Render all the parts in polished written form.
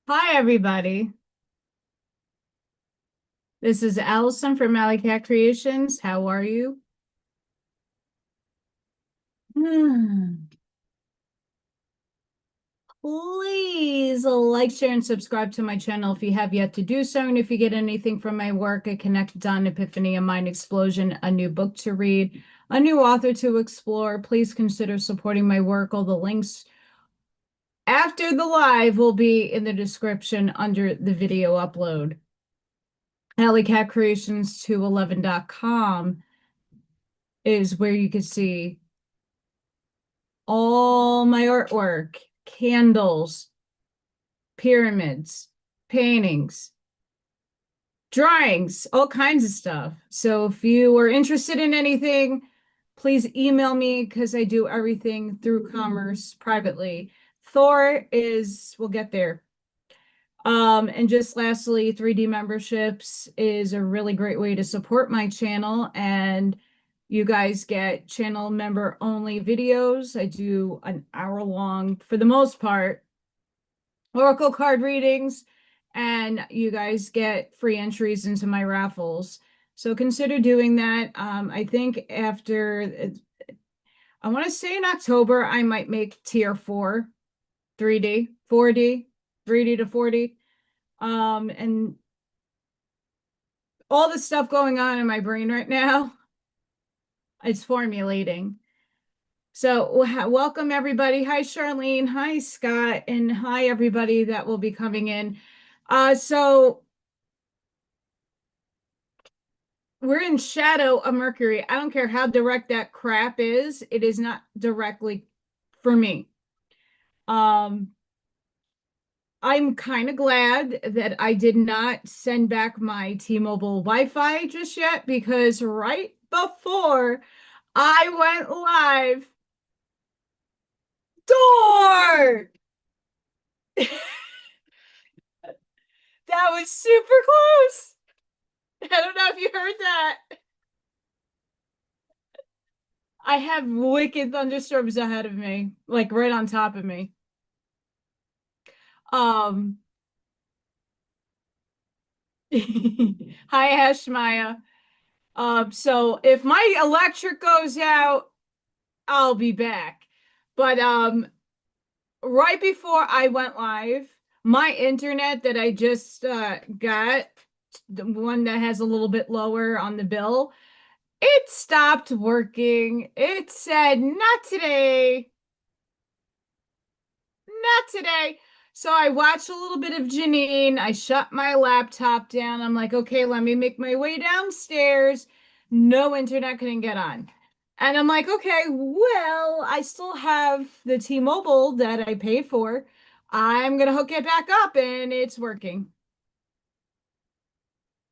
Hi, everybody. This is Allison from AllyKat Creations. How are you? Please like, share, and subscribe to my channel if you have yet to do so. And if you get anything from my work, a connected dawn epiphany, a mind explosion, a new book to read, a new author to explore, please consider supporting my work. All the links after the live will be in the description under the video upload. AllyKatCreations211.com is where you can see all my artwork, candles, pyramids, paintings, drawings, all kinds of stuff. So if you are interested in anything, please email me because I do everything through commerce privately. Thor is, we'll get there. And just lastly, 3D memberships is a really great way to support my channel, and you guys get channel member only videos. I do an hour long, for the most part, oracle card readings, and you guys get free entries into my raffles. So consider doing that. I think after, I want to say in October, I might make tier 4, 3D, 4D, 3D to 4D. And all the stuff going on in my brain right now, it's formulating. So welcome everybody. Hi, Charlene. Hi, Scott. And hi, everybody that will be coming in. So we're in shadow of Mercury. I don't care how direct that crap is. It is not directly for me. I'm kind of glad that I did not send back my T-Mobile Wi-Fi just yet, because right before I went live, door! That was super close. I don't know if you heard that. I have wicked thunderstorms ahead of me, like right on top of me. Um, Hi, Ashmaya. So if my electric goes out, I'll be back. But right before I went live, my internet that I just got, the one that has a little bit lower on the bill, it stopped working. It said, not today, not today. So I watched a little bit of Janine. I shut my laptop down. I'm like, okay, let me make my way downstairs. No internet couldn't get on. And I'm like, okay, well, I still have the T-Mobile that I paid for. I'm gonna hook it back up and it's working.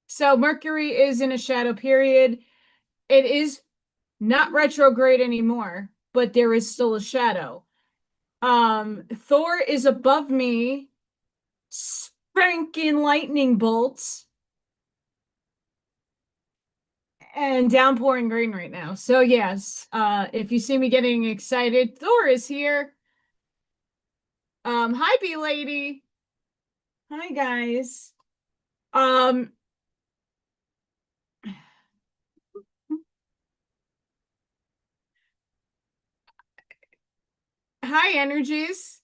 So Mercury is in a shadow period. It is not retrograde anymore, but there is still a shadow. Thor is above me, spanking lightning bolts and downpouring rain right now. So yes, if you see me getting excited, Thor is here. Hi, B lady. Hi, guys. Um, Hi, energies.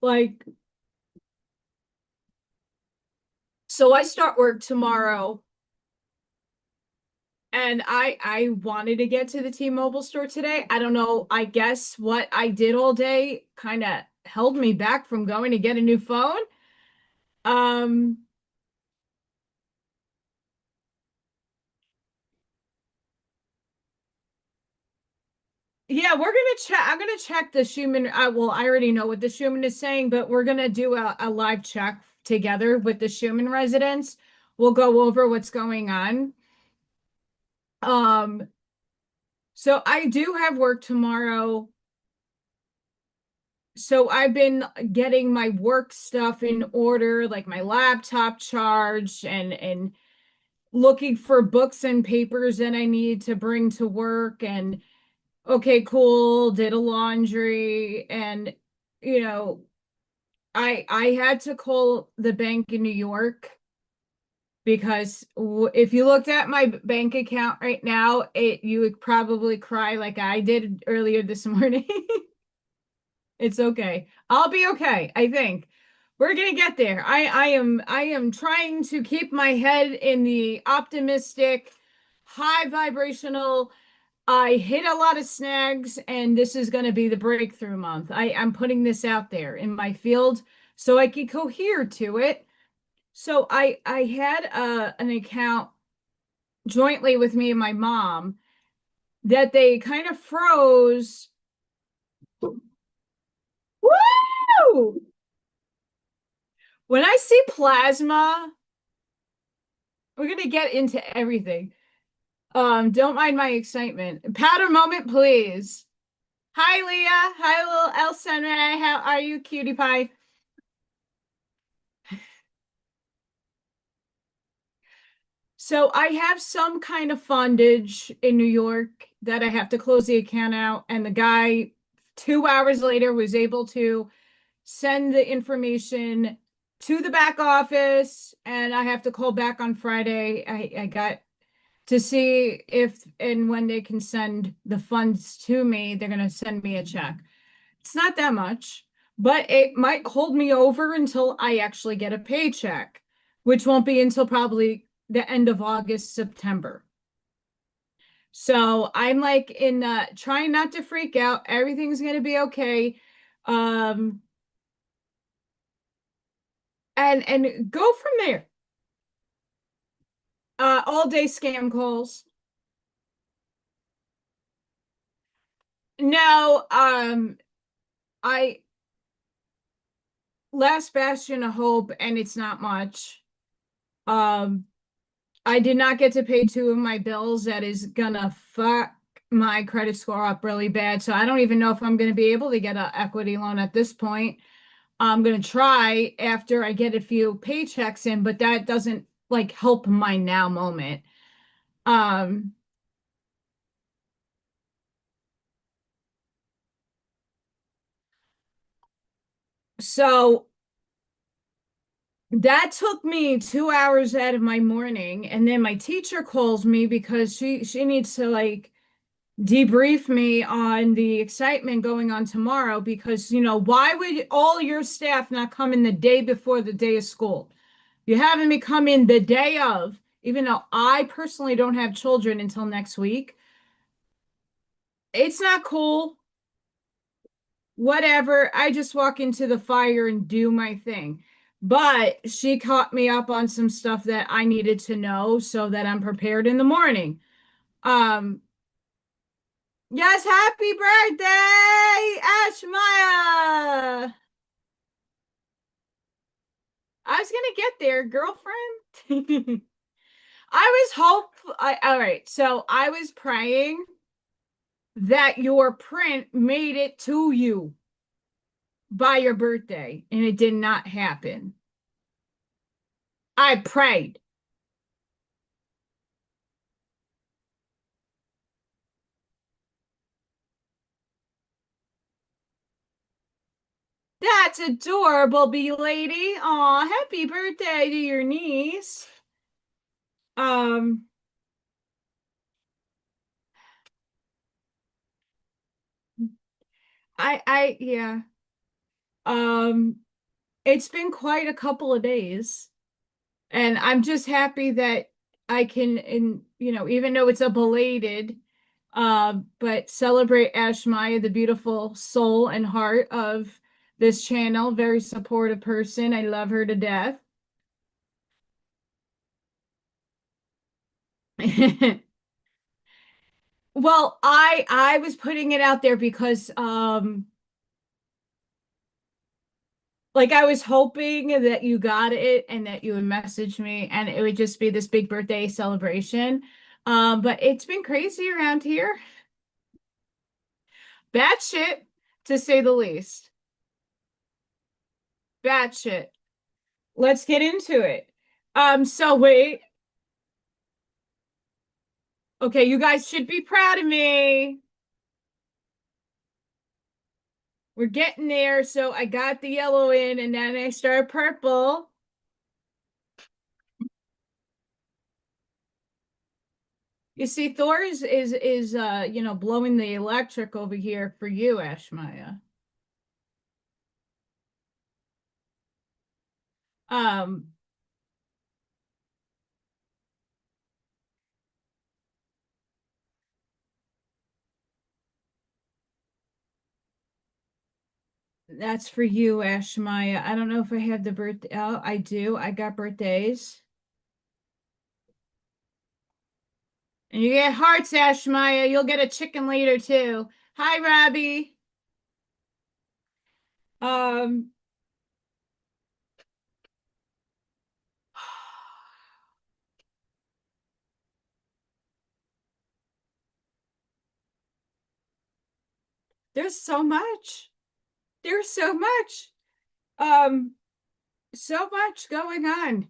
Like, so I start work tomorrow, and I wanted to get to the T-Mobile store today. I don't know. I guess what I did all day kind of held me back from going to get a new phone. Um, Yeah, we're gonna check. I'm gonna check the Schumann. Well, I already know what the Schumann is saying, but we're gonna do a live check together with the Schumann residents. We'll go over what's going on. Um, so I do have work tomorrow. So I've been getting my work stuff in order, like my laptop charged, and looking for books and papers that I need to bring to work, and Okay, cool, did a laundry, and you know, I had to call the bank in New York because if you looked at my bank account right now, you would probably cry like I did earlier this morning. It's okay. I'll be okay, I think. We're gonna get there. I am trying to keep my head in the optimistic, high vibrational. I hit a lot of snags, and this is gonna be the breakthrough month. I'm putting this out there in my field so I can cohere to it. So I had an account jointly with me and my mom that they kind of froze. Woo! When I see plasma, we're gonna get into everything. Don't mind my excitement. Powder moment, please. Hi, Leah. Hi, little Elsa Ray. How are you, cutie pie? So I have some kind of fundage in New York that I have to close the account out, and the guy 2 hours later was able to send the information to the back office, and I have to call back on Friday. I got to see if and when they can send the funds to me. They're going to send me a check. It's not that much, but it might hold me over until I actually get a paycheck, which won't be until probably the end of August, September. So I'm like in trying not to freak out. Everything's going to be okay. Um, and go from there. All day scam calls. No, I last bastion of hope, and it's not much. Um, I did not get to pay two of my bills. That is gonna fuck my credit score up really bad. So I don't even know if I'm gonna be able to get an equity loan at this point. I'm gonna try after I get a few paychecks in, but that doesn't like help my now moment. Um, so that took me 2 hours out of my morning, and then my teacher calls me because she needs to like debrief me on the excitement going on tomorrow because why would all your staff not come in the day before the day of school? You're having me come in the day of, even though I personally don't have children until next week. It's not cool. Whatever. I just walk into the fire and do my thing. But she caught me up on some stuff that I needed to know so that I'm prepared in the morning. Um, yes, happy birthday, Ashmaya. I was gonna get there, girlfriend. I was all right, so I was praying that your print made it to you by your birthday, and it did not happen. I prayed. That's adorable, bee lady. Aw, happy birthday to your niece. Um, yeah. Um, it's been quite a couple of days, and I'm just happy that I can, even though it's a belated, but celebrate Ashmaya, the beautiful soul and heart of this channel. Very supportive person. I love her to death. Well, I was putting it out there because like I was hoping that you got it and that you would message me and it would just be this big birthday celebration. But it's been crazy around here. Bad shit, to say the least. Bad shit. Let's get into it. So wait. Okay, you guys should be proud of me. We're getting there. So I got the yellow in and then I start purple. You see, Thor is blowing the electric over here for you, Ashmaya. Um, that's for you, Ashmaya. I don't know if I have the birthday. Oh, I do. I got birthdays. And you get hearts, Ashmaya. You'll get a chicken later too. Hi, Robbie. Um, there's so much. There's so much. Um, so much going on.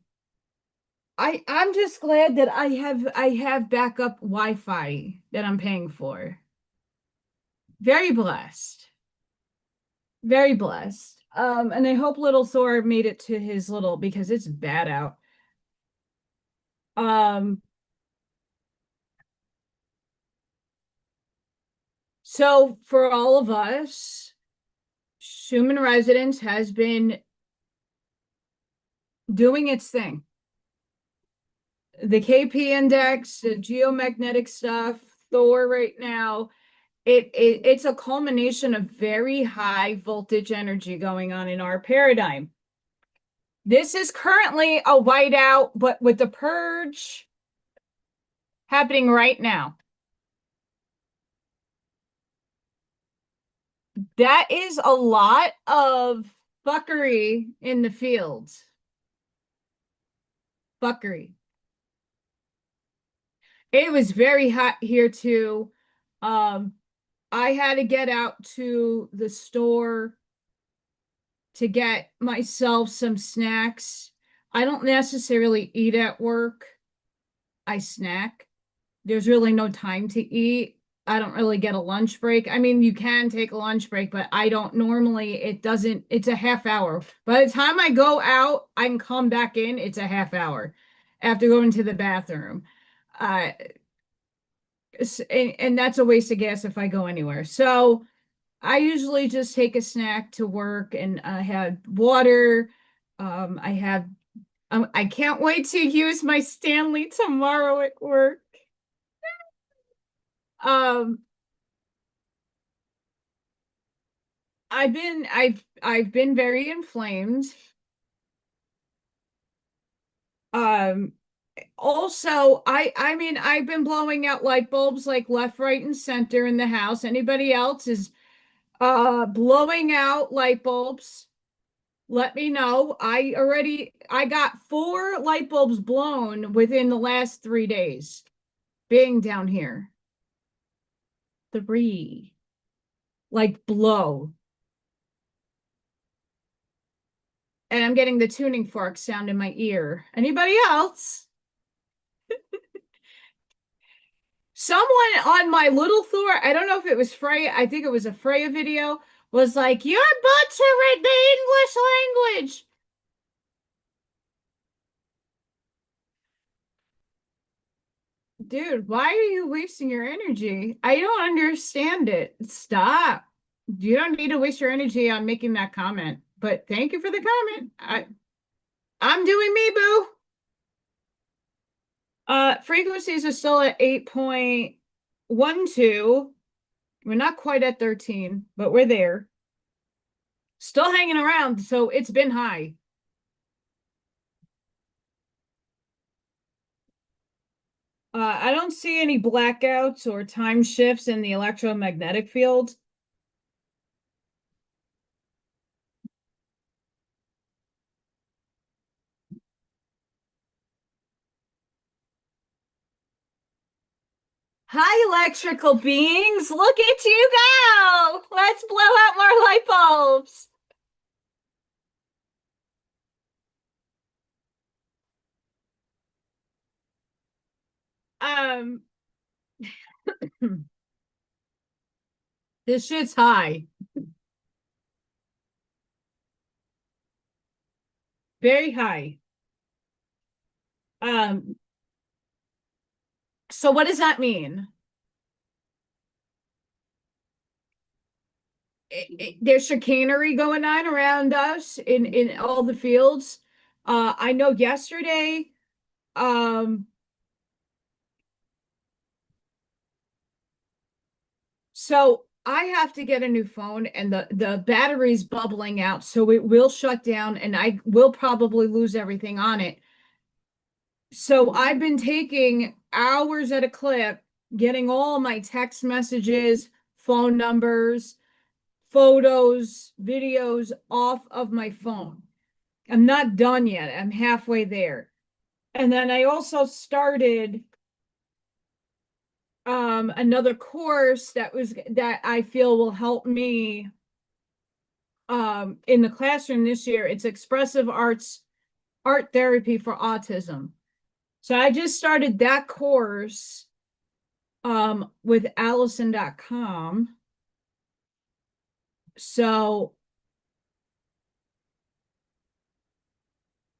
I'm just glad that I have backup Wi-Fi that I'm paying for. Very blessed. Very blessed. And I hope little Thor made it to his little because it's bad out. Um, so for all of us, Schumann Residence has been doing its thing. The KP index, the geomagnetic stuff, Thor right now, it's a culmination of very high voltage energy going on in our paradigm. This is currently a whiteout, but with the purge happening right now. That is a lot of fuckery in the fields. Fuckery. It was very hot here too. I had to get out to the store to get myself some snacks. I don't necessarily eat at work. I snack. There's really no time to eat. I don't really get a lunch break. I mean, you can take a lunch break, but I don't normally, it's a half hour. By the time I go out, I can come back in, it's a half hour after going to the bathroom. Uh, and that's a waste of gas if I go anywhere. So I usually just take a snack to work and I have water. I have, I can't wait to use my Stanley tomorrow at work. Um, I've been very inflamed. Um, also, I mean, I've been blowing out light bulbs like left, right, and center in the house. Anybody else is blowing out light bulbs? Let me know. I got 4 light bulbs blown within the last 3 days being down here. 3. Like blow. And I'm getting the tuning fork sound in my ear. Anybody else? Someone on my little Thor, I don't know if it was Freya, I think it was a Freya video, was like, "You're butchering the English language." Dude, why are you wasting your energy? I don't understand it. Stop. You don't need to waste your energy on making that comment. But thank you for the comment. I'm doing me, boo. Frequencies are still at 8.12. We're not quite at 13, but we're there. Still hanging around, so it's been high. I don't see any blackouts or time shifts in the electromagnetic field. Hi, electrical beings. Look at you go. Let's blow out more light bulbs. Um, this shit's high. very high. Um, so what does that mean? There's chicanery going on around us in all the fields. I know yesterday, um, so I have to get a new phone and the battery's bubbling out, so it will shut down and I will probably lose everything on it. So I've been taking hours at a clip, getting all my text messages, phone numbers, photos, videos off of my phone. I'm not done yet. I'm halfway there. And then I also started another course that I feel will help me in the classroom this year. It's expressive art therapy for autism. So I just started that course with Allison.com. So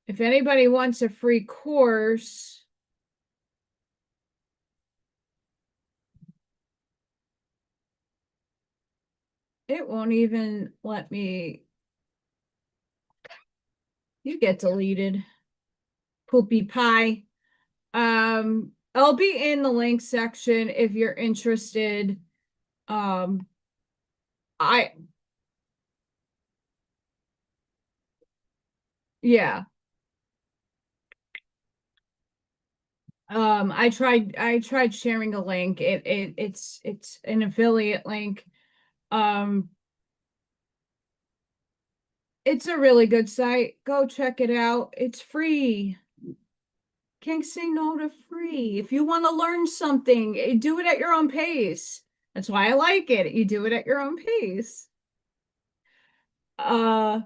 if anybody wants a free course, it won't even let me. You get deleted. Poopy pie. I'll be in the link section if you're interested. Um, I yeah. I tried sharing a link. It's an affiliate link. Um, it's a really good site. Go check it out. It's free. Can't say no to free. If you want to learn something, do it at your own pace. That's why I like it. You do it at your own pace. Uh,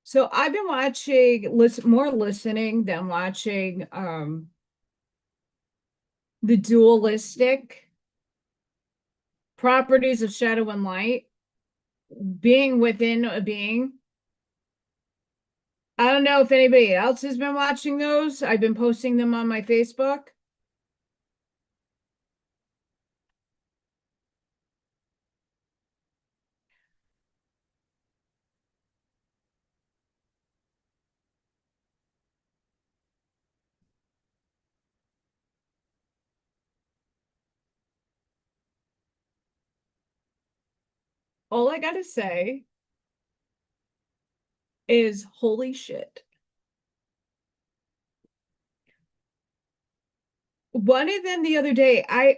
so I've been more listening than watching the dualistic properties of shadow and light, being within a being. I don't know if anybody else has been watching those. I've been posting them on my Facebook. All I gotta say is holy shit. One of them the other day, I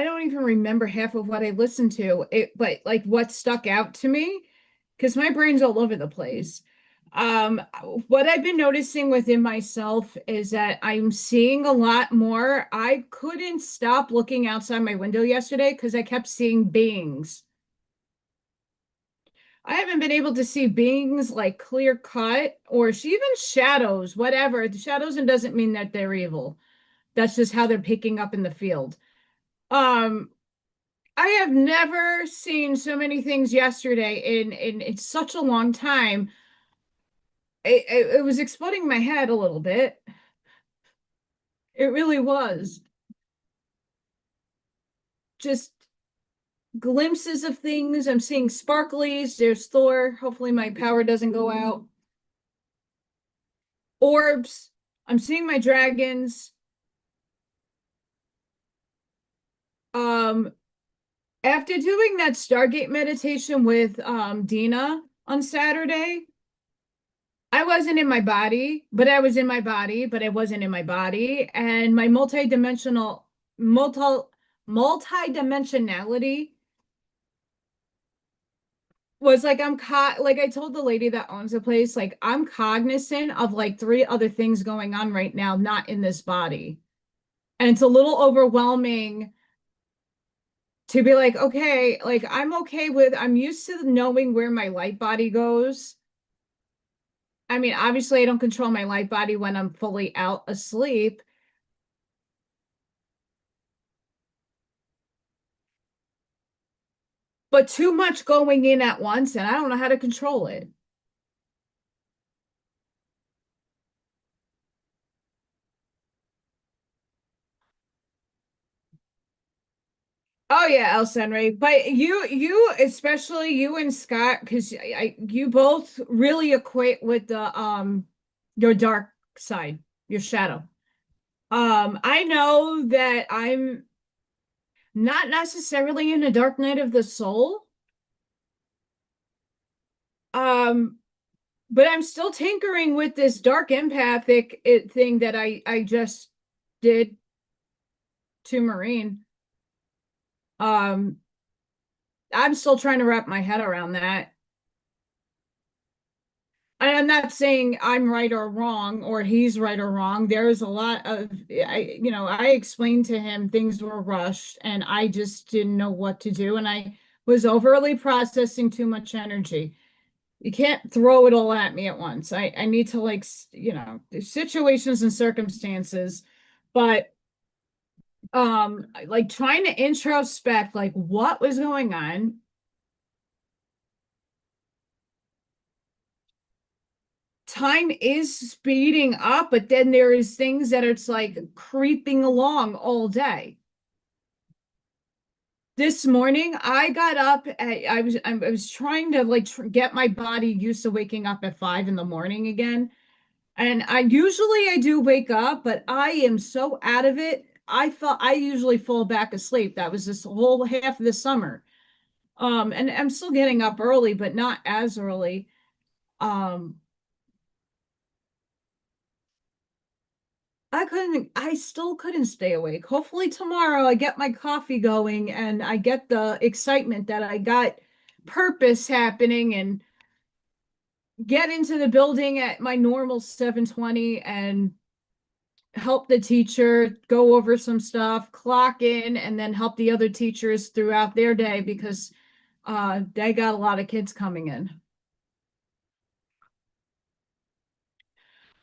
don't even remember half of what I listened to. But like what stuck out to me, because my brain's all over the place. Um, what I've been noticing within myself is that I'm seeing a lot more. I couldn't stop looking outside my window yesterday because I kept seeing beings. I haven't been able to see beings like clear cut or even shadows, whatever. The shadows and doesn't mean that they're evil. That's just how they're picking up in the field. Um, I have never seen so many things yesterday in such a long time. It was exploding my head a little bit. It really was. Just glimpses of things. I'm seeing sparklies. There's Thor. Hopefully my power doesn't go out. Orbs. I'm seeing my dragons. Um, After doing that Stargate meditation with Dina on Saturday, I wasn't in my body, but I was in my body, but I wasn't in my body. And my multi multi-dimensionality was like like I told the lady that owns the place, like I'm cognizant of like three other things going on right now, not in this body. And it's a little overwhelming to be like, okay, like I'm used to knowing where my light body goes. I mean, obviously I don't control my light body when I'm fully out asleep. but too much going in at once, and I don't know how to control it. Oh yeah, El Senre. But you, especially you and Scott, because you both really equate with the your dark side, your shadow. I know that I'm not necessarily in a dark night of the soul. Um, but I'm still tinkering with this dark empathic thing that I just did to Marine. Um, I'm still trying to wrap my head around that. I'm not saying I'm right or wrong or he's right or wrong. There's a lot of I explained to him things were rushed and I just didn't know what to do and I was overly processing too much energy. You can't throw it all at me at once. I need to there's situations and circumstances, but like trying to introspect like what was going on. Time is speeding up, but then there is things that it's like creeping along all day. This morning, I got up. I was trying to like get my body used to waking up at 5 in the morning again. And I do wake up, but I am so out of it. I usually fall back asleep. That was this whole half of the summer. And I'm still getting up early, but not as early. Um, I still couldn't stay awake. Hopefully tomorrow I get my coffee going and I get the excitement that I got purpose happening and get into the building at my normal 7:20 and help the teacher go over some stuff, clock in, and then help the other teachers throughout their day because they got a lot of kids coming in.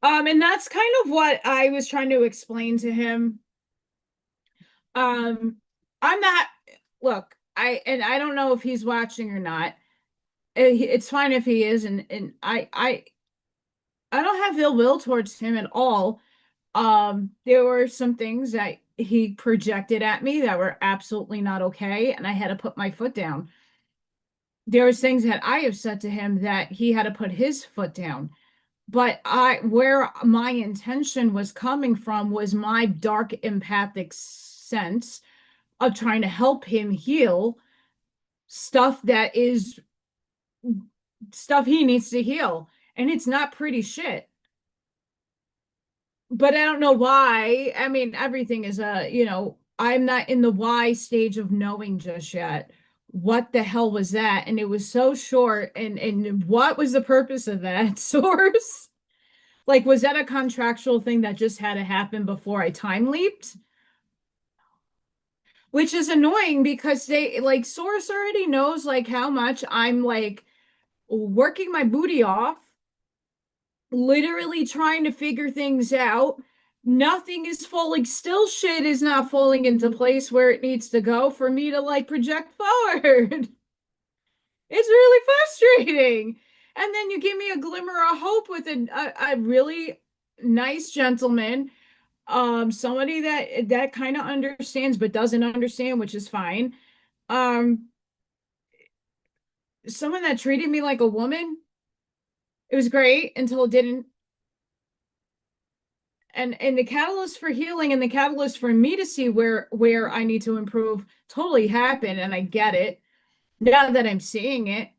And that's kind of what I was trying to explain to him. Um, I'm not, look, I don't know if he's watching or not. It's fine if he is, and I don't have ill will towards him at all. There were some things that he projected at me that were absolutely not okay, and I had to put my foot down. There was things that I have said to him that he had to put his foot down. But where my intention was coming from was my dark empathic sense of trying to help him heal stuff that is stuff he needs to heal. And it's not pretty shit. But I don't know why. I mean, everything is I'm not in the why stage of knowing just yet. What the hell was that? And it was so short. And what was the purpose of that source? Like, was that a contractual thing that just had to happen before I time leaped? Which is annoying because they like source already knows like how much I'm like working my booty off, literally trying to figure things out. Nothing is falling, still shit is not falling into place where it needs to go for me to like project forward. It's really frustrating. And then you give me a glimmer of hope with a really nice gentleman, somebody that kind of understands but doesn't understand, which is fine. Um, Someone that treated me like a woman. It was great until it didn't. And the catalyst for healing and the catalyst for me to see where I need to improve totally happened, and I get it now that I'm seeing it.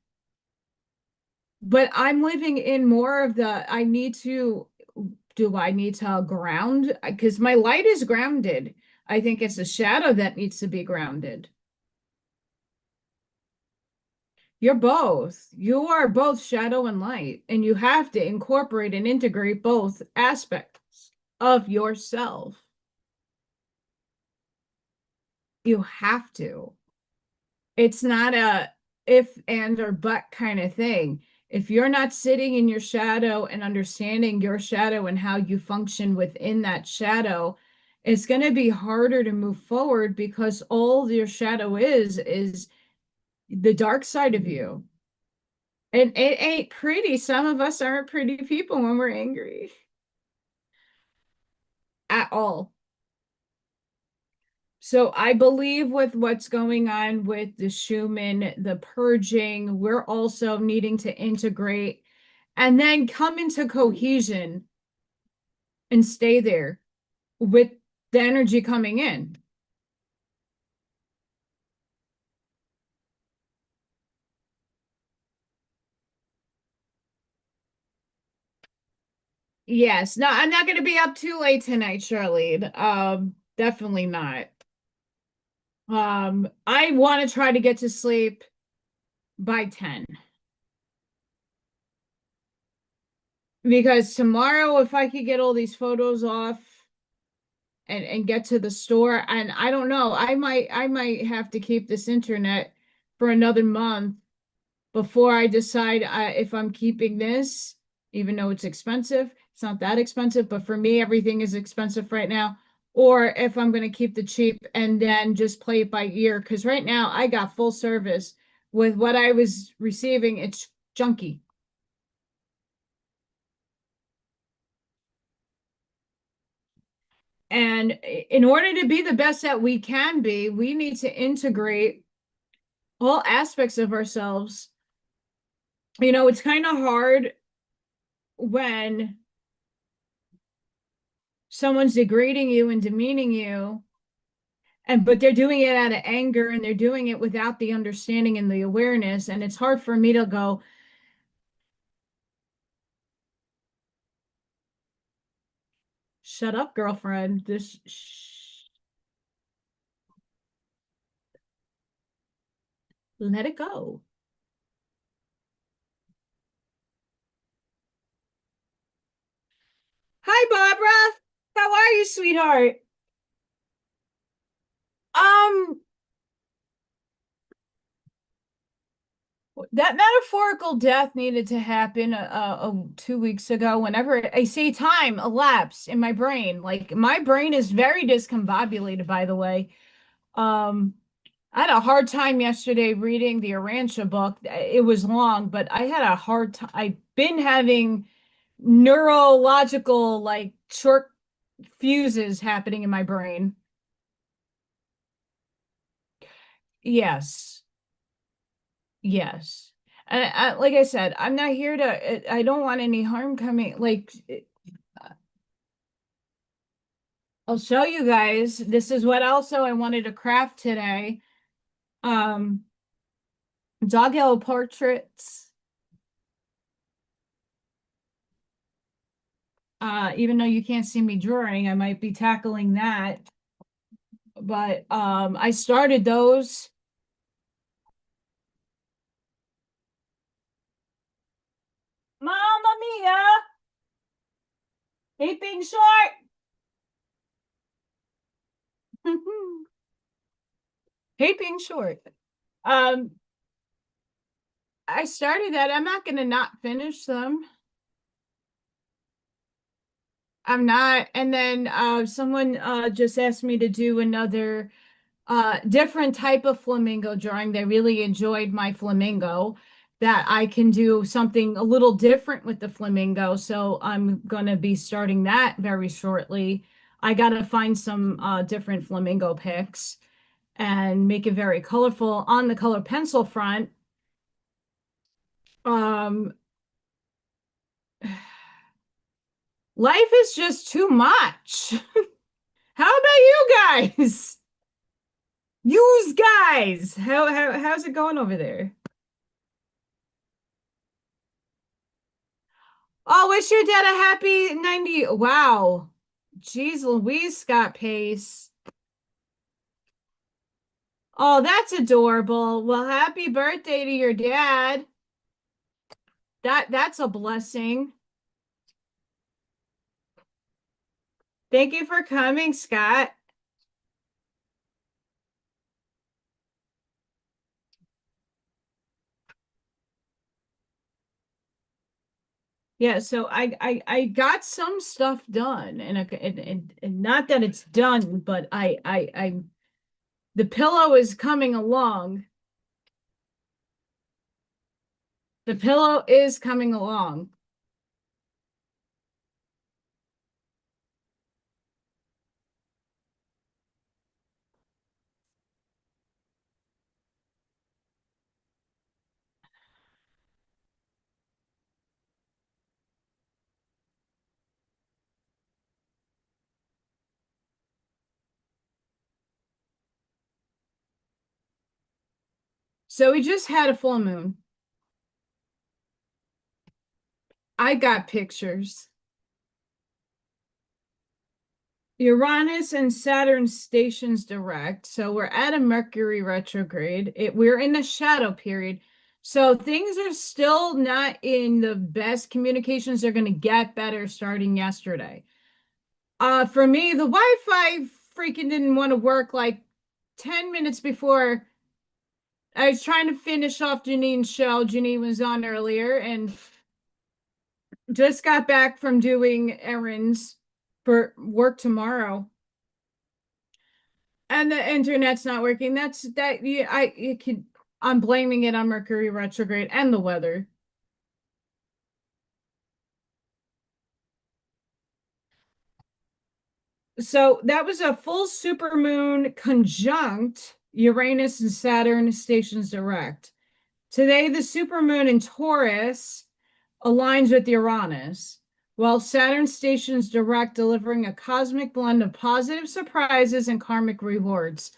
But I'm living in more of the I need to do I need to ground? Because my light is grounded. I think it's a shadow that needs to be grounded. You're both. You are both shadow and light, and you have to incorporate and integrate both aspects of yourself. You have to. It's not a if and or but kind of thing. If you're not sitting in your shadow and understanding your shadow and how you function within that shadow, it's going to be harder to move forward because all your shadow is the dark side of you. It ain't pretty. Some of us aren't pretty people when we're angry at all. So I believe with what's going on with the Schumann, the purging, we're also needing to integrate and then come into cohesion and stay there with the energy coming in. Yes. No, I'm not going to be up too late tonight, Charlene. Definitely not. I want to try to get to sleep by 10 because tomorrow, if I could get all these photos off and get to the store, and I don't know, I might have to keep this internet for another month before I decide if I'm keeping this, even though it's expensive. It's not that expensive, but for me, everything is expensive right now. Or if I'm going to keep the cheap and then just play it by ear. Because right now I got full service with what I was receiving. It's junky. And in order to be the best that we can be, we need to integrate all aspects of ourselves. You know, it's kind of hard when someone's degrading you and demeaning you, and but they're doing it out of anger and they're doing it without the understanding and the awareness. And it's hard for me to go, shut up, girlfriend. This let it go. Hi, Barbara. How are you, sweetheart? Um, that metaphorical death needed to happen 2 weeks ago. Whenever I say time elapsed in my brain, like my brain is very discombobulated, by the way. Um, I had a hard time yesterday reading the Arancha book. It was long, but I had a hard time. I've been having neurological, like short fuses happening in my brain. Yes. Yes. And like I said, I'm not here to, I don't want any harm coming. Like, I'll show you guys. This is what also I wanted to craft today. Um, Doggo portraits. Even though you can't see me drawing, I might be tackling that. But I started those. Mamma mia! Keeping short. Keeping short. Um, I started that. I'm not gonna not finish them. I'm not. And then someone just asked me to do another different type of flamingo drawing. They really enjoyed my flamingo, that I can do something a little different with the flamingo. So I'm going to be starting that very shortly. I got to find some different flamingo pics and make it very colorful on the color pencil front. Um, life is just too much. How about you guys? Yous guys, how's it going over there? Oh, wish your dad a happy 90. Wow. Jeez Louise, Scott Pace. Oh, that's adorable. Well, happy birthday to your dad. That's a blessing. Thank you for coming, Scott. Yeah, so I got some stuff done, and not that it's done, but I the pillow is coming along. The pillow is coming along. So we just had a full moon. I got pictures. Uranus and Saturn stations direct. So we're at a Mercury retrograde. We're in the shadow period. So things are still not in the best communications. They're going to get better starting yesterday. For me, the Wi-Fi freaking didn't want to work like 10 minutes before I was trying to finish off Janine's show. Janine was on earlier and just got back from doing errands for work tomorrow. And the internet's not working. That's that yeah, I'm blaming it on Mercury retrograde and the weather. So that was a full supermoon conjunct Uranus and Saturn stations direct. Today, the supermoon in Taurus aligns with Uranus, while Saturn stations direct, delivering a cosmic blend of positive surprises and karmic rewards.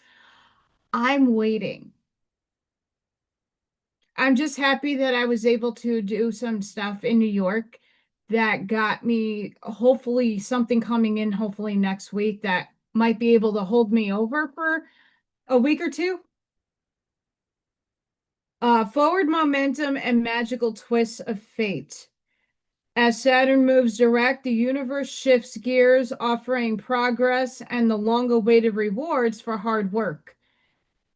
I'm waiting. I'm just happy that I was able to do some stuff in New York that got me hopefully something coming in, hopefully next week that might be able to hold me over for a week or two. Forward momentum and magical twists of fate. As Saturn moves direct, the universe shifts gears, offering progress and the long awaited rewards for hard work,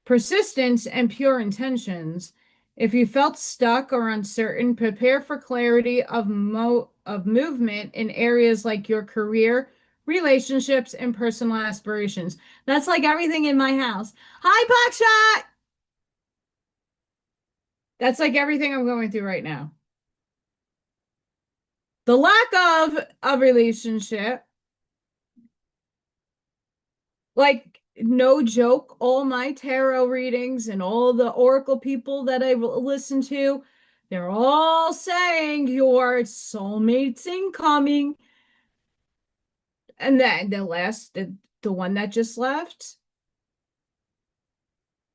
persistence, and pure intentions. If you felt stuck or uncertain, prepare for clarity of movement in areas like your career, relationships, and personal aspirations. That's like everything in my house. Hi, Buckshot! That's like everything I'm going through right now. The lack of a relationship, like no joke, all my tarot readings and all the oracle people that I listen to, they're all saying your soulmate's incoming. And then the one that just left,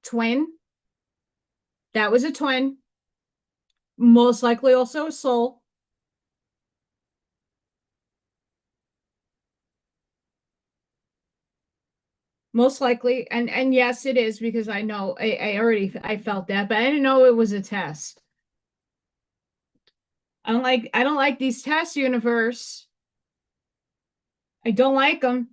twin, that was a twin, most likely also a soul. Most likely, and yes, it is because I know I felt that, but I didn't know it was a test. I don't like these tests, universe. I don't like them.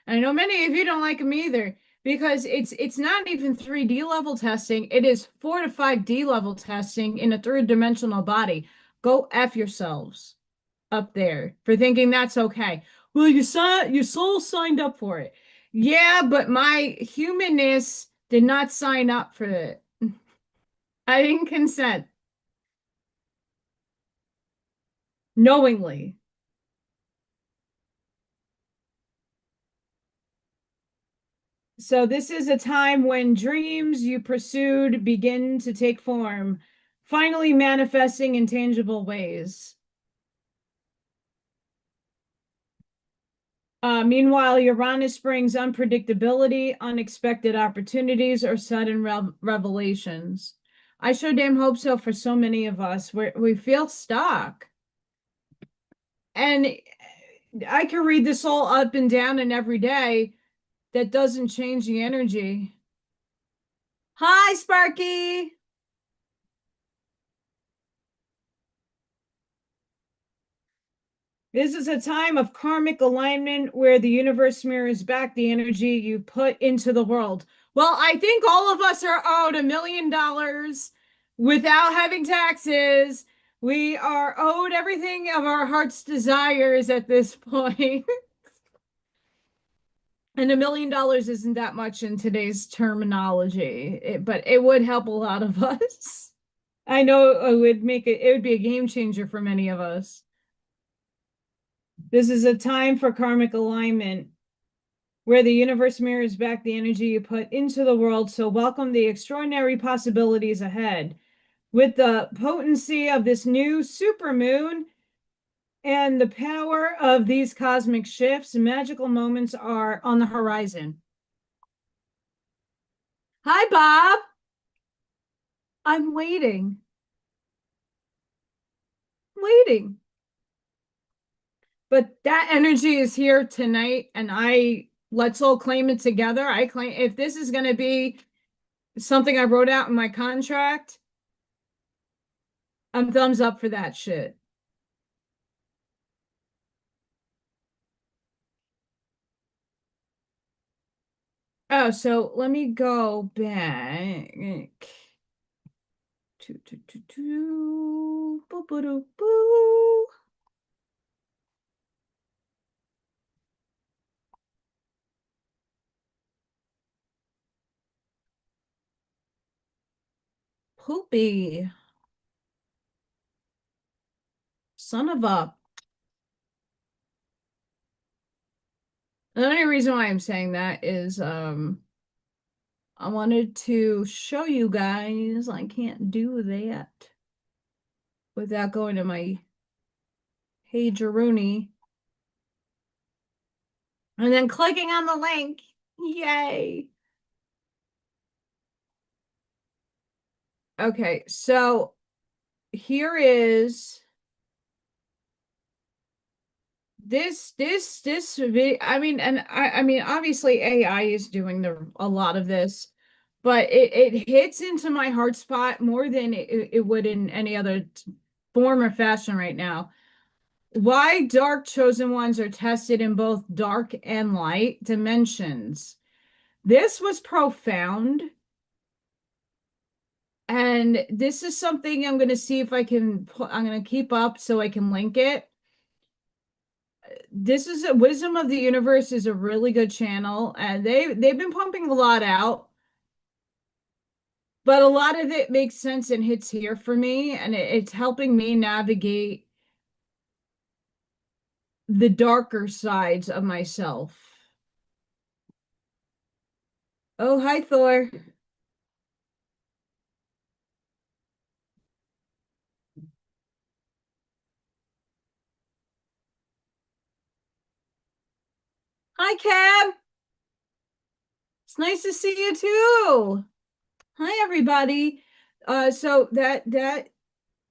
And I know many of you don't like them either because it's not even 3D level testing. It is 4 to 5D level testing in a third dimensional body. Go F yourselves up there for thinking that's okay. Well, your soul signed up for it. Yeah, but my humanness did not sign up for it. I didn't consent knowingly. So this is a time when dreams you pursued begin to take form, finally manifesting in tangible ways. Meanwhile, Uranus brings unpredictability, unexpected opportunities, or sudden revelations. I sure damn hope so for so many of us where we feel stuck. And I can read this all up and down and every day. That doesn't change the energy. Hi, Sparky. This is a time of karmic alignment where the universe mirrors back the energy you put into the world. Well, I think all of us are owed $1 million without having taxes. We are owed everything of our heart's desires at this point. And $1 million isn't that much in today's terminology, but it would help a lot of us. I know it would be a game changer for many of us. This is a time for karmic alignment where the universe mirrors back the energy you put into the world. So welcome the extraordinary possibilities ahead. With the potency of this new supermoon and the power of these cosmic shifts, magical moments are on the horizon. Hi, Bob. I'm waiting. But that energy is here tonight, and let's all claim it together. I claim if this is going to be something I wrote out in my contract, I'm thumbs up for that shit. Oh, so let me go back. Boo, boo, boo, boo. Poopy. Son of a. The only reason why I'm saying that is I wanted to show you guys I can't do that without going to my Hey Jeroni and then clicking on the link. Yay. Okay, so here is this video. I mean, and I mean, obviously AI is doing a lot of this, but it hits into my heart spot more than it would in any other form or fashion right now. Why dark chosen ones are tested in both dark and light dimensions. This was profound. And this is something I'm going to see if I can I'm going to keep up so I can link it. This is a Wisdom of the Universe is a really good channel, and they've been pumping a lot out, but a lot of it makes sense and hits here for me, and it's helping me navigate the darker sides of myself. Oh, hi, Thor. Hi, Cam. It's nice to see you too. Hi, everybody. So that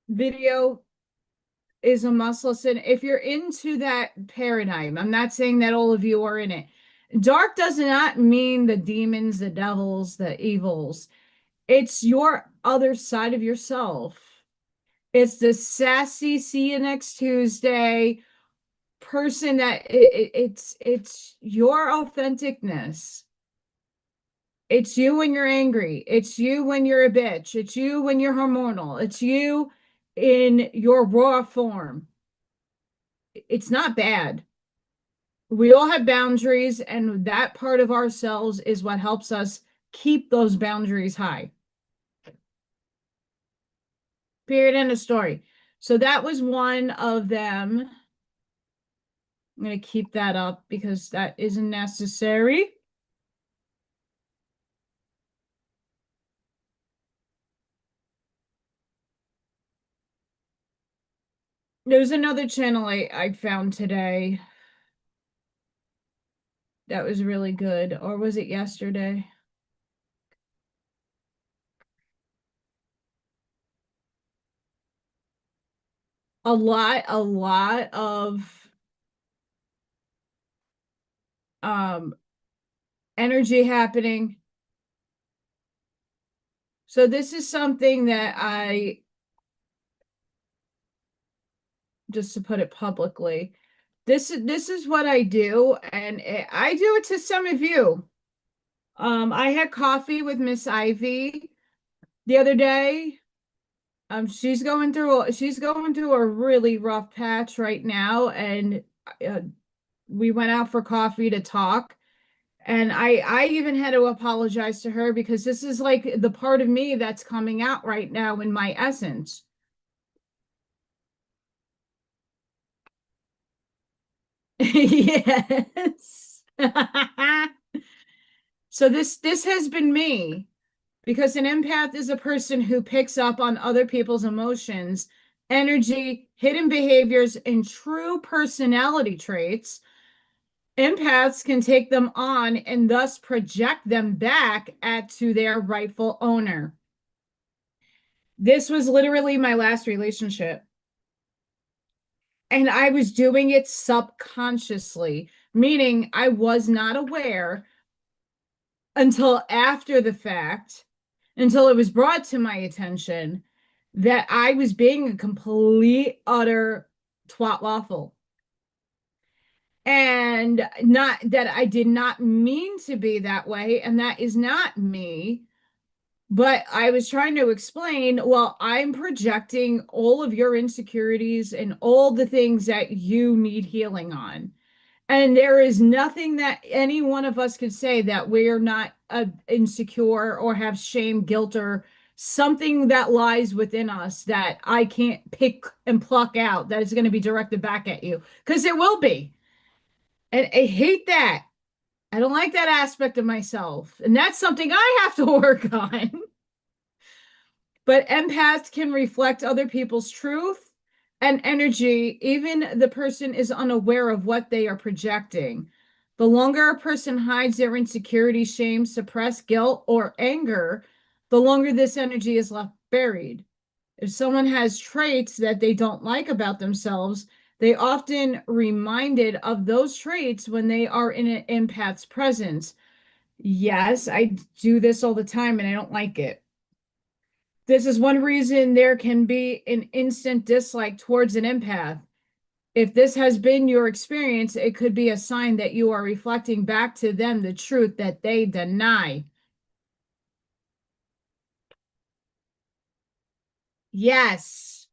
video is a must listen. If you're into that paradigm, I'm not saying that all of you are in it. Dark does not mean the demons, the devils, the evils. It's your other side of yourself. It's the sassy, see you next Tuesday person that it's your authenticness. It's you when you're angry. It's you when you're a bitch. It's you when you're hormonal. It's you in your raw form. It's not bad. We all have boundaries, and that part of ourselves is what helps us keep those boundaries high. Period. End of story. So that was one of them. I'm going to keep that up because that isn't necessary. There's another channel I found today that was really good. Or was it yesterday? A lot of um energy happening. So this is something that just to put it publicly, this is what I do, and I do it to some of you. I had coffee with Miss Ivy the other day. She's going through a really rough patch right now, and we went out for coffee to talk. And I even had to apologize to her because this is like the part of me that's coming out right now in my essence. Yes. So this has been me because an empath is a person who picks up on other people's emotions, energy, hidden behaviors, and true personality traits. Empaths can take them on and thus project them back at to their rightful owner. This was literally my last relationship. And I was doing it subconsciously, meaning I was not aware until after the fact, until it was brought to my attention that I was being a complete, utter twat waffle. And not that I did not mean to be that way, and that is not me. But I was trying to explain, well, I'm projecting all of your insecurities and all the things that you need healing on. And there is nothing that any one of us could say that we're not insecure or have shame, guilt, or something that lies within us that I can't pick and pluck out that is going to be directed back at you. Because there will be. And I hate that. I don't like that aspect of myself. And that's something I have to work on. But empaths can reflect other people's truth and energy, even the person is unaware of what they are projecting. The longer a person hides their insecurity, shame, suppressed guilt, or anger, the longer this energy is left buried. If someone has traits that they don't like about themselves, they often reminded of those traits when they are in an empath's presence. Yes, I do this all the time and I don't like it. This is one reason there can be an instant dislike towards an empath. If this has been your experience, it could be a sign that you are reflecting back to them the truth that they deny. Yes.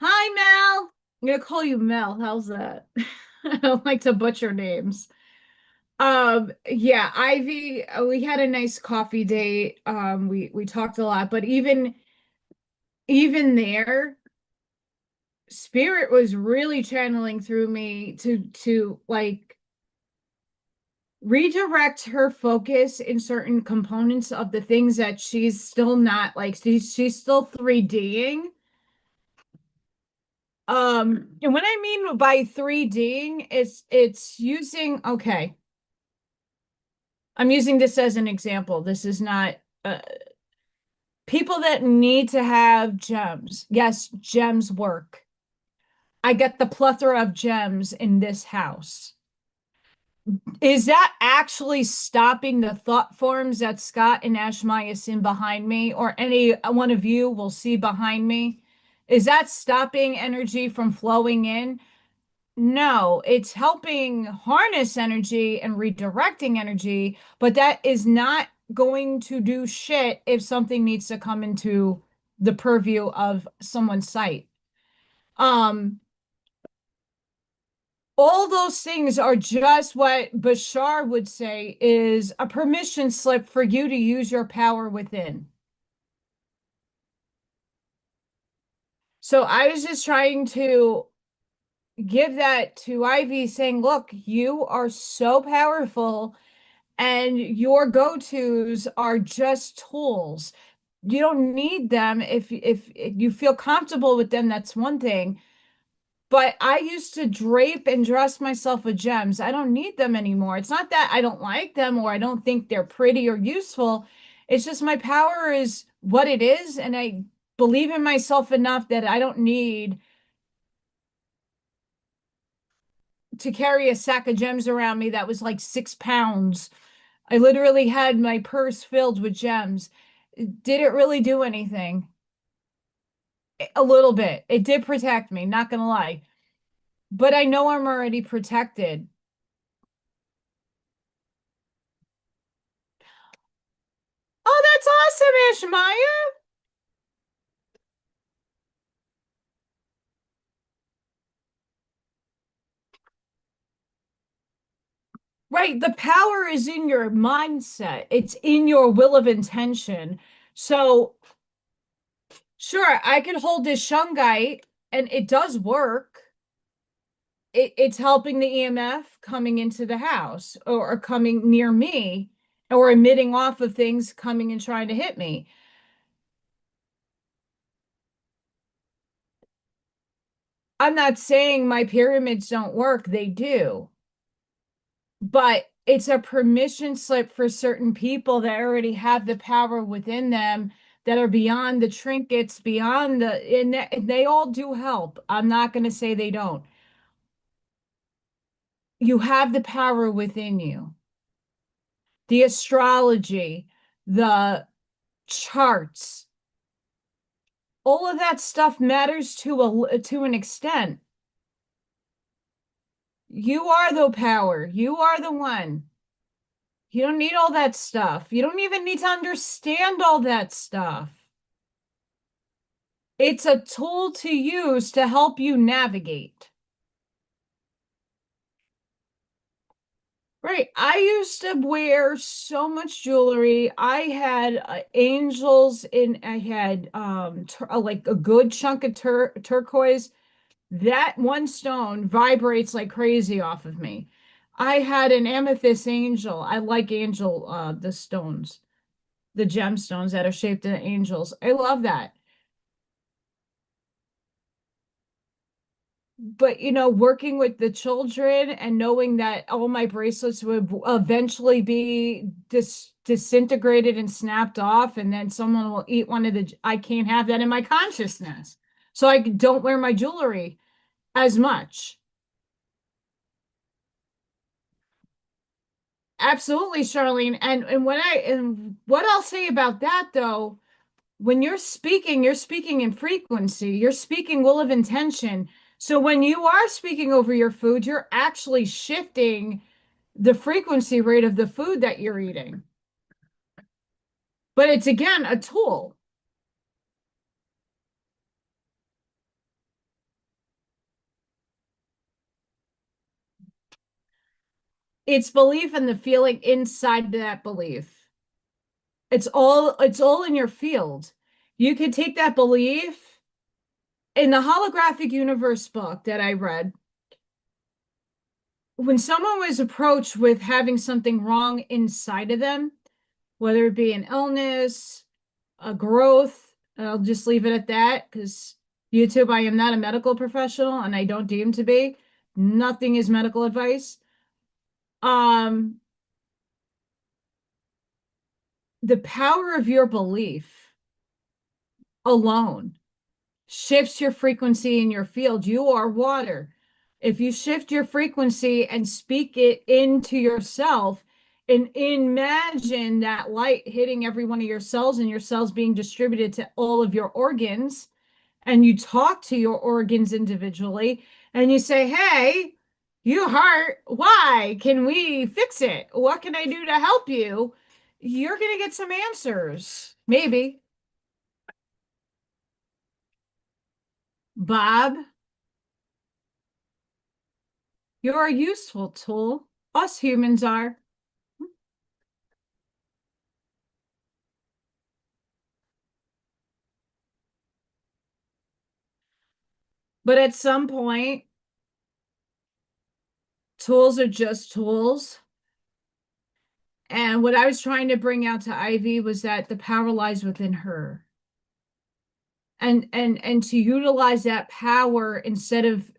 Hi, Mel. I'm gonna call you Mel. How's that? I don't like to butcher names. Yeah, Ivy, we had a nice coffee date. We talked a lot, but even there, Spirit was really channeling through me to like redirect her focus in certain components of the things that she's still not like she's still 3Ding. And what I mean by 3Ding is it's using okay. I'm using this as an example. This is not people that need to have gems. Yes, gems work. I get the plethora of gems in this house. Is that actually stopping the thought forms that Scott and Ashmaya seen behind me, or any one of you will see behind me? Is that stopping energy from flowing in? No, it's helping harness energy and redirecting energy, but that is not going to do shit if something needs to come into the purview of someone's sight. Um, all those things are just what Bashar would say is a permission slip for you to use your power within. So I was just trying to give that to Ivy, saying, look, you are so powerful and your go-tos are just tools. You don't need them. If you feel comfortable with them, that's one thing. But I used to drape and dress myself with gems. I don't need them anymore. It's not that I don't like them or I don't think they're pretty or useful. It's just my power is what it is, and I believe in myself enough that I don't need to carry a sack of gems around me that was like 6 pounds. I literally had my purse filled with gems. Did it really do anything? A little bit. It did protect me, not gonna lie. But I know I'm already protected. Oh, that's awesome, Ishmaya. Right. The power is in your mindset. It's in your will of intention. So sure, I could hold this shungite and it does work. It's helping the EMF coming into the house or coming near me or emitting off of things coming and trying to hit me. I'm not saying my pyramids don't work, they do, but it's a permission slip for certain people that already have the power within them that are beyond the trinkets, beyond and they all do help. I'm not going to say they don't. You have the power within you. The astrology, the charts, all of that stuff matters to an extent. You are the power. You are the one. You don't need all that stuff. You don't even need to understand all that stuff. It's a tool to use to help you navigate. Right. I used to wear so much jewelry. I had angels in, I had like a good chunk of turquoise. That one stone vibrates like crazy off of me. I had an amethyst angel. I like angel the stones, the gemstones that are shaped in angels. I love that. But working with the children and knowing that all my bracelets would eventually be disintegrated and snapped off, and then someone will eat one of I can't have that in my consciousness. So I don't wear my jewelry as much. Absolutely, Charlene. And what I'll say about that though, when you're speaking in frequency, you're speaking will of intention. So when you are speaking over your food, you're actually shifting the frequency rate of the food that you're eating. But it's again a tool. It's belief and the feeling inside that belief. It's all in your field. You could take that belief in the holographic universe book that I read. When someone was approached with having something wrong inside of them, whether it be an illness, a growth, I'll just leave it at that because YouTube, I am not a medical professional and I don't deem to be. Nothing is medical advice. Um, the power of your belief alone shifts your frequency in your field. You are water. If you shift your frequency and speak it into yourself and imagine that light hitting every one of your cells and your cells being distributed to all of your organs, and you talk to your organs individually and you say, hey, you heart, why? Can we fix it? What can I do to help you? You're going to get some answers. Maybe. Bob, you're a useful tool. Us humans are. But at some point, tools are just tools. And what I was trying to bring out to Ivy was that the power lies within her. And to utilize that power instead of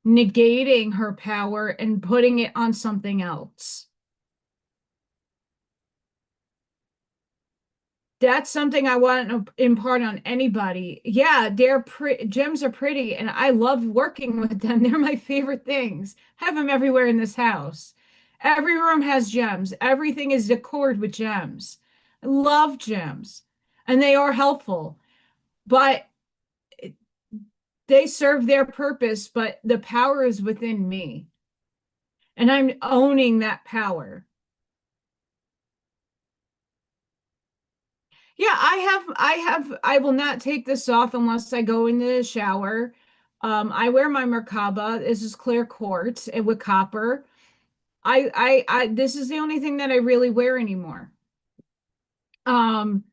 negating her power and putting it on something else. That's something I want to impart on anybody. Yeah, gems are pretty and I love working with them. They're my favorite things. Have them everywhere in this house. Every room has gems. Everything is decorated with gems. I love gems and they are helpful, but they serve their purpose, but the power is within me and I'm owning that power. Yeah, I will not take this off unless I go into the shower. I wear my Merkaba. This is clear quartz and with copper. This is the only thing that I really wear anymore. Um,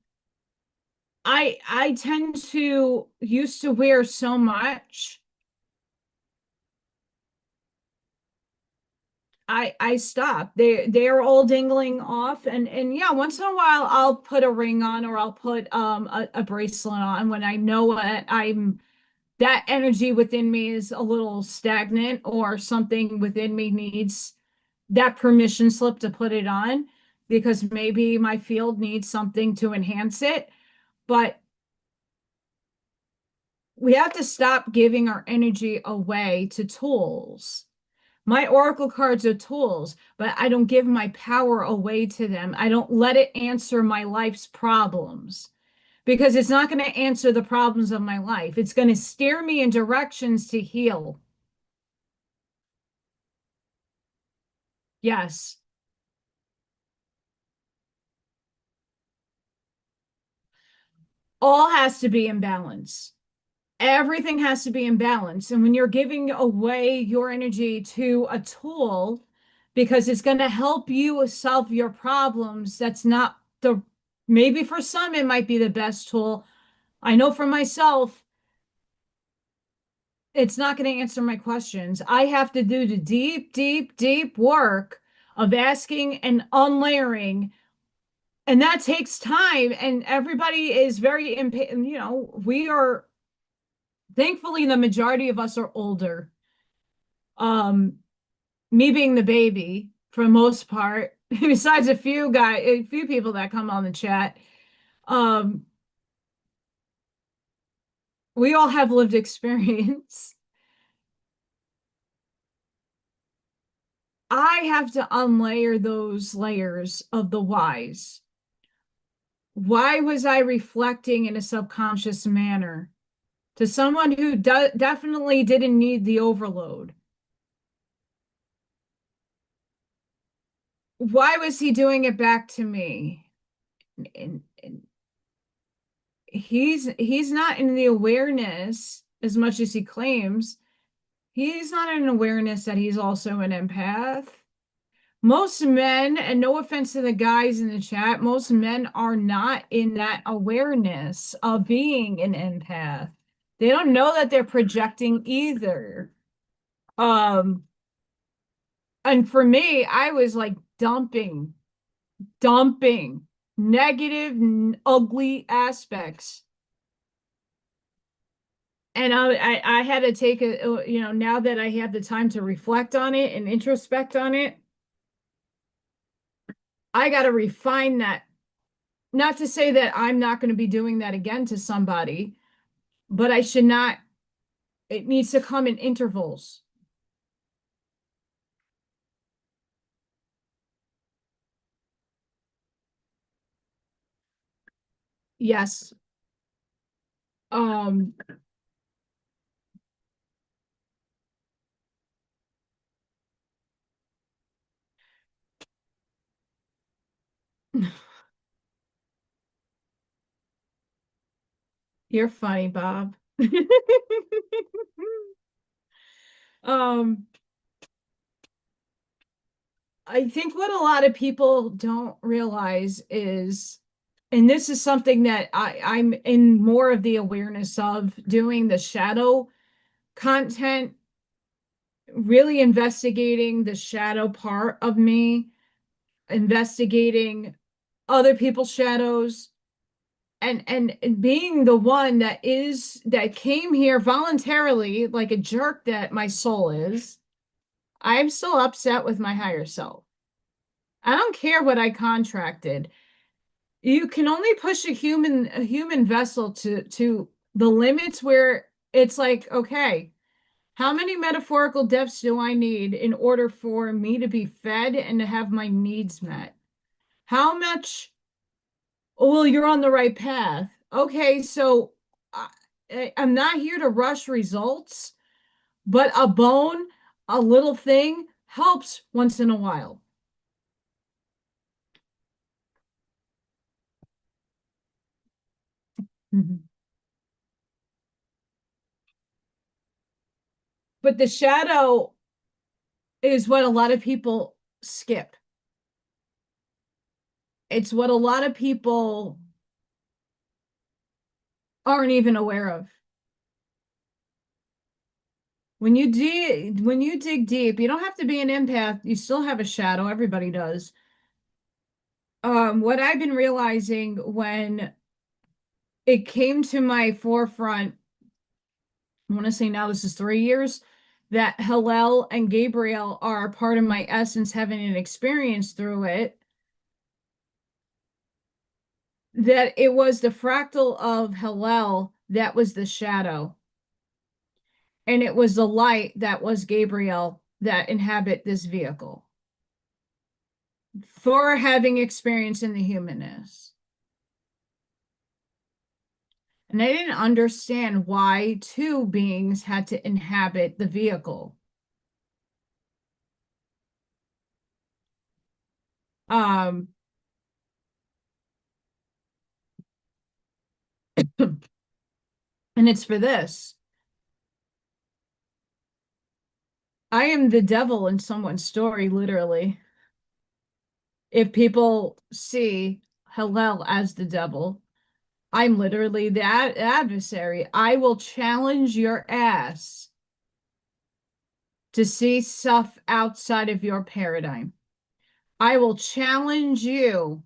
I tend to used to wear so much. I stopped. They're all dangling off, and yeah, once in a while I'll put a ring on or I'll put a bracelet on when I know what I'm that energy within me is a little stagnant or something within me needs that permission slip to put it on because maybe my field needs something to enhance it. But we have to stop giving our energy away to tools. My oracle cards are tools, but I don't give my power away to them. I don't let it answer my life's problems because it's not going to answer the problems of my life. It's going to steer me in directions to heal. Yes, all has to be in balance. Everything has to be in balance. And when you're giving away your energy to a tool because it's going to help you solve your problems, that's not the, maybe for some it might be the best tool. I know for myself, it's not going to answer my questions. I have to do the deep, deep, deep work of asking and unlayering. And that takes time. And everybody is very impatient. You know, we are, thankfully, the majority of us are older. Um, me being the baby for the most part, besides a few people that come on the chat. Um, we all have lived experience. I have to unlayer those layers of the whys. Why was I reflecting in a subconscious manner to someone who definitely didn't need the overload? Why was he doing it back to me? And he's not in the awareness as much as he claims. He's not in awareness that he's also an empath. Most men, and no offense to the guys in the chat, most men are not in that awareness of being an empath. They don't know that they're projecting either. Um, and for me, I was like dumping negative, ugly aspects. And I had to take now that I had the time to reflect on it and introspect on it, I got to refine that. Not to say that I'm not going to be doing that again to somebody, but I should not, it needs to come in intervals. Yes. Um, you're funny, Bob. Um, I think what a lot of people don't realize is, and this is something that I'm in more of the awareness of doing the shadow content, really investigating the shadow part of me, investigating other people's shadows, and being the one that came here voluntarily, like a jerk that my soul is. I'm still upset with my higher self. I don't care what I contracted. You can only push a human vessel to the limits where it's like, okay, how many metaphorical deaths do I need in order for me to be fed and to have my needs met? How much? Oh, well, you're on the right path. Okay, so I'm not here to rush results, but a bone, a little thing helps once in a while. Mhm. But the shadow is what a lot of people skip. It's what a lot of people aren't even aware of. When you dig deep, you don't have to be an empath. You still have a shadow. Everybody does. What I've been realizing when it came to my forefront, I want to say now this is 3 years, that Hillel and Gabriel are part of my essence, having an experience through it, that it was the fractal of Hillel that was the shadow. And it was the light that was Gabriel that inhabit this vehicle for having experience in the humanness. And I didn't understand why two beings had to inhabit the vehicle. Um, and it's for this. I am the devil in someone's story, literally. If people see Hillel as the devil, I'm literally the adversary. I will challenge your ass to see stuff outside of your paradigm. I will challenge you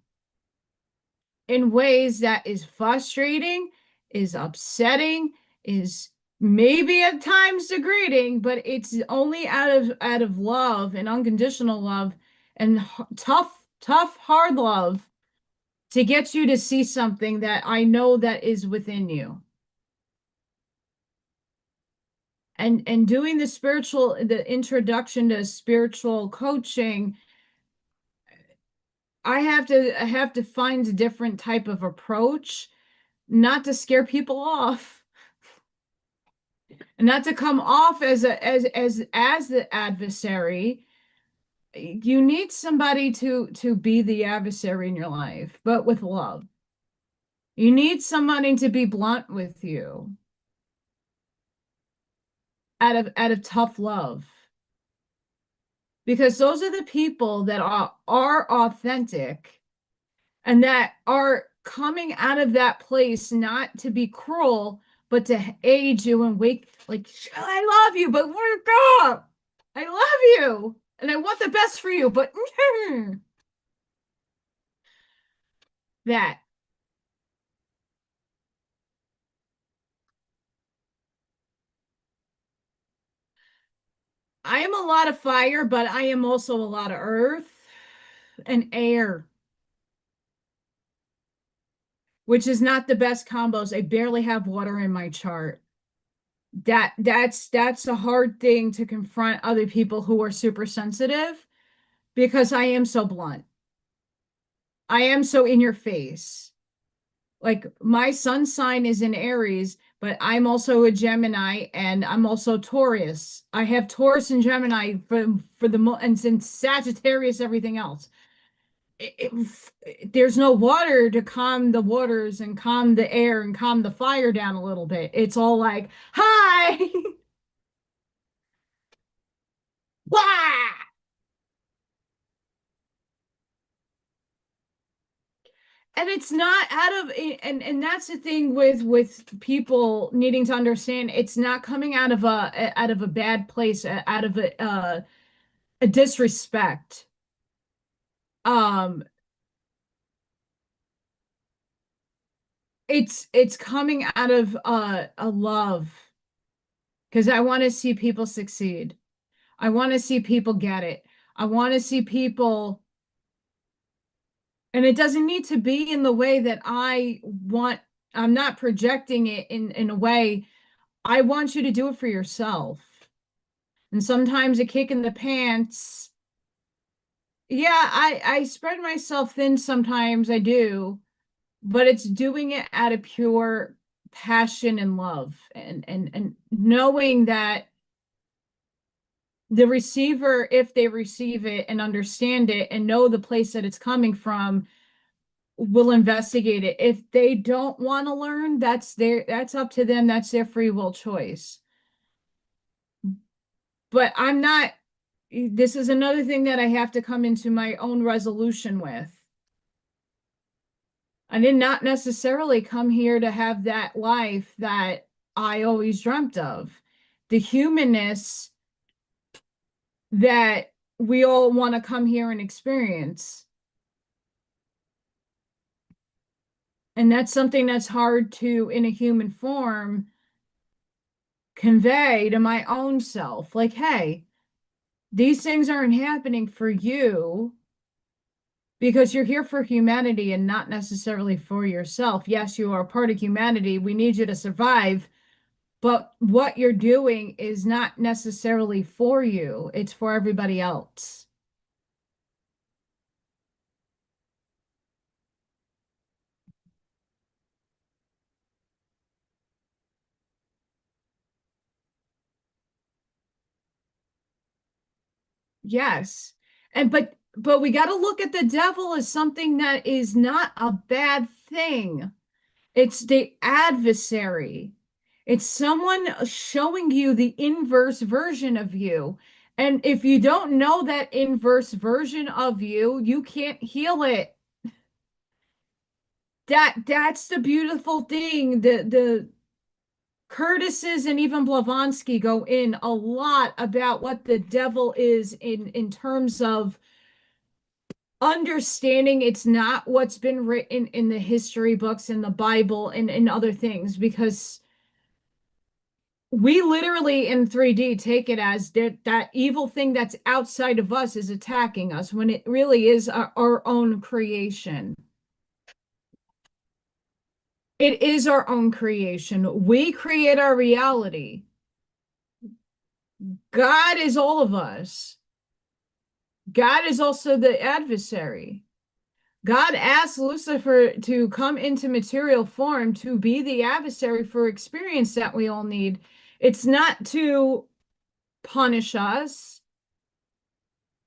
in ways that is frustrating, is upsetting, is maybe at times degrading, but it's only out of love and unconditional love and tough hard love to get you to see something that I know that is within you. And doing the introduction to spiritual coaching, I have to find a different type of approach, not to scare people off, and not to come off as the adversary. You need somebody to be the adversary in your life, but with love. You need somebody to be blunt with you out of tough love. Because those are the people that are authentic and that are coming out of that place not to be cruel, but to aid you and wake, like, I love you, but wake up. I love you and I want the best for you, but that. I am a lot of fire, but I am also a lot of earth and air, which is not the best combos. I barely have water in my chart. That's a hard thing to confront other people who are super sensitive, because I am so blunt. I am so in your face. Like, my sun sign is in Aries, but I'm also a Gemini and I'm also Taurus. I have Taurus and Gemini for and since Sagittarius, everything else. There's no water to calm the waters and calm the air and calm the fire down a little bit. It's all like, hi, wah! And it's not out of, and that's the thing with people needing to understand, it's not coming out of a bad place, out of a disrespect. Um, it's coming out of a love, because I want to see people succeed. I want to see people get it. I want to see people, and it doesn't need to be in the way that I want. I'm not projecting it in a way. I want you to do it for yourself. And sometimes a kick in the pants. Yeah, I spread myself thin sometimes, I do, but it's doing it out of pure passion and love, and knowing that the receiver, if they receive it and understand it and know the place that it's coming from, will investigate it. If they don't want to learn, that's up to them. That's their free will choice. But I'm not this is another thing that I have to come into my own resolution with. I did not necessarily come here to have that life that I always dreamt of. The humanness that we all want to come here and experience. And that's something that's hard to, in a human form, convey to my own self. Like, hey, these things aren't happening for you because you're here for humanity and not necessarily for yourself. Yes, you are part of humanity. We need you to survive. But what you're doing is not necessarily for you, it's for everybody else. Yes. And but we got to look at the devil as something that is not a bad thing. It's the adversary. It's someone showing you the inverse version of you. And if you don't know that inverse version of you, you can't heal it. That's the beautiful thing. The Curtis's and even Blavatsky go in a lot about what the devil is in terms of understanding it's not what's been written in the history books in the Bible and in other things, because we literally in 3D take it as that evil thing that's outside of us is attacking us when it really is our own creation. It is our own creation. We create our reality. God is all of us. God is also the adversary. God asked Lucifer to come into material form to be the adversary for experience that we all need. It's not to punish us.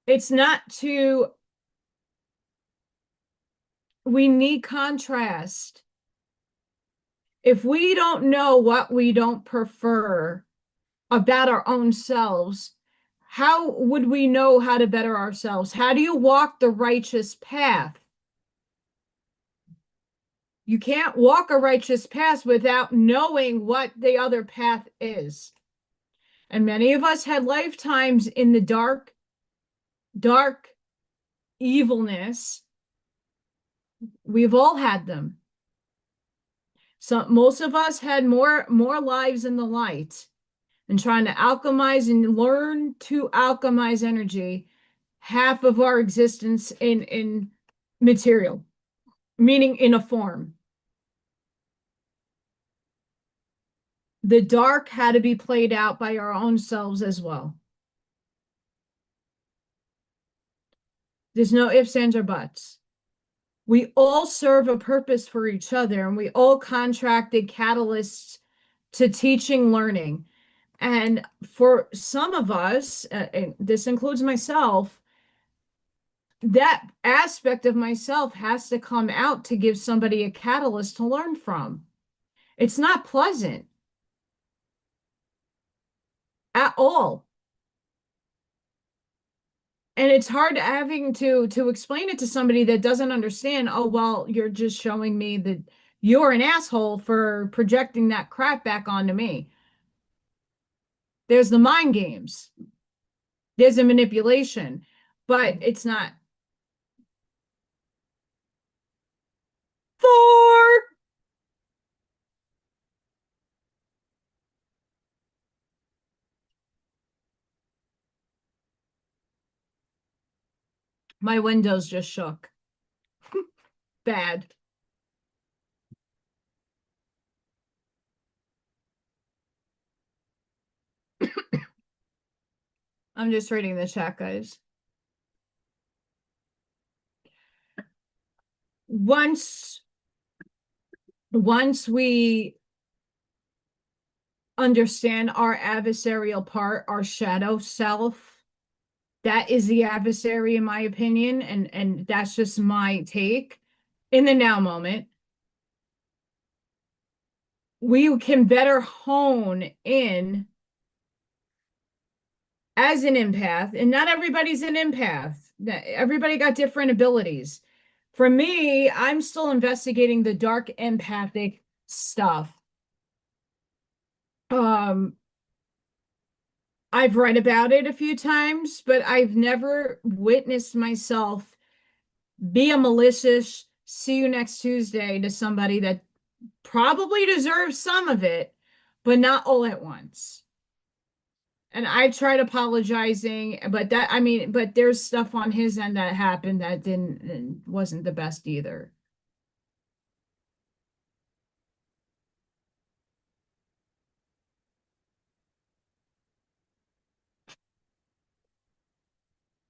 It's not to, we need contrast. If we don't know what we don't prefer about our own selves, how would we know how to better ourselves? How do you walk the righteous path? You can't walk a righteous path without knowing what the other path is. And many of us had lifetimes in the dark, dark evilness. We've all had them. So most of us had more lives in the light and trying to alchemize and learn to alchemize energy, half of our existence in material, meaning in a form. The dark had to be played out by our own selves as well. There's no ifs, ands, or buts. We all serve a purpose for each other, and we all contracted catalysts to teaching, learning. And for some of us, and this includes myself, that aspect of myself has to come out to give somebody a catalyst to learn from. It's not pleasant at all. And it's hard having to explain it to somebody that doesn't understand. Oh, well, you're just showing me that you're an asshole for projecting that crap back onto me. There's the mind games. There's a manipulation, but it's not. Thor! My windows just shook. Bad. I'm just reading the chat, guys. Once we understand our adversarial part, our shadow self, that is the adversary in my opinion, and that's just my take in the now moment. We can better hone in as an empath, and not everybody's an empath. Everybody got different abilities. For me, I'm still investigating the dark empathic stuff. Um, I've read about it a few times, but I've never witnessed myself be a malicious see you next Tuesday to somebody that probably deserves some of it, but not all at once. And I tried apologizing, but but there's stuff on his end that happened that wasn't the best either.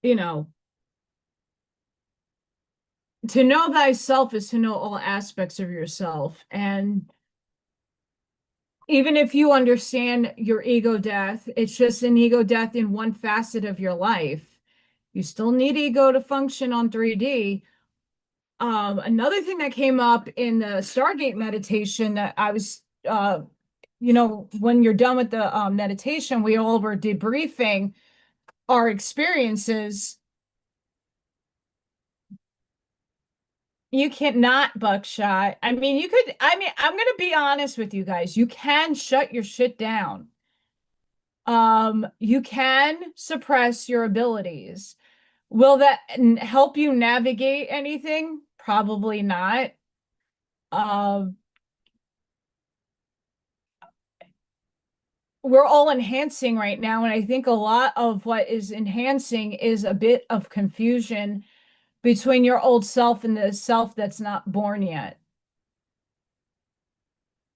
You know, to know thyself is to know all aspects of yourself. And even if you understand your ego death, it's just an ego death in one facet of your life. You still need ego to function on 3D. Another thing that came up in the Stargate meditation that I was, when you're done with the meditation, we all were debriefing our experiences. You can't not buckshot. I mean, I'm going to be honest with you guys. You can shut your shit down. You can suppress your abilities. Will that help you navigate anything? Probably not. Um, we're all enhancing right now, and I think a lot of what is enhancing is a bit of confusion between your old self and the self that's not born yet.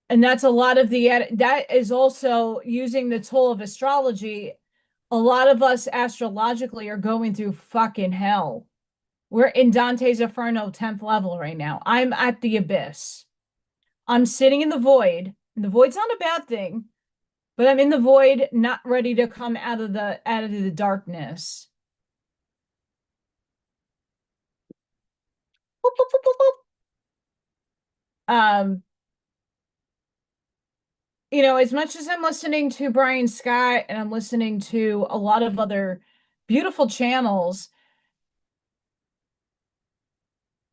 And that's a lot of that is also using the tool of astrology. A lot of us astrologically are going through fucking hell. We're in Dante's Inferno 10th level right now. I'm at the abyss. I'm sitting in the void. And the void's not a bad thing, but I'm in the void, not ready to come out of the darkness. Um, as much as I'm listening to Brian Scott and I'm listening to a lot of other beautiful channels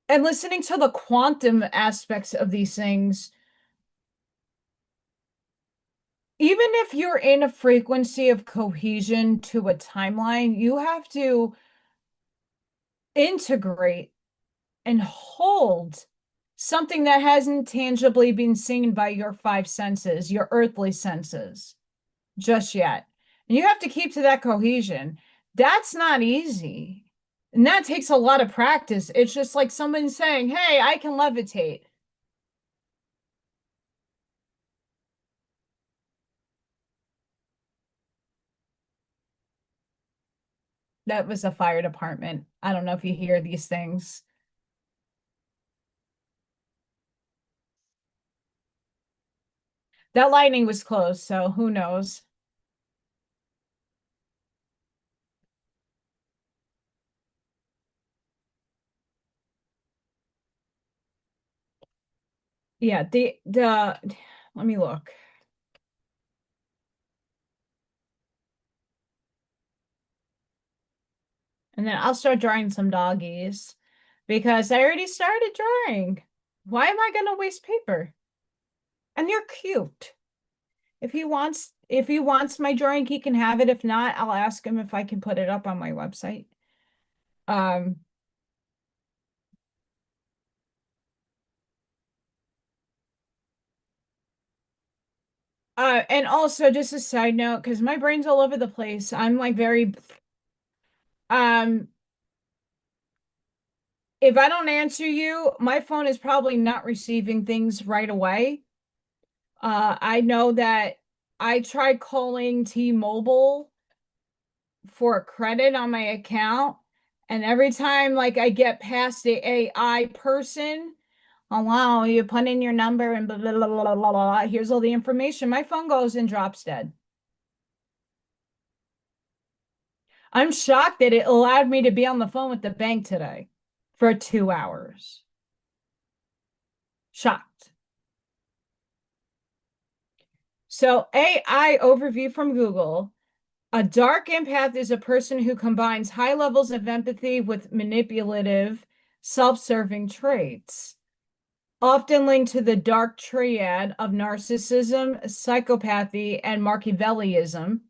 and listening to the quantum aspects of these things, even if you're in a frequency of cohesion to a timeline, you have to integrate and hold something that hasn't tangibly been seen by your five senses, your earthly senses, just yet. And you have to keep to that cohesion. That's not easy. And that takes a lot of practice. It's just like someone saying, hey, I can levitate. That was a fire department. I don't know if you hear these things. That lightning was close, so who knows? Yeah, the let me look. And then I'll start drawing some doggies because I already started drawing. Why am I gonna waste paper? And they're cute. If he wants my drawing, he can have it. If not, I'll ask him if I can put it up on my website. Um, and also just a side note, because my brain's all over the place. I'm like very um if I don't answer you, my phone is probably not receiving things right away. I know that I tried calling T-Mobile for a credit on my account, and every time like I get past the AI person, oh wow, you put in your number and blah blah blah blah blah blah. Here's all the information. My phone goes and drops dead. I'm shocked that it allowed me to be on the phone with the bank today for 2 hours. Shocked. So AI overview from Google. A dark empath is a person who combines high levels of empathy with manipulative, self-serving traits, often linked to the dark triad of narcissism, psychopathy, and Machiavellism.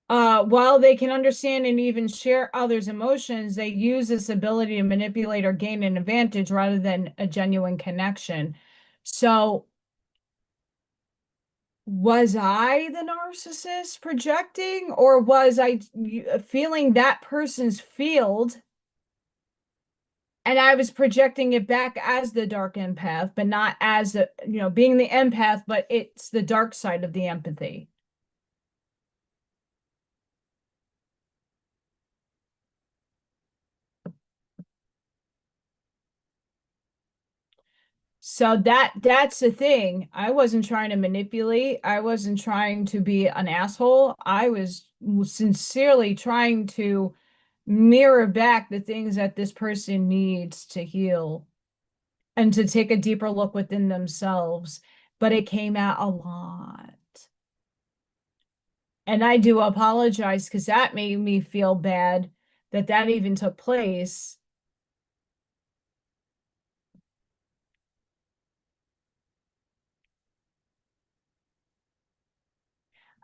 While they can understand and even share others' emotions, they use this ability to manipulate or gain an advantage rather than a genuine connection. So, was I the narcissist projecting, or was I feeling that person's field and I was projecting it back as the dark empath, but not as the, being the empath, but it's the dark side of the empathy. So that's the thing. I wasn't trying to manipulate. I wasn't trying to be an asshole. I was sincerely trying to mirror back the things that this person needs to heal and to take a deeper look within themselves. But it came out a lot. And I do apologize because that made me feel bad that that even took place.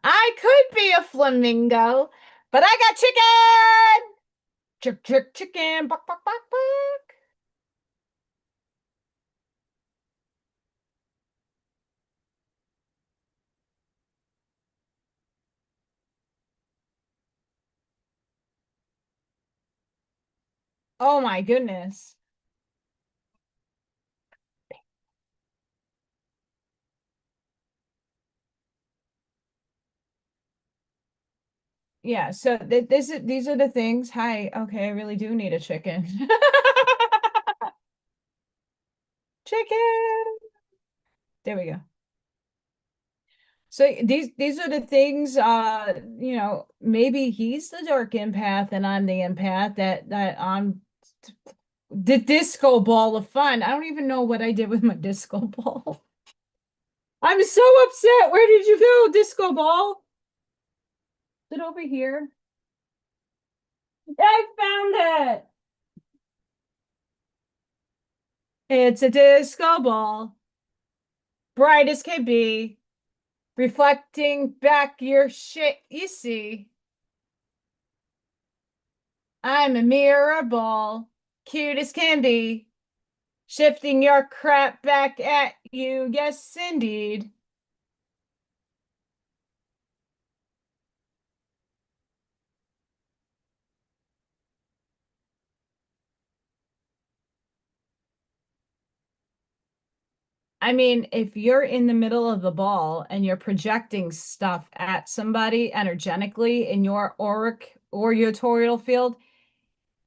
I could be a flamingo, but I got chicken. Chick, chick, chicken. Buck, buck, buck, buck. Oh my goodness. Yeah, so these are the things. Hi, okay, I really do need a chicken. Chicken. There we go. So these are the things, maybe he's the dark empath and I'm the empath that I'm the disco ball of fun. I don't even know what I did with my disco ball. I'm so upset. Where did you go, disco ball? Is it over here? I found it. It's a disco ball, bright as can be, reflecting back your shit. You see, I'm a mirror ball, cute as can be, shifting your crap back at you. Yes, indeed. I mean, if you're in the middle of the ball and you're projecting stuff at somebody energetically in your auric or your torial field,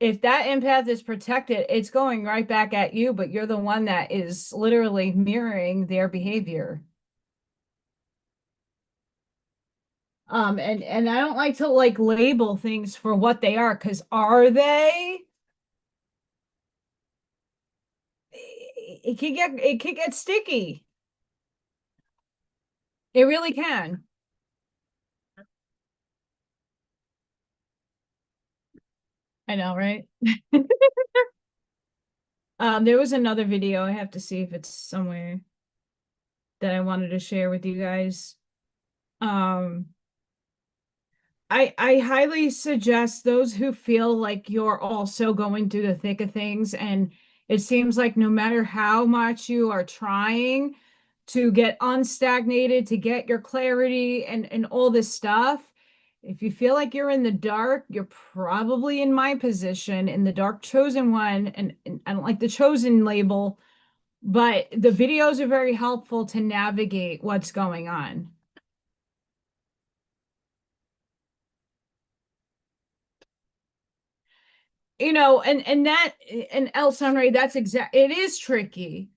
if that empath is protected, it's going right back at you, but you're the one that is literally mirroring their behavior. And I don't like to like label things for what they are, because are they? It can get sticky. It really can. I know, right? There was another video. I have to see if it's somewhere that I wanted to share with you guys. Um, I highly suggest those who feel like you're also going through the thick of things, and it seems like no matter how much you are trying to get unstagnated, to get your clarity and all this stuff, if you feel like you're in the dark, you're probably in my position, in the dark chosen one, and I don't like the chosen label, but the videos are very helpful to navigate what's going on. And that and El Sunray, that's exact. It is tricky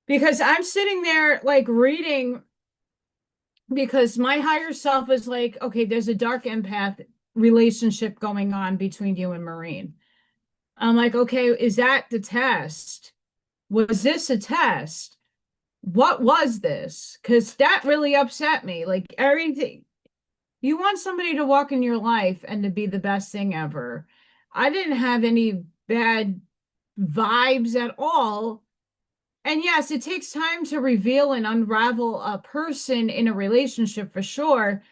because I'm sitting there like reading because my higher self is like, okay, there's a dark empath relationship going on between you and Marine. I'm like, okay, is that the test? Was this a test? What was this? Because that really upset me. Like everything. You want somebody to walk in your life and to be the best thing ever. I didn't have any bad vibes at all. And yes, it takes time to reveal and unravel a person in a relationship for sure,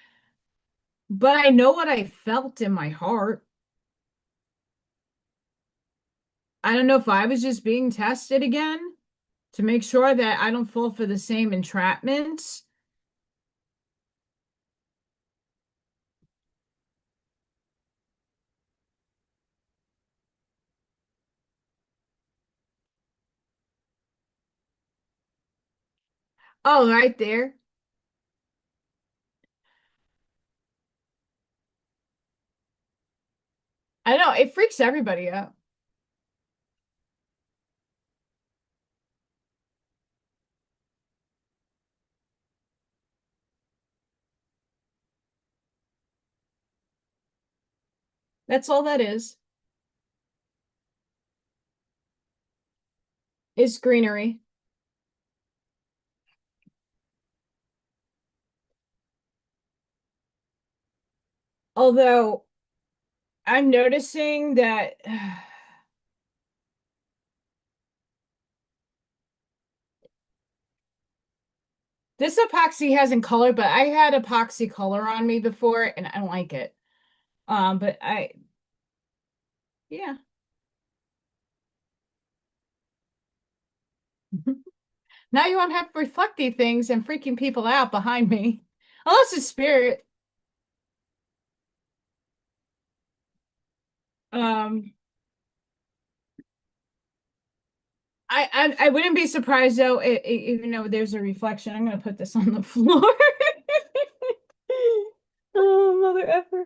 but I know what I felt in my heart. I don't know if I was just being tested again to make sure that I don't fall for the same entrapments. Oh, right there. I know it freaks everybody out. That's all that is greenery. Although I'm noticing that this epoxy hasn't color, but I had epoxy color on me before and I don't like it. But yeah. Now you won't have reflective things and freaking people out behind me. Unless it's spirit. Um, I wouldn't be surprised though, even though there's a reflection. I'm gonna put this on the floor. Oh, mother effer.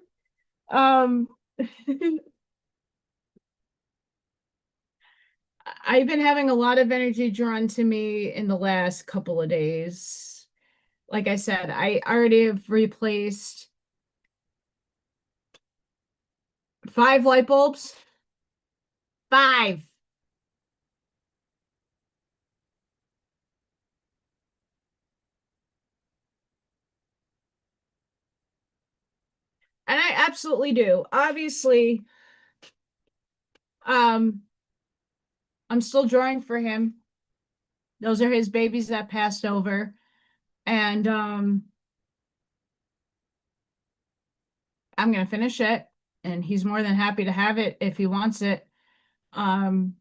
Um, I've been having a lot of energy drawn to me in the last couple of days. Like I said, I already have replaced 5 light bulbs. 5. And I absolutely do. Obviously, um, I'm still drawing for him. Those are his babies that passed over. And I'm gonna finish it. And he's more than happy to have it if he wants it. Um,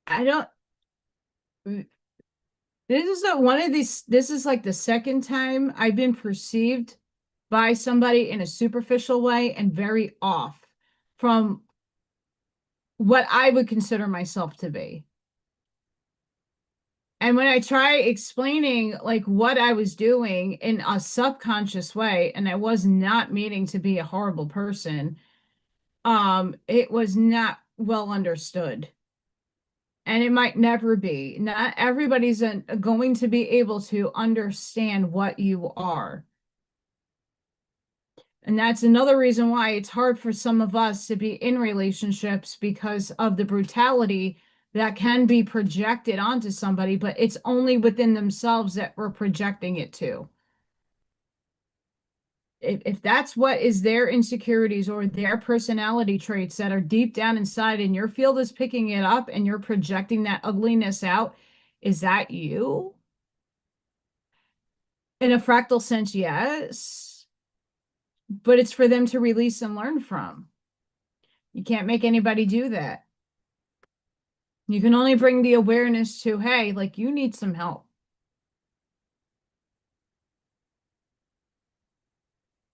I don't this is the one of these this is like the second time I've been perceived by somebody in a superficial way and very off from what I would consider myself to be. And when I try explaining like what I was doing in a subconscious way, and I was not meaning to be a horrible person, it was not well understood. And it might never be. Not everybody's going to be able to understand what you are. And that's another reason why it's hard for some of us to be in relationships because of the brutality that can be projected onto somebody, but it's only within themselves that we're projecting it to. If that's what is their insecurities or their personality traits that are deep down inside and your field is picking it up and you're projecting that ugliness out, is that you? In a fractal sense, yes, but it's for them to release and learn from. You can't make anybody do that. You can only bring the awareness to, hey, like you need some help.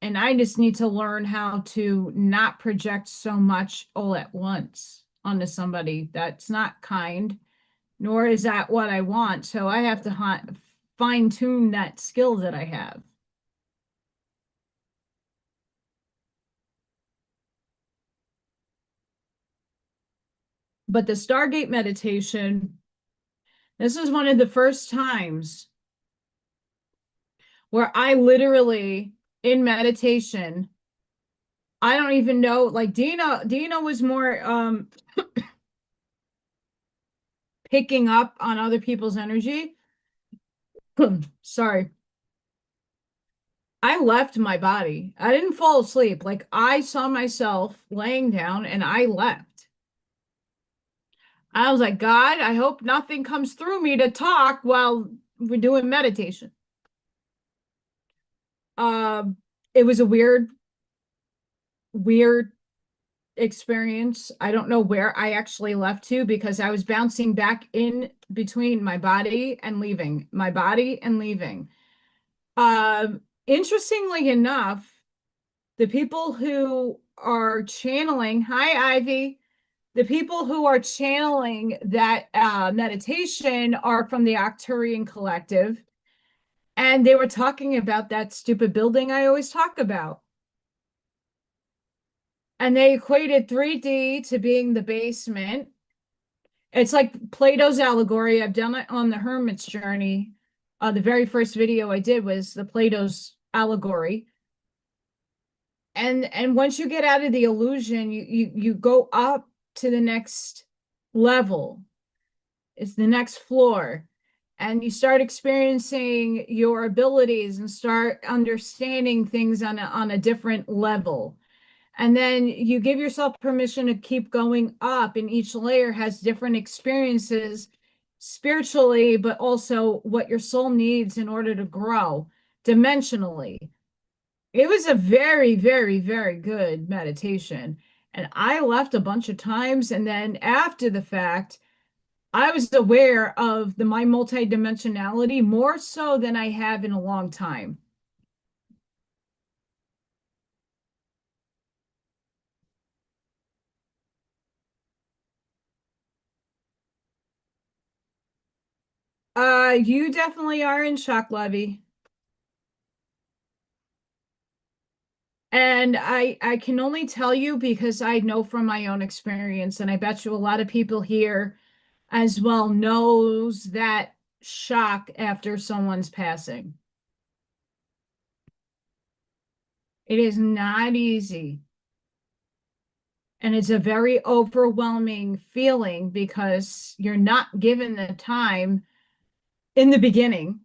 And I just need to learn how to not project so much all at once onto somebody. That's not kind, nor is that what I want. So I have to fine tune that skill that I have. But the Stargate meditation, this is one of the first times where I literally in meditation, I don't even know, like Dina was more picking up on other people's energy. Sorry. I left my body. I didn't fall asleep. Like I saw myself laying down and I left. I was like, God, I hope nothing comes through me to talk while we're doing meditation. Um, it was a weird experience. I don't know where I actually left to because I was bouncing back in between my body and leaving, my body and leaving. Interestingly enough, the people who are channeling, hi Ivy, the people who are channeling that meditation are from the Octurian Collective, and they were talking about that stupid building I always talk about. And they equated 3D to being the basement. It's like Plato's allegory. I've done it on the Hermit's Journey. The very first video I did was the Plato's allegory. And once you get out of the illusion, you go up to the next level. It's the next floor. And you start experiencing your abilities and start understanding things on a different level. And then you give yourself permission to keep going up, and each layer has different experiences spiritually, but also what your soul needs in order to grow dimensionally. It was a very, very, very good meditation. And I left a bunch of times. And then after the fact, I was aware of my multidimensionality more so than I have in a long time. You definitely are in shock levy. And I can only tell you because I know from my own experience, and I bet you a lot of people here as well knows that shock after someone's passing. It is not easy. And it's a very overwhelming feeling because you're not given the time in the beginning.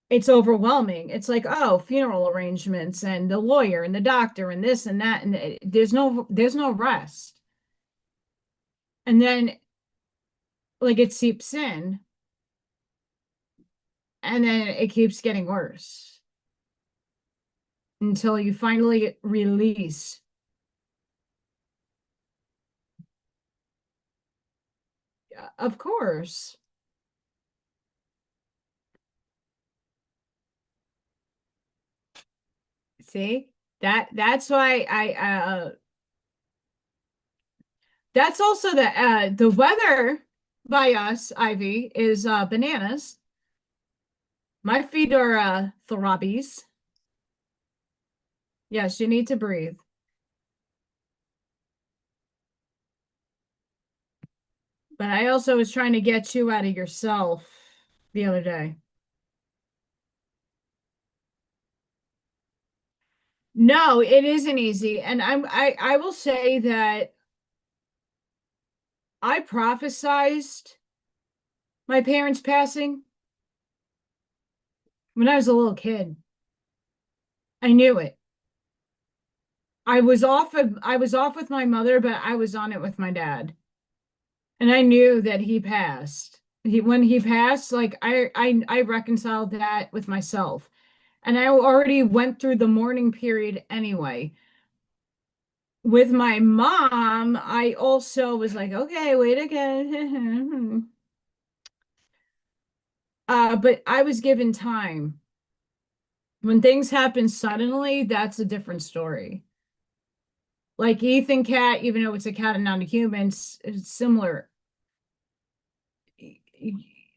It's overwhelming. It's like, oh, funeral arrangements and the lawyer and the doctor and this and that, and there's no rest. And then like it seeps in and then it keeps getting worse until you finally release. Of course. See? That's why that's also the weather by us, Ivy, is bananas. My feet are throbbies. Yes, you need to breathe. But I also was trying to get you out of yourself the other day. No, it isn't easy. And I will say that I prophesized my parents passing when I was a little kid. I knew it. I was off with my mother, but I was on it with my dad. And I knew that he passed. When he passed, like I reconciled that with myself. And I already went through the mourning period anyway. With my mom, I also was like, okay, wait again. But I was given time. When things happen suddenly, that's a different story. Like Ethan Cat, even though it's a cat and not a human, it's similar.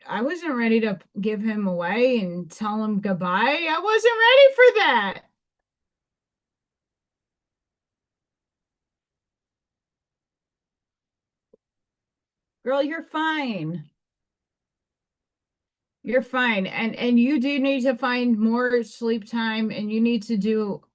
I wasn't ready to give him away and tell him goodbye. I wasn't ready for that. Girl, you're fine. You're fine. And you do need to find more sleep time and you need to do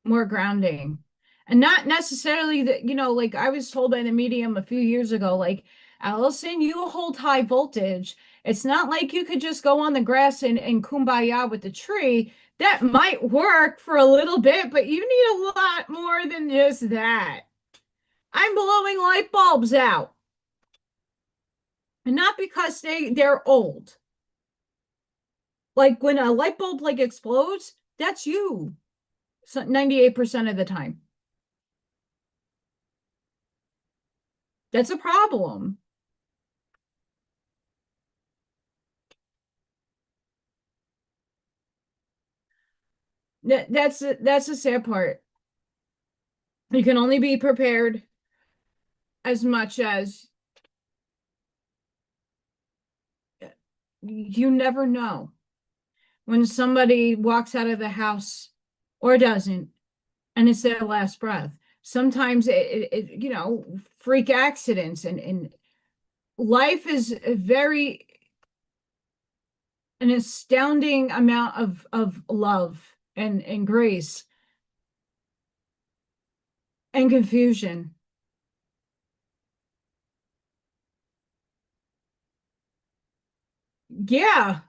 more grounding. And not necessarily that, like I was told by the medium a few years ago, like Allison, you hold high voltage. It's not like you could just go on the grass and kumbaya with the tree. That might work for a little bit, but you need a lot more than just that. I'm blowing light bulbs out. And not because they're old. Like when a light bulb like explodes, that's you. So 98% of the time. That's a problem. That's the sad part. You can only be prepared as much as you never know when somebody walks out of the house or doesn't, and it's their last breath. Sometimes freak accidents and life is a very an astounding amount of love and grace and confusion. Yeah,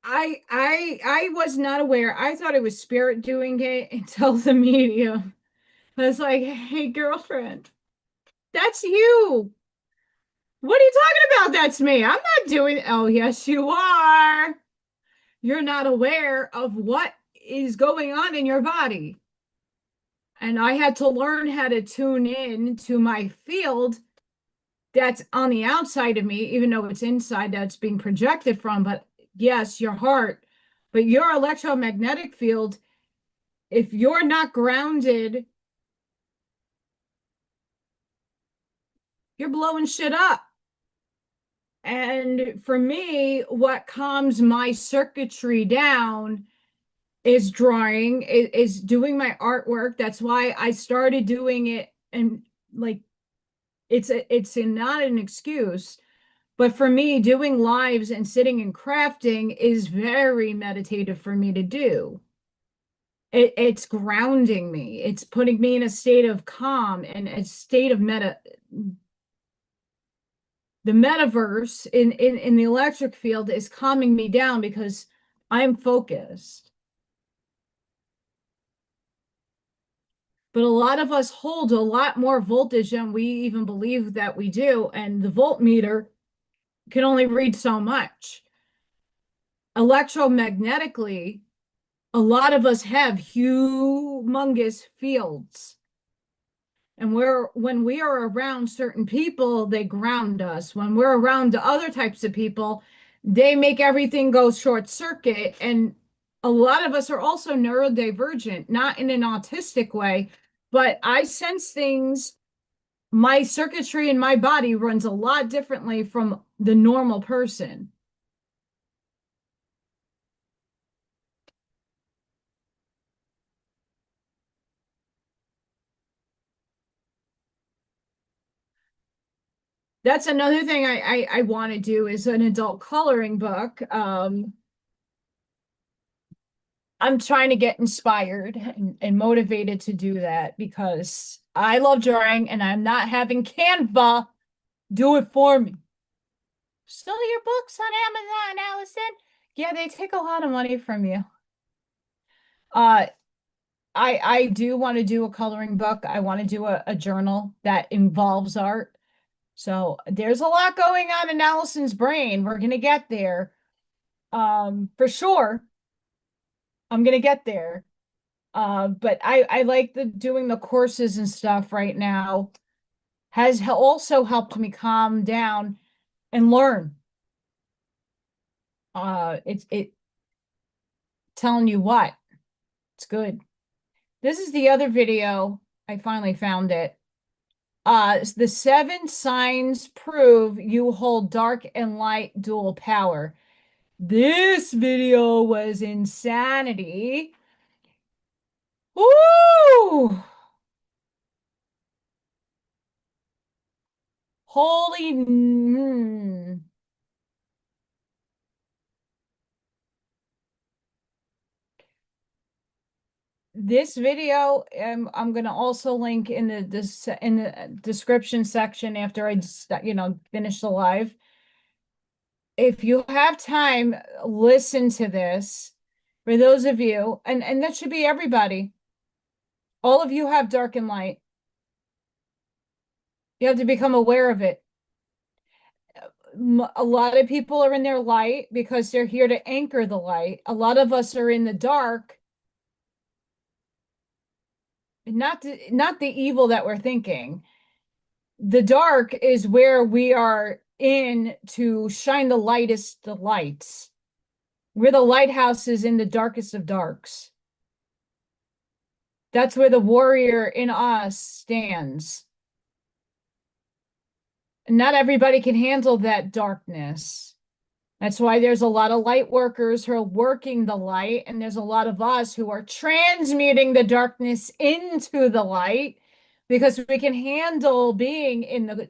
I was not aware. I thought it was spirit doing it until the medium. I was like, hey, girlfriend, that's you. What are you talking about? That's me. I'm not doing. Oh, yes, you are. You're not aware of what is going on in your body. And I had to learn how to tune in to my field that's on the outside of me, even though it's inside that's being projected from. But yes, your heart, but your electromagnetic field, if you're not grounded, you're blowing shit up. And for me, what calms my circuitry down is drawing, is doing my artwork. That's why I started doing it. And like, not an excuse, but for me, doing lives and sitting and crafting is very meditative for me to do. It's grounding me. It's putting me in a state of calm and a state of the metaverse in the electric field is calming me down because I'm focused. But a lot of us hold a lot more voltage than we even believe that we do, and the voltmeter can only read so much. Electromagnetically, a lot of us have humongous fields. And when we are around certain people, they ground us. When we're around the other types of people, they make everything go short circuit. And a lot of us are also neurodivergent, not in an autistic way, but I sense things. My circuitry in my body runs a lot differently from the normal person. That's another thing I want to do is an adult coloring book. I'm trying to get inspired and motivated to do that because I love drawing and I'm not having Canva do it for me. Sell your books on Amazon, Allison. Yeah, they take a lot of money from you. Uh, I do want to do a coloring book. I want to do a journal that involves art. So there's a lot going on in Allison's brain. We're gonna get there. For sure. I'm gonna get there. But I like the doing the courses and stuff right now has also helped me calm down and learn. It telling you what, it's good. This is the other video. I finally found it. It's the 7 signs prove you hold dark and light dual power. This video was insanity. Woo! Holy. this video, I'm gonna also link in the description section after I just, finish the live. If you have time, listen to this. For those of you, and that should be everybody. All of you have dark and light. You have to become aware of it. A lot of people are in their light because they're here to anchor the light. A lot of us are in the dark, not the evil that we're thinking. The dark is where we are in to shine the lightest the lights. We're the lighthouses in the darkest of darks. That's where the warrior in us stands. Not everybody can handle that darkness. That's why there's a lot of light workers who are working the light, and there's a lot of us who are transmuting the darkness into the light because we can handle being in the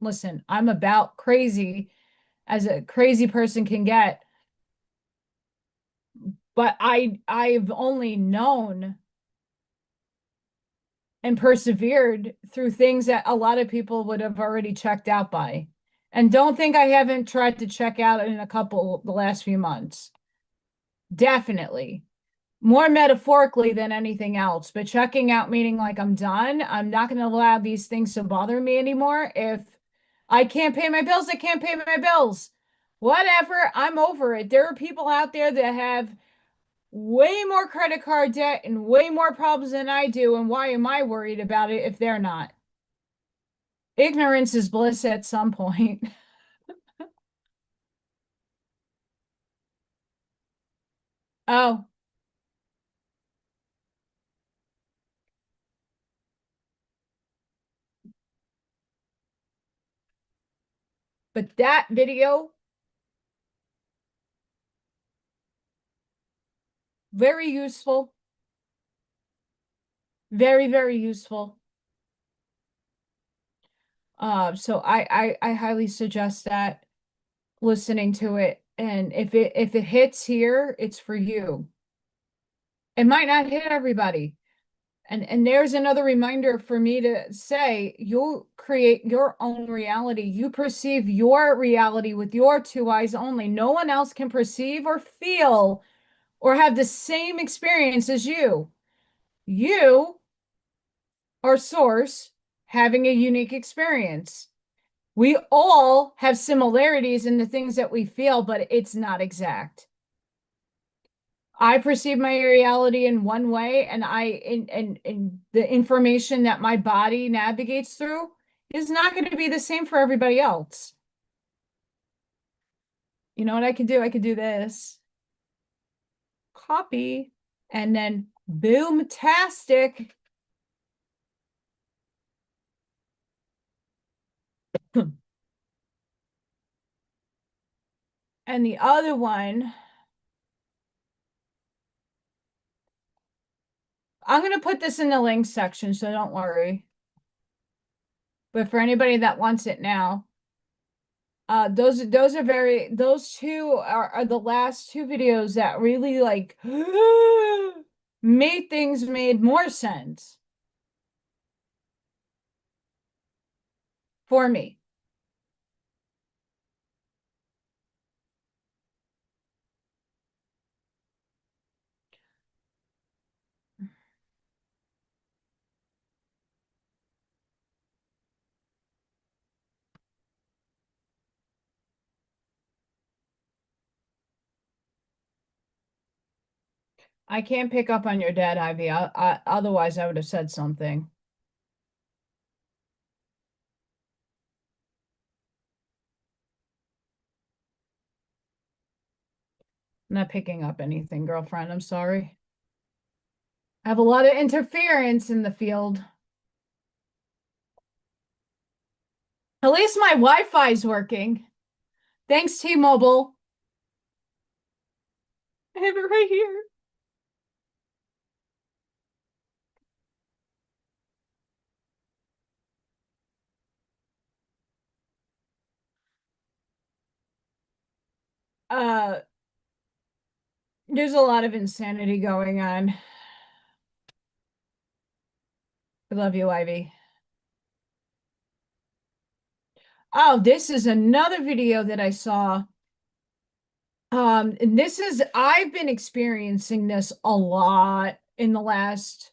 listen, I'm about crazy as a crazy person can get. But I've only known and persevered through things that a lot of people would have already checked out by. And don't think I haven't tried to check out in the last few months. Definitely. More metaphorically than anything else, but checking out meaning like I'm done. I'm not going to allow these things to bother me anymore. If I can't pay my bills, I can't pay my bills. Whatever, I'm over it. There are people out there that have way more credit card debt and way more problems than I do. And why am I worried about it if they're not? Ignorance is bliss at some point. Oh, but that video, very useful. Very, very useful. So I highly suggest that listening to it. And if it hits here, it's for you. It might not hit everybody. And there's another reminder for me to say, you create your own reality. You perceive your reality with your two eyes only. No one else can perceive or feel or have the same experience as you. You are source having a unique experience. We all have similarities in the things that we feel, but it's not exact. I perceive my reality in one way, and and the information that my body navigates through is not going to be the same for everybody else. You know what I can do? I can do this. Copy, and then boom-tastic. And the other one, I'm going to put this in the links section, so don't worry. But for anybody that wants it now, those two are the last two videos that really like made more sense for me. I can't pick up on your dad, Ivy. Otherwise I would have said something. I'm not picking up anything, girlfriend. I'm sorry. I have a lot of interference in the field. At least my Wi-Fi is working. Thanks, T-Mobile. I have it right here. There's a lot of insanity going on. I love you, Ivy. Oh, this is another video that I saw. And I've been experiencing this a lot in the last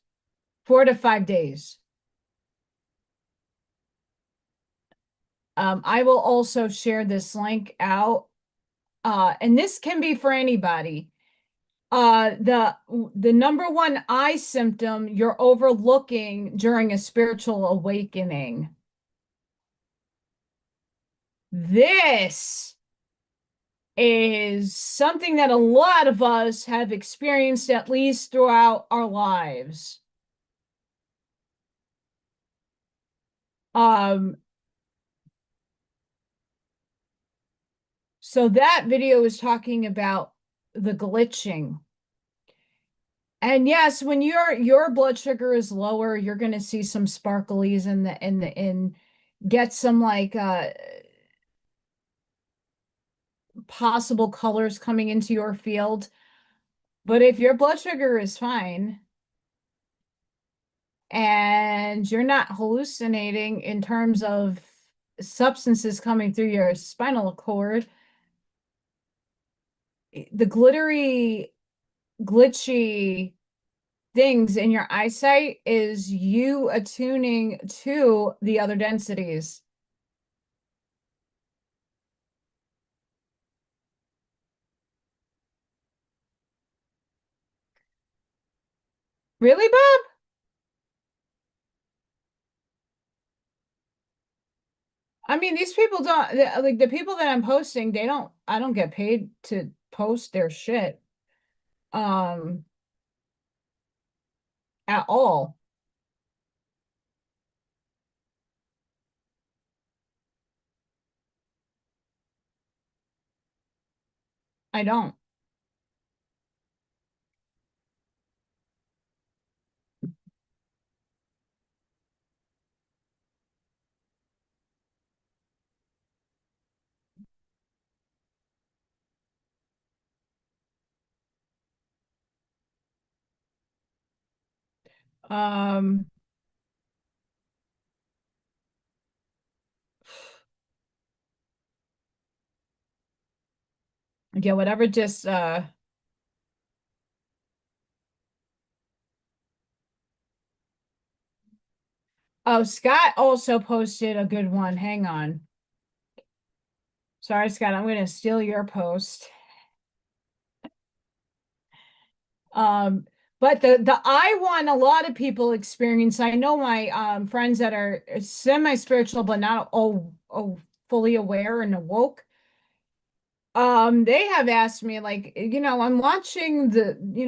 4 to 5 days. I will also share this link out. And this can be for anybody. The number one eye symptom you're overlooking during a spiritual awakening. This is something that a lot of us have experienced at least throughout our lives. Um, so that video is talking about the glitching. And yes, when your blood sugar is lower, you're going to see some sparklies in get some like possible colors coming into your field. But if your blood sugar is fine and you're not hallucinating in terms of substances coming through your spinal cord, the glittery, glitchy things in your eyesight is you attuning to the other densities. Really, Bob? I mean, these people don't like the people that I'm posting, I don't get paid to post their shit um at all. I don't. Um yeah, whatever just oh, Scott also posted a good one. Hang on. Sorry, Scott, I'm gonna steal your post. Um, but the I one a lot of people experience. I know my friends that are semi-spiritual but not fully aware and awoke. They have asked me, like, I'm watching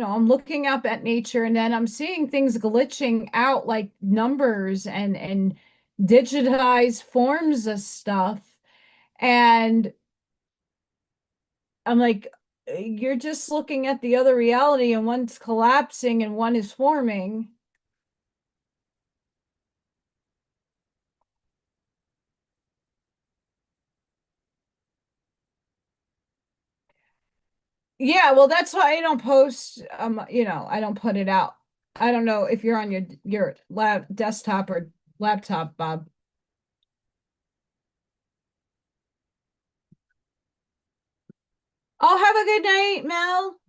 I'm looking up at nature and then I'm seeing things glitching out like numbers and digitized forms of stuff. And I'm like, you're just looking at the other reality and one's collapsing and one is forming. Yeah, well, that's why I don't post, I don't put it out. I don't know if you're on your lab desktop or laptop, Bob. Oh, have a good night, Mel.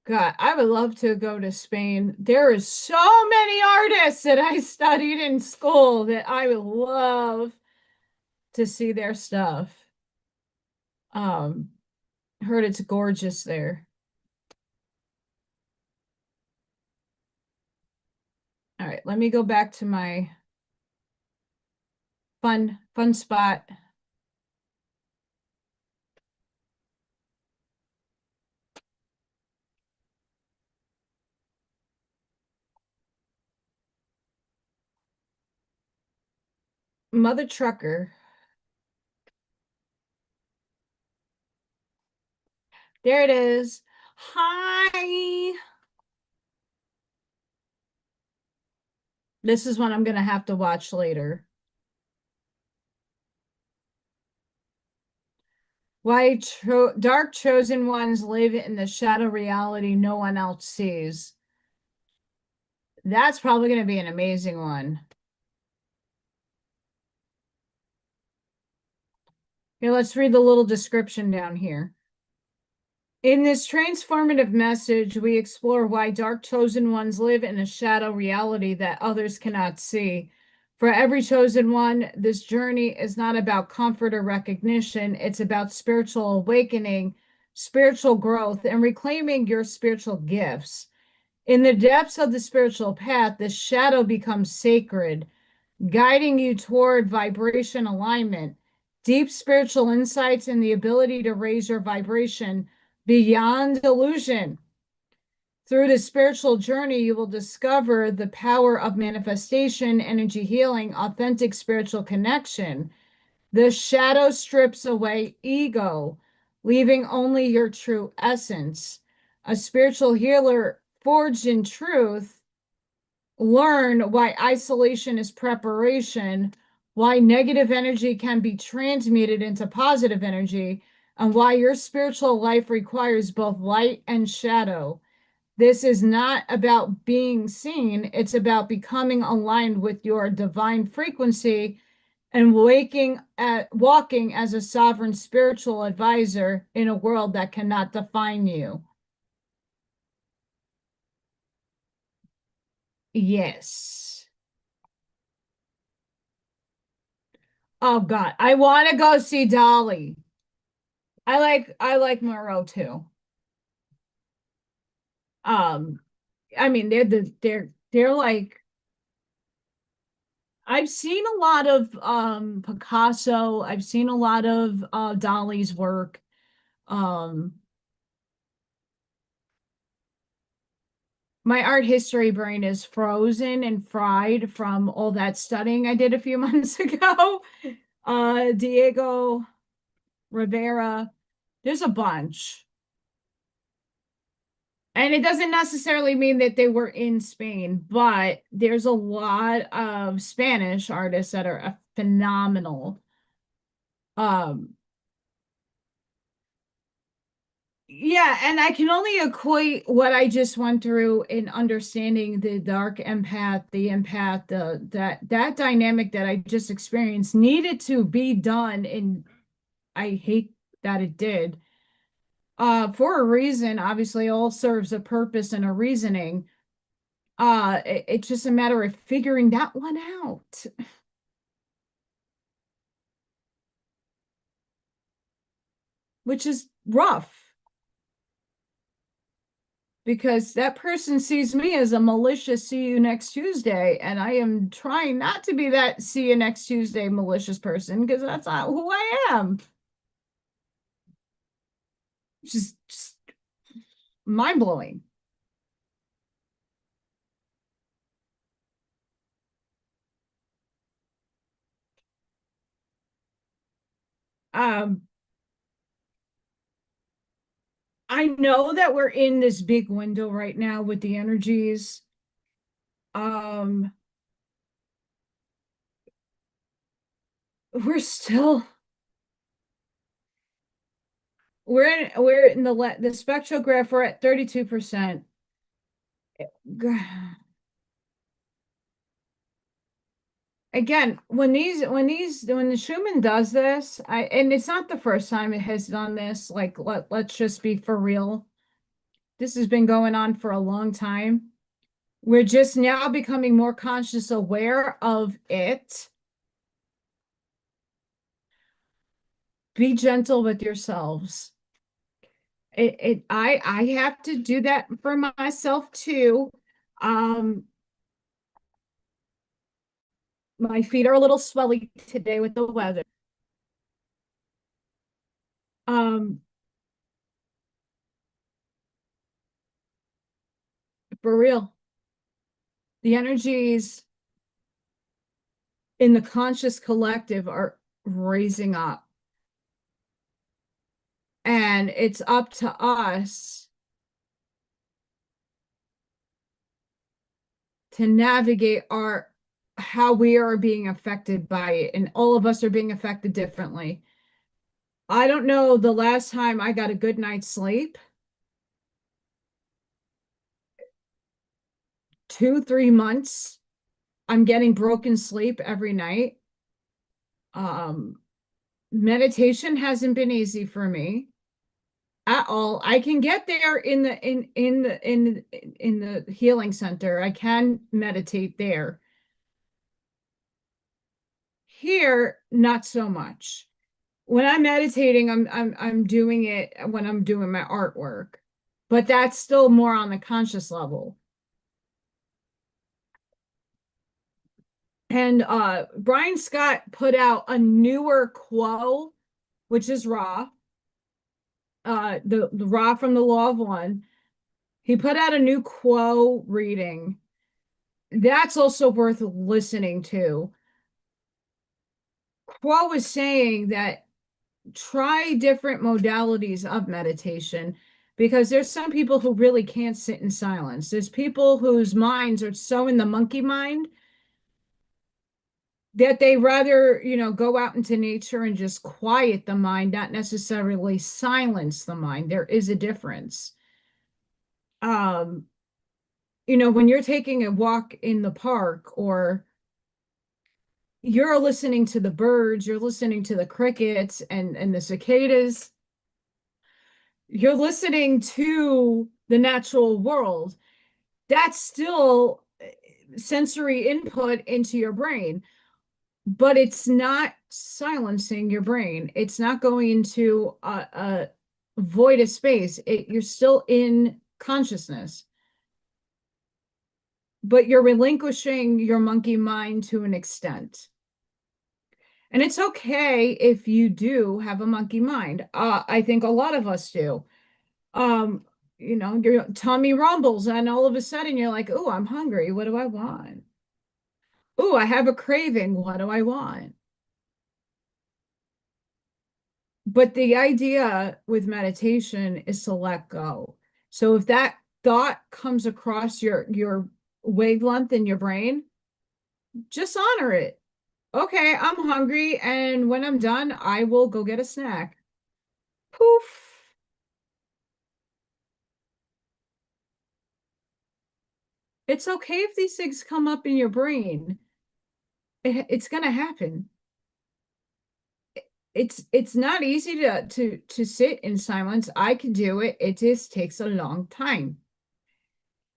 God, I would love to go to Spain. There is so many artists that I studied in school that I would love to see their stuff. Um, Heard it's gorgeous there. All right, let me go back to my fun spot. Mother Trucker. There it is. Hi. This is one I'm gonna have to watch later. Why dark chosen ones live in the shadow reality no one else sees. That's probably going to be an amazing one. Here, let's read the little description down here. In this transformative message, we explore why dark chosen ones live in a shadow reality that others cannot see. For every chosen one, this journey is not about comfort or recognition. It's about spiritual awakening, spiritual growth, and reclaiming your spiritual gifts. In the depths of the spiritual path, the shadow becomes sacred, guiding you toward vibration alignment, deep spiritual insights, and the ability to raise your vibration beyond illusion. Through the spiritual journey, you will discover the power of manifestation, energy healing, authentic spiritual connection. The shadow strips away ego, leaving only your true essence. A spiritual healer forged in truth, learn why isolation is preparation, why negative energy can be transmuted into positive energy, and why your spiritual life requires both light and shadow. This is not about being seen, it's about becoming aligned with your divine frequency and walking as a sovereign spiritual advisor in a world that cannot define you. Yes. Oh God, I want to go see Dolly. I like Moreau too. Um, I mean they're like I've seen a lot of Picasso. I've seen a lot of Dolly's work. Um, my art history brain is frozen and fried from all that studying I did a few months ago. Diego Rivera, there's a bunch. And it doesn't necessarily mean that they were in Spain, but there's a lot of Spanish artists that are phenomenal. Um, yeah, and I can only equate what I just went through in understanding the dark empath, the empath, that dynamic that I just experienced needed to be done, and I hate that it did. For a reason, obviously, all serves a purpose and a reasoning. It's just a matter of figuring that one out, which is rough because that person sees me as a malicious see you next Tuesday, and I am trying not to be that see you next Tuesday malicious person because that's not who I am. Just mind blowing. Um, I know that we're in this big window right now with the energies. Um, we're still we're in the spectrograph, we're at 32%. Again, when the Schumann does this, and it's not the first time it has done this, like let's just be for real. This has been going on for a long time. We're just now becoming more conscious aware of it. Be gentle with yourselves. I have to do that for myself too. Um, my feet are a little swelly today with the weather. Um, for real. The energies in the conscious collective are raising up. And it's up to us to navigate our how we are being affected by it. And all of us are being affected differently. I don't know the last time I got a good night's sleep. 2, 3 months. I'm getting broken sleep every night. Um, Meditation hasn't been easy for me at all. I can get there in the healing center. I can meditate there. Here, not so much. When I'm meditating, I'm doing it when I'm doing my artwork, but that's still more on the conscious level. And Brian Scott put out a newer quo, which is raw, the raw from the Law of One. He put out a new quo reading. That's also worth listening to. Quo is saying that try different modalities of meditation because there's some people who really can't sit in silence. There's people whose minds are so in the monkey mind that they rather, go out into nature and just quiet the mind, not necessarily silence the mind. There is a difference. Um, when you're taking a walk in the park or you're listening to the birds, you're listening to the crickets and the cicadas, you're listening to the natural world. That's still sensory input into your brain, but it's not silencing your brain. It's not going into a void of space. You're still in consciousness, but you're relinquishing your monkey mind to an extent. And it's okay if you do have a monkey mind. I think a lot of us do. Um, your tummy rumbles, and all of a sudden you're like, "Oh, I'm hungry. What do I want? Oh, I have a craving. What do I want?" But the idea with meditation is to let go. So if that thought comes across your wavelength in your brain, just honor it. Okay, I'm hungry, and when I'm done, I will go get a snack. Poof. It's okay if these things come up in your brain. It's going to happen. It's not easy to sit in silence. I can do it. It just takes a long time.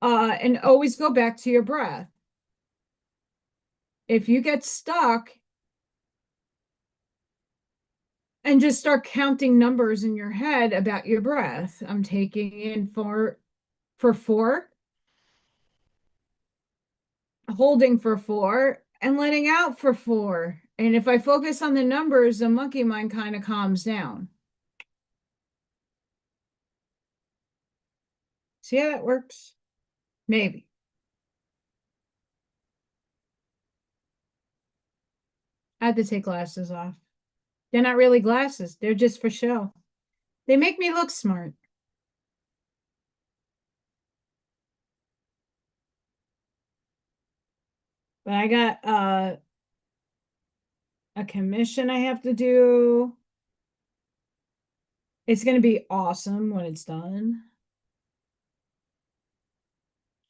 And always go back to your breath. If you get stuck and just start counting numbers in your head about your breath, I'm taking in for 4, holding for 4, and letting out for 4. And if I focus on the numbers, the monkey mind kind of calms down. See how that works? Maybe. I have to take glasses off. They're not really glasses. They're just for show. They make me look smart. But I got a commission I have to do. It's going to be awesome when it's done.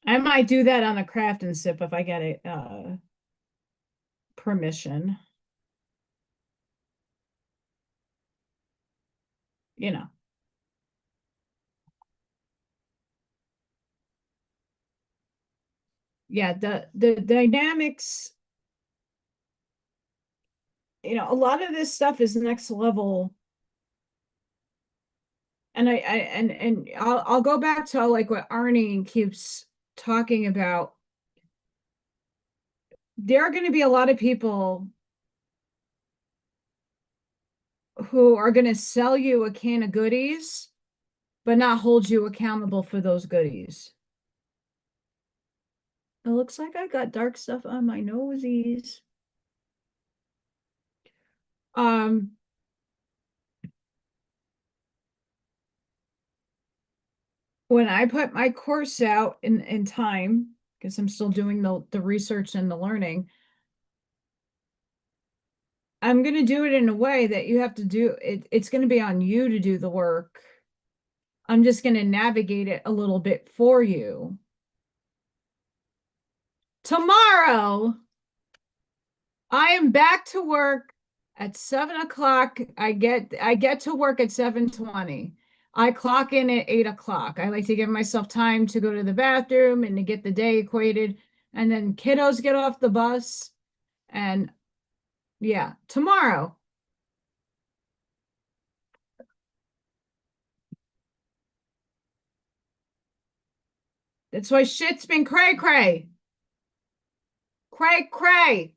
I might do that on a Craft&Sip if I get a permission. You know. Yeah, the dynamics, a lot of this stuff is next level. And I'll go back to like what Arnie keeps talking about. There are going to be a lot of people who are going to sell you a can of goodies, but not hold you accountable for those goodies. It looks like I got dark stuff on my nosies. Um, when I put my course out in time, because I'm still doing the research and the learning, I'm going to do it in a way that you have to do it. It's going to be on you to do the work. I'm just going to navigate it a little bit for you. Tomorrow, I am back to work at 7 o'clock. I get to work at 7:20. I clock in at 8 o'clock. I like to give myself time to go to the bathroom and to get the day equated. And then kiddos get off the bus. And yeah, tomorrow. That's why shit's been cray cray. Cray cray.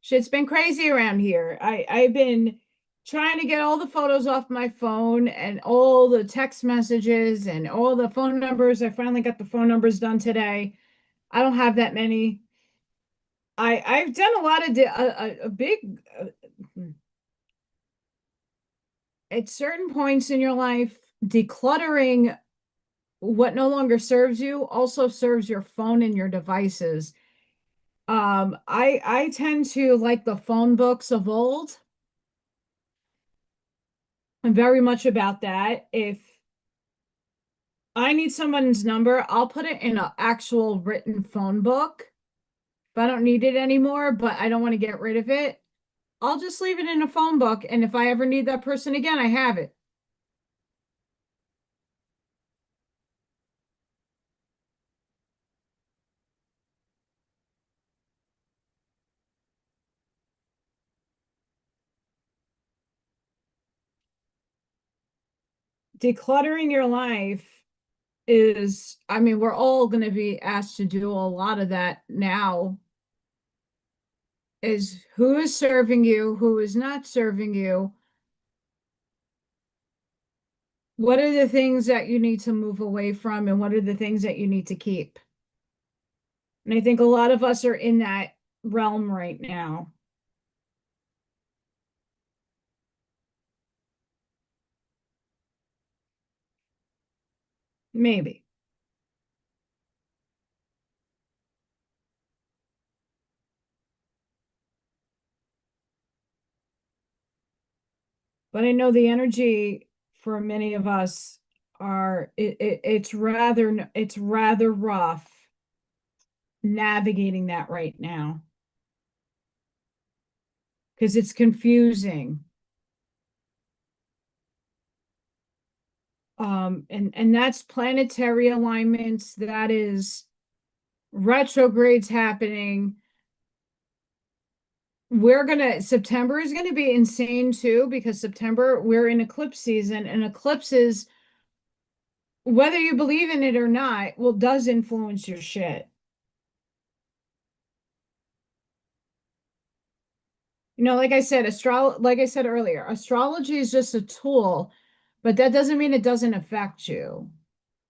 Shit's been crazy around here. I've been trying to get all the photos off my phone and all the text messages and all the phone numbers. I finally got the phone numbers done today. I don't have that many. I've done a lot of a big at certain points in your life, decluttering what no longer serves you also serves your phone and your devices. I tend to like the phone books of old. I'm very much about that. If I need someone's number, I'll put it in an actual written phone book. If I don't need it anymore, but I don't want to get rid of it, I'll just leave it in a phone book. And if I ever need that person again, I have it. Decluttering your life is, I mean, we're all going to be asked to do a lot of that now. Is who is serving you, who is not serving you, what are the things that you need to move away from, and what are the things that you need to keep? And I think a lot of us are in that realm right now. Maybe. But I know the energy for many of us it's rather rough navigating that right now because it's confusing. And that's planetary alignments, that is retrogrades happening. September is gonna be insane too, because September we're in eclipse season, and eclipses, whether you believe in it or not, well, does influence your shit. Like I said earlier, astrology is just a tool, but that doesn't mean it doesn't affect you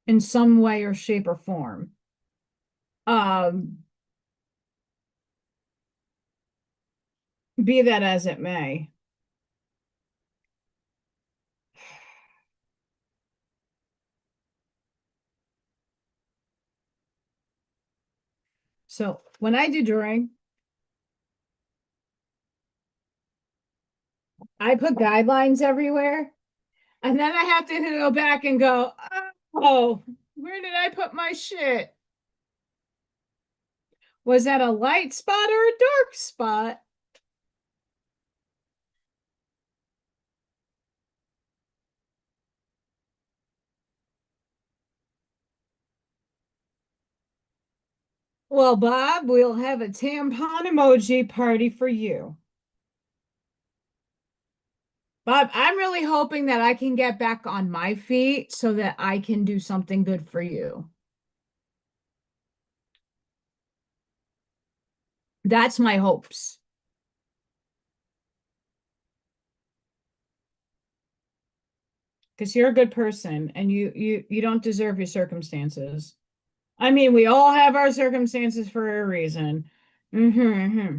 in some way or shape or form. Um, be that as it may. So when I do drawing, I put guidelines everywhere, and then I have to go back and go, oh, where did I put my shit? Was that a light spot or a dark spot? Well, Bob, we'll have a tampon emoji party for you. Bob, I'm really hoping that I can get back on my feet so that I can do something good for you. That's my hopes. Because you're a good person and you don't deserve your circumstances. I mean, we all have our circumstances for a reason. Mm-hmm.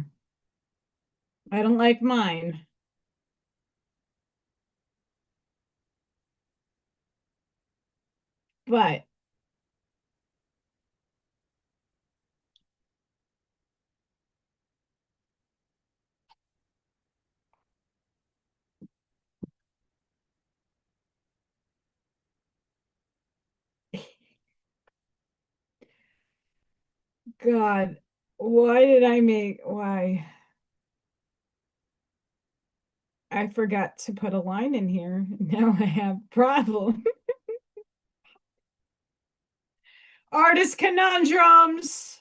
I don't like mine. But God, why did I make, why? I forgot to put a line in here. Now I have problem. Artist conundrums.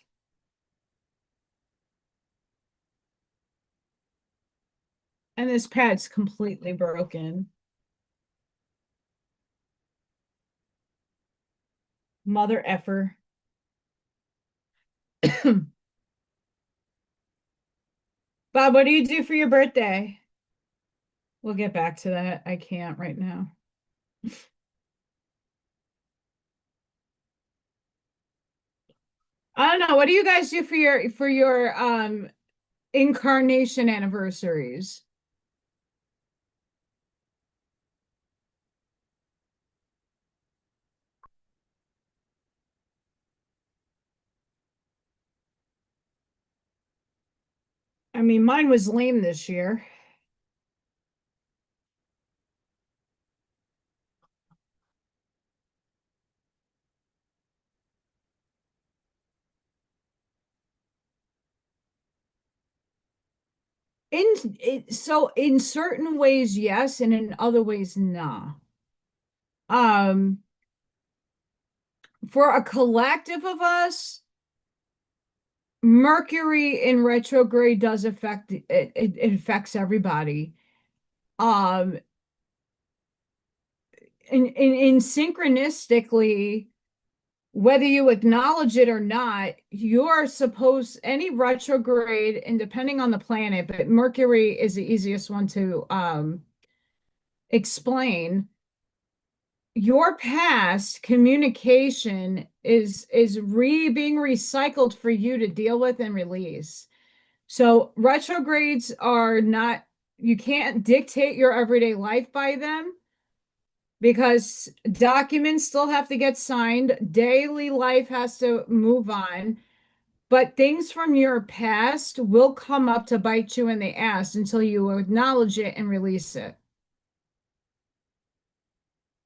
And this pad's completely broken. Mother effer. Bob, what do you do for your birthday? We'll get back to that. I can't right now. I don't know. What do you guys do for your incarnation anniversaries? I mean, mine was lame this year. So in certain ways, yes, and in other ways, nah. Um, for a collective of us, Mercury in retrograde does affect it affects everybody. Um, in synchronistically, whether you acknowledge it or not, you're supposed any retrograde, and depending on the planet, but Mercury is the easiest one to explain. Your past communication is being recycled for you to deal with and release. So retrogrades are not, you can't dictate your everyday life by them because documents still have to get signed, daily life has to move on, but things from your past will come up to bite you in the ass until you acknowledge it and release it.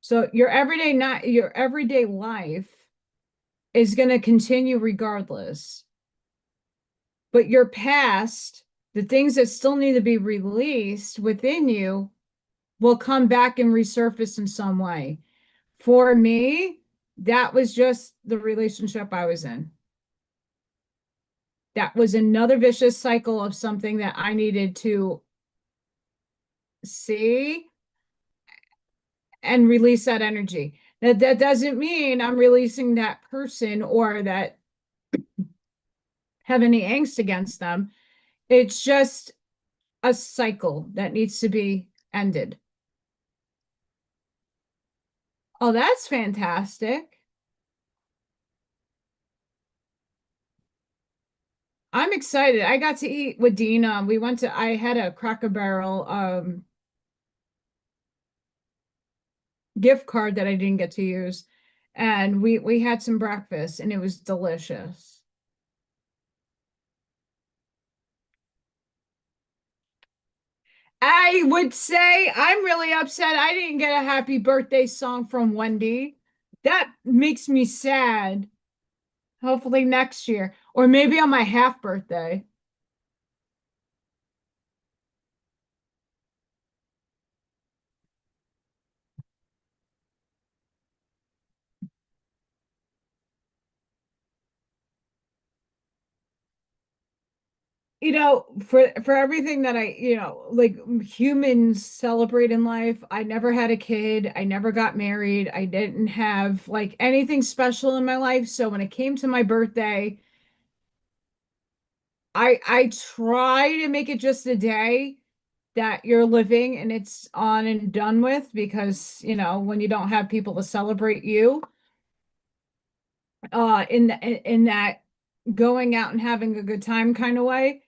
So your everyday life is going to continue regardless. But your past, the things that still need to be released within you, will come back and resurface in some way. For me, that was just the relationship I was in. That was another vicious cycle of something that I needed to see and release that energy. That doesn't mean I'm releasing that person or that have any angst against them. It's just a cycle that needs to be ended. Oh, that's fantastic. I'm excited. I got to eat with Dina. We went to, I had a Cracker Barrel gift card that I didn't get to use. And we had some breakfast and it was delicious. I would say I'm really upset I didn't get a happy birthday song from Wendy. That makes me sad. Hopefully next year, or maybe on my half birthday. For everything that like humans celebrate in life, I never had a kid, I never got married, I didn't have like anything special in my life. So when it came to my birthday, I try to make it just a day that you're living and it's on and done with because, when you don't have people to celebrate you, in that going out and having a good time kind of way,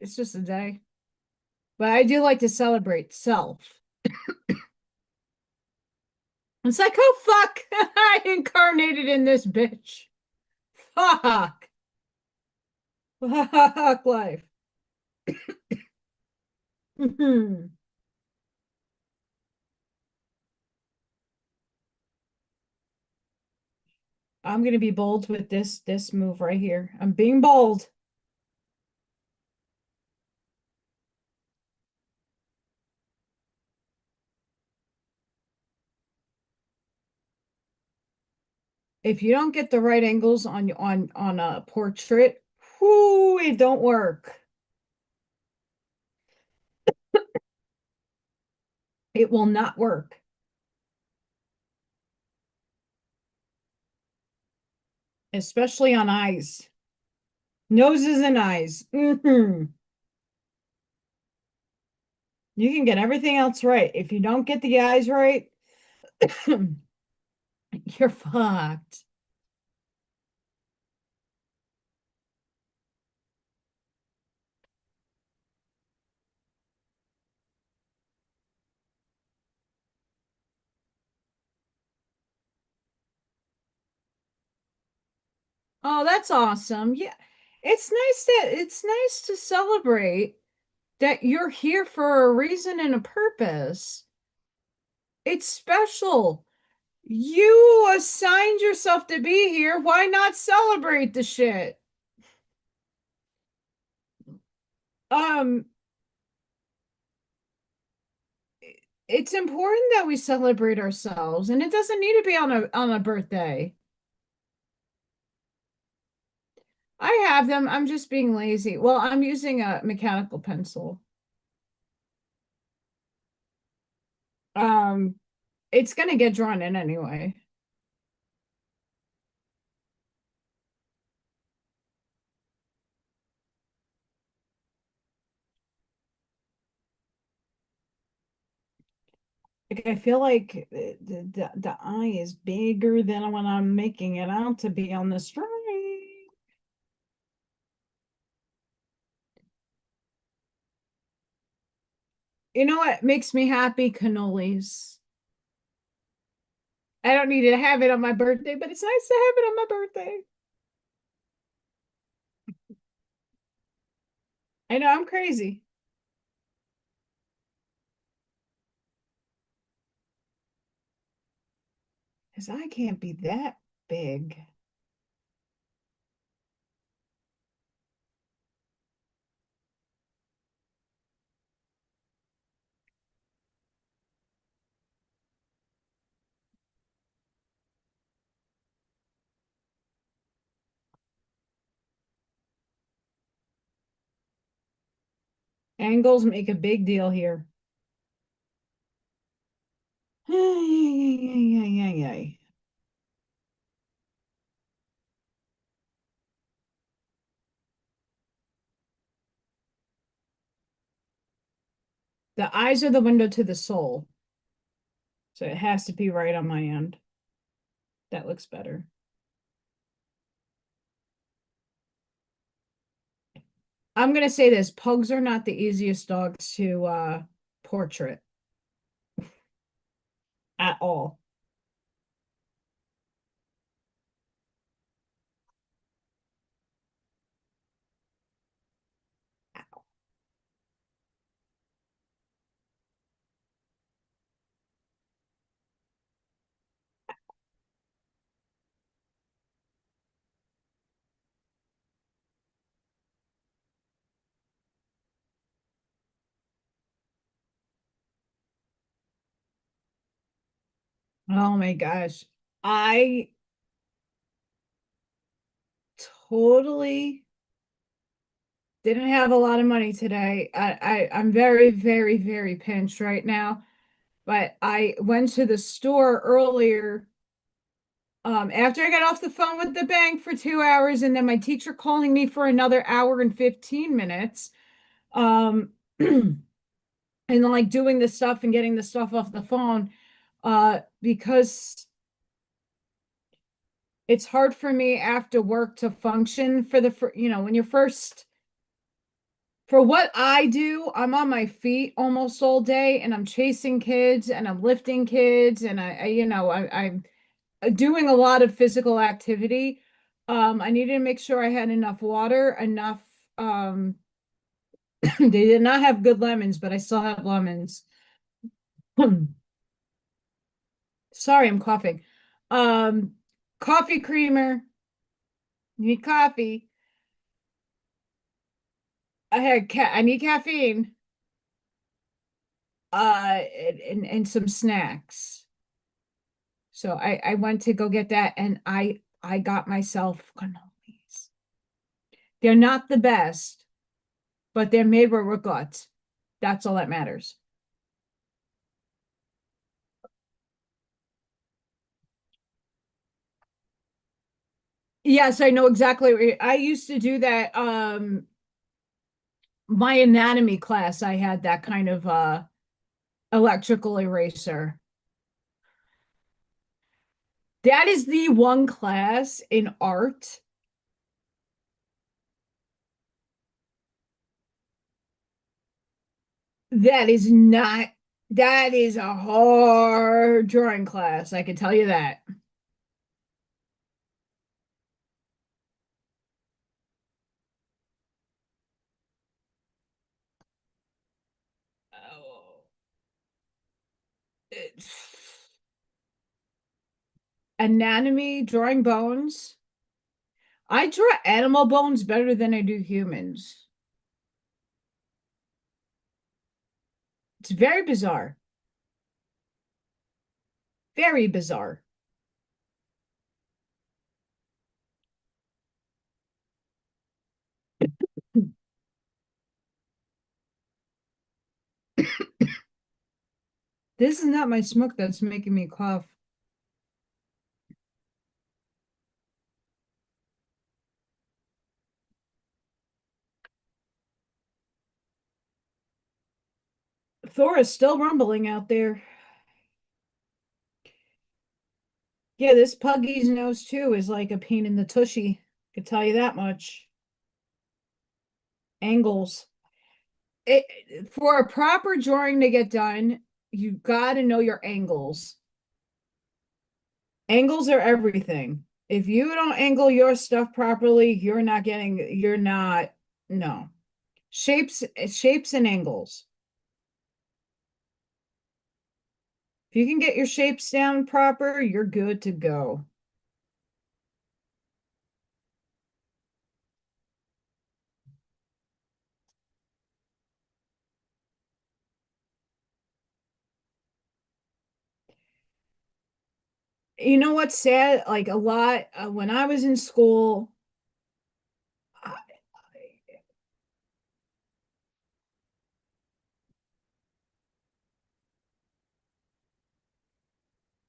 it's just a day. But I do like to celebrate self. It's like, oh fuck, I incarnated in this bitch. Fuck. Fuck life. I'm gonna be bold with this move right here. I'm being bold. If you don't get the right angles on a portrait, whoo, it don't work. It will not work, especially on eyes, noses and eyes. You can get everything else right. If you don't get the eyes right, you're fucked. Oh, that's awesome. Yeah. It's nice to celebrate that you're here for a reason and a purpose. It's special. You assigned yourself to be here. Why not celebrate the shit? Um, it's important that we celebrate ourselves, and it doesn't need to be on a birthday. I have them. I'm just being lazy. Well, I'm using a mechanical pencil. Um, it's gonna get drawn in anyway. Like I feel like the eye is bigger than when I'm making it out to be on the string. You know what makes me happy? Cannolis. I don't need to have it on my birthday, but it's nice to have it on my birthday. I know I'm crazy because I can't be that big. Angles make a big deal here. Ay, ay, ay, ay, ay, ay. The eyes are the window to the soul, so it has to be right on my end. That looks better. I'm gonna say this: pugs are not the easiest dogs to portrait at all. Oh my gosh. I totally didn't have a lot of money today. I'm very, very, very pinched right now. But I went to the store earlier, after I got off the phone with the bank for 2 hours, and then my teacher calling me for another hour and 15 minutes. And then like doing the stuff and getting the stuff off the phone, because it's hard for me after work to function for when you're first for what I do, I'm on my feet almost all day and I'm chasing kids and I'm lifting kids and I'm doing a lot of physical activity. I needed to make sure I had enough water, enough. They did not have good lemons, but I still have lemons. Sorry, I'm coughing. Um, Coffee creamer. You need coffee. I need caffeine. And some snacks. So I went to go get that, and I got myself cannolis. They're not the best, but they're made with gut. That's all that matters. Yes, I know exactly. I used to do that. My anatomy class, I had that kind of electrical eraser. That is the one class in art that is not, that is a hard drawing class. I can tell you that. Oh, it's- anatomy, drawing bones. I draw animal bones better than I do humans. It's very bizarre. Very bizarre. This is not my smoke that's making me cough. Thor is still rumbling out there. Yeah, this puggy's nose too is like a pain in the tushy. I can tell you that much. Angles. For a proper drawing to get done, you got to know your angles. Angles are everything. If you don't angle your stuff properly, you're not, no. Shapes and angles. If you can get your shapes down proper, you're good to go. You know what's sad? Like a lot, when I was in school, I,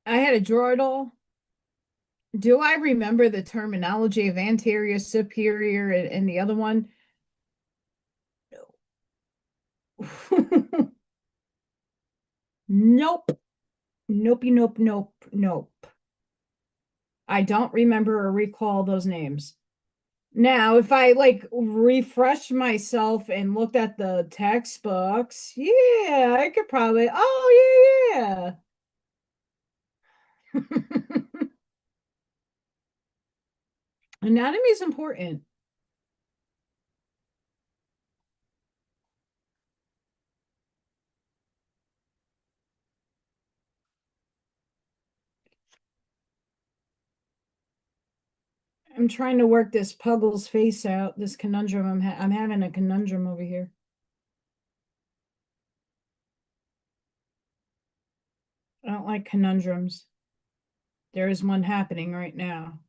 I had a drawer doll. Do I remember the terminology of anterior, superior, and the other one? No. Nope. Nope, nope, nope, nope. I don't remember or recall those names. Now, if I like refresh myself and looked at the textbooks, yeah, I could probably, oh, yeah, yeah. Anatomy is important. I'm trying to work this Puggle's face out, this conundrum. I'm having a conundrum over here. I don't like conundrums. There is one happening right now.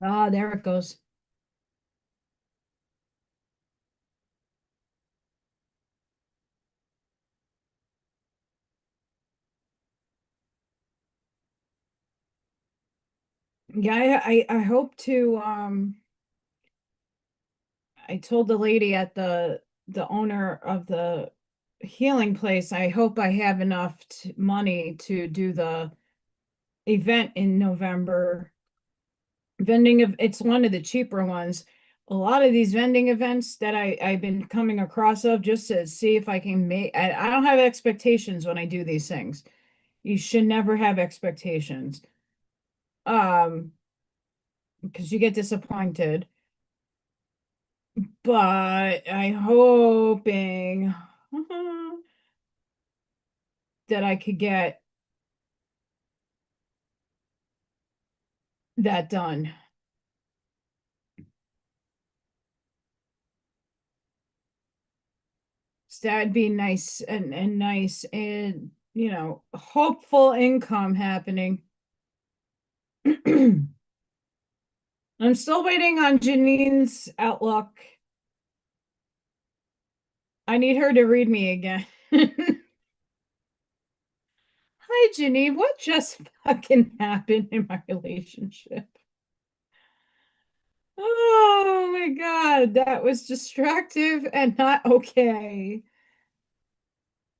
Ah, there it goes. Yeah, I hope to I told the lady at the owner of the healing place, I hope I have enough money to do the event in November. Vending of it's one of the cheaper ones. A lot of these vending events that I've been coming across of just to see if I can make I don't have expectations when I do these things. You should never have expectations. Um, because you get disappointed. But I'm hoping that I could get that done. So that'd be nice and nice and hopeful income happening. I'm still waiting on Janine's outlook. I need her to read me again. Hi, Janine. What just fucking happened in my relationship? Oh my God, that was distractive and not okay.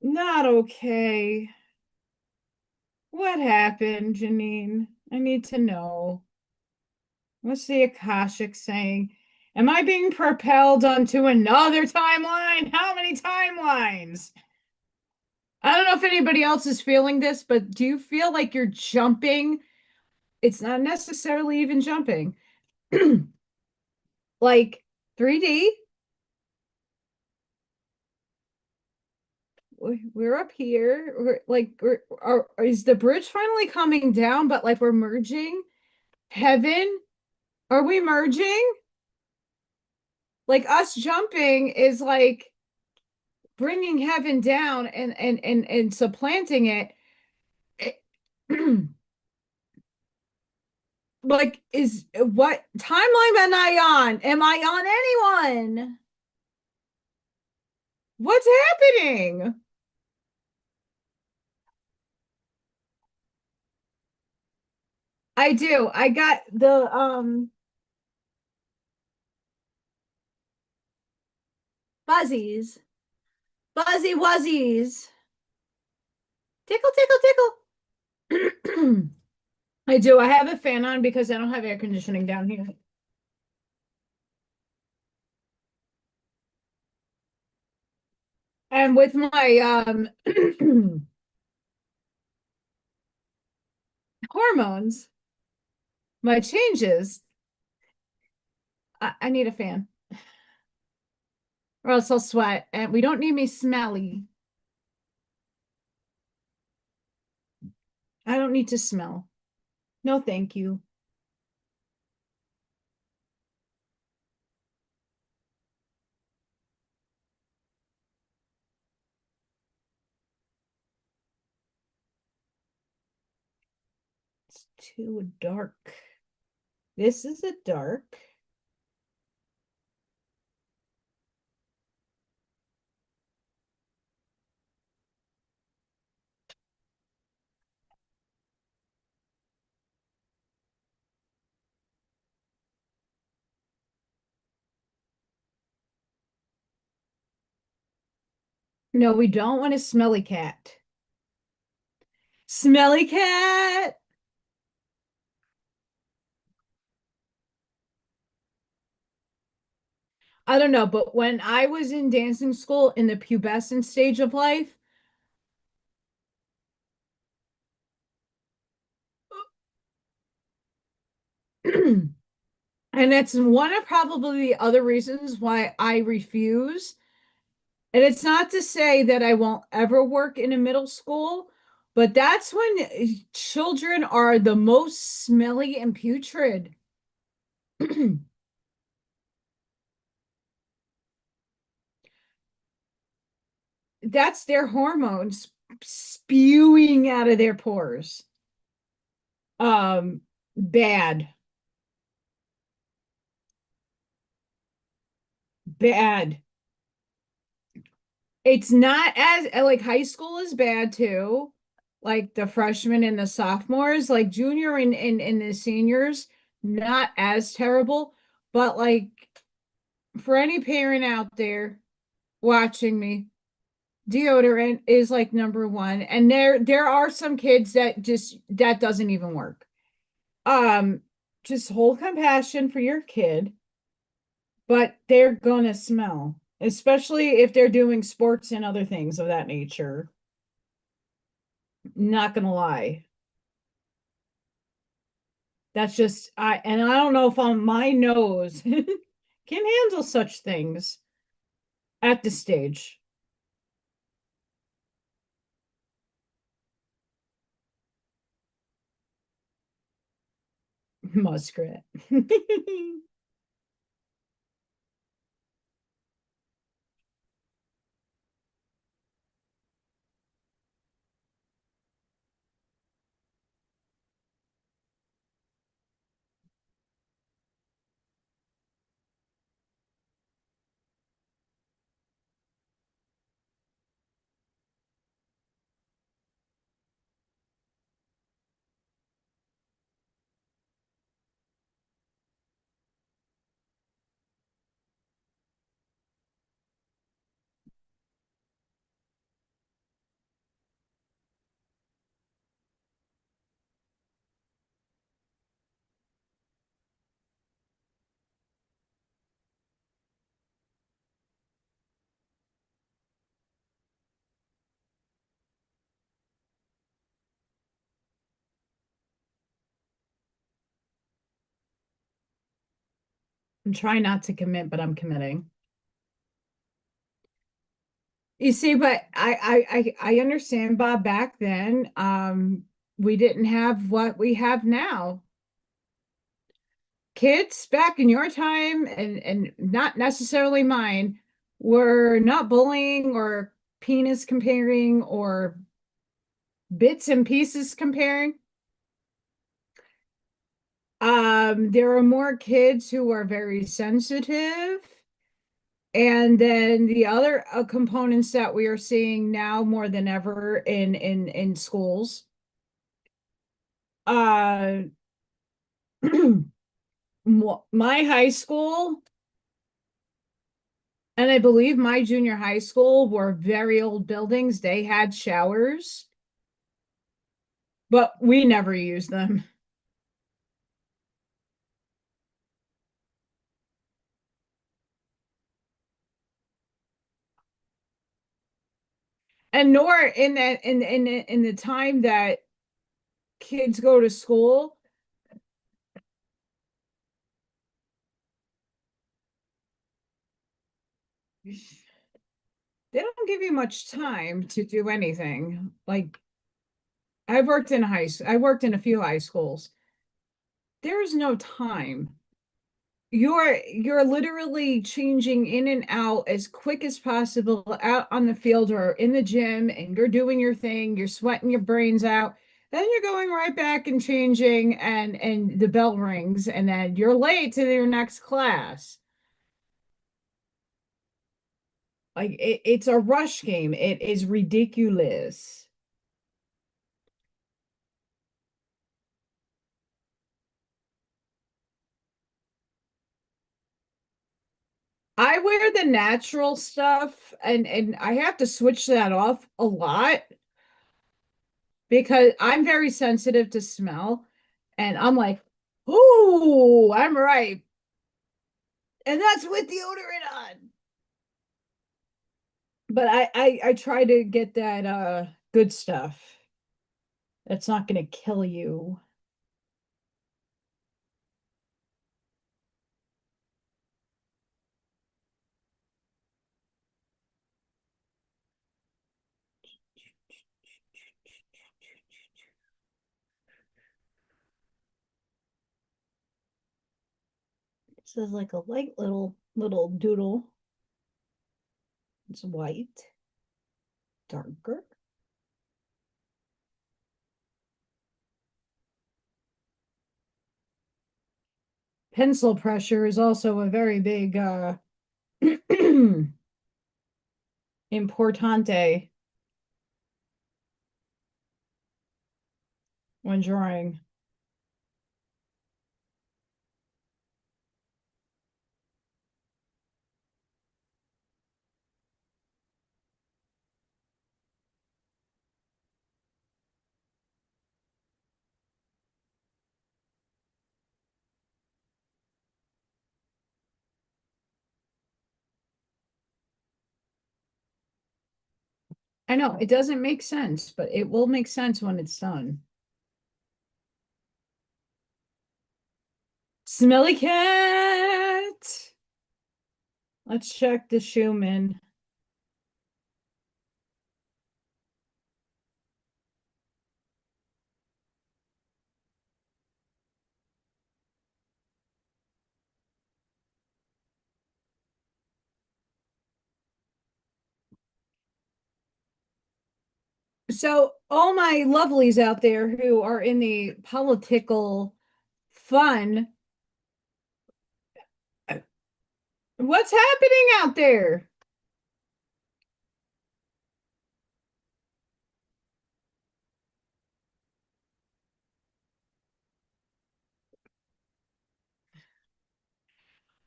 Not okay. What happened, Janine? I need to know. What's the Akashic saying? Am I being propelled onto another timeline? How many timelines? I don't know if anybody else is feeling this, but do you feel like you're jumping? It's not necessarily even jumping. Like 3D, we're up here. Is the bridge finally coming down, but like we're merging? Heaven? Are we merging? Like us jumping is like bringing heaven down and supplanting it. Like, is what timeline am I on? Am I on anyone? What's happening? I do. I got the fuzzies. Fuzzy wuzzies. Tickle, tickle, tickle. I do. I have a fan on because I don't have air conditioning down here. And with my hormones, my changes, I need a fan. Or else I'll sweat. And we don't need me smelly. I don't need to smell. No, thank you. It's too dark. This is a dark. No, we don't want a smelly cat. Smelly cat. I don't know, but when I was in dancing school in the pubescent stage of life, and it's one of probably the other reasons why I refuse. And it's not to say that I won't ever work in a middle school, but that's when children are the most smelly and putrid. That's their hormones spewing out of their pores. Bad, bad. It's not as like high school is bad too. Like the freshmen and the sophomores, like junior and the seniors, not as terrible. But like for any parent out there watching me, deodorant is like number one. And there are some kids that just that doesn't even work. Um, just hold compassion for your kid, but they're gonna smell, especially if they're doing sports and other things of that nature. Not gonna lie. That's just and I don't know if on my nose can handle such things at this stage. Muskrat. I'm trying not to commit, but I'm committing. You see, but I understand, Bob, back then, we didn't have what we have now. Kids back in your time and not necessarily mine were not bullying or penis comparing or bits and pieces comparing. There are more kids who are very sensitive. And then the other components that we are seeing now more than ever in schools, uh, my high school and I believe my junior high school were very old buildings. They had showers, but we never used them. And nor in that in the time that kids go to school, they don't give you much time to do anything. Like I worked in a few high schools. There's no time. You're literally changing in and out as quick as possible out on the field or in the gym, and you're doing your thing, you're sweating your brains out. Then you're going right back and changing, and the bell rings, and then you're late to your next class. Like it's a rush game. It is ridiculous. I wear the natural stuff, and I have to switch that off a lot because I'm very sensitive to smell, and I'm like, "Ooh, I'm right," and that's with deodorant on. But I try to get that good stuff. That's not going to kill you. This is like a light little doodle. It's white, darker. Pencil pressure is also a very big importante when drawing. I know it doesn't make sense, but it will make sense when it's done. Smelly cat. Let's check the Schumann. So all my lovelies out there who are in the political fun, what's happening out there?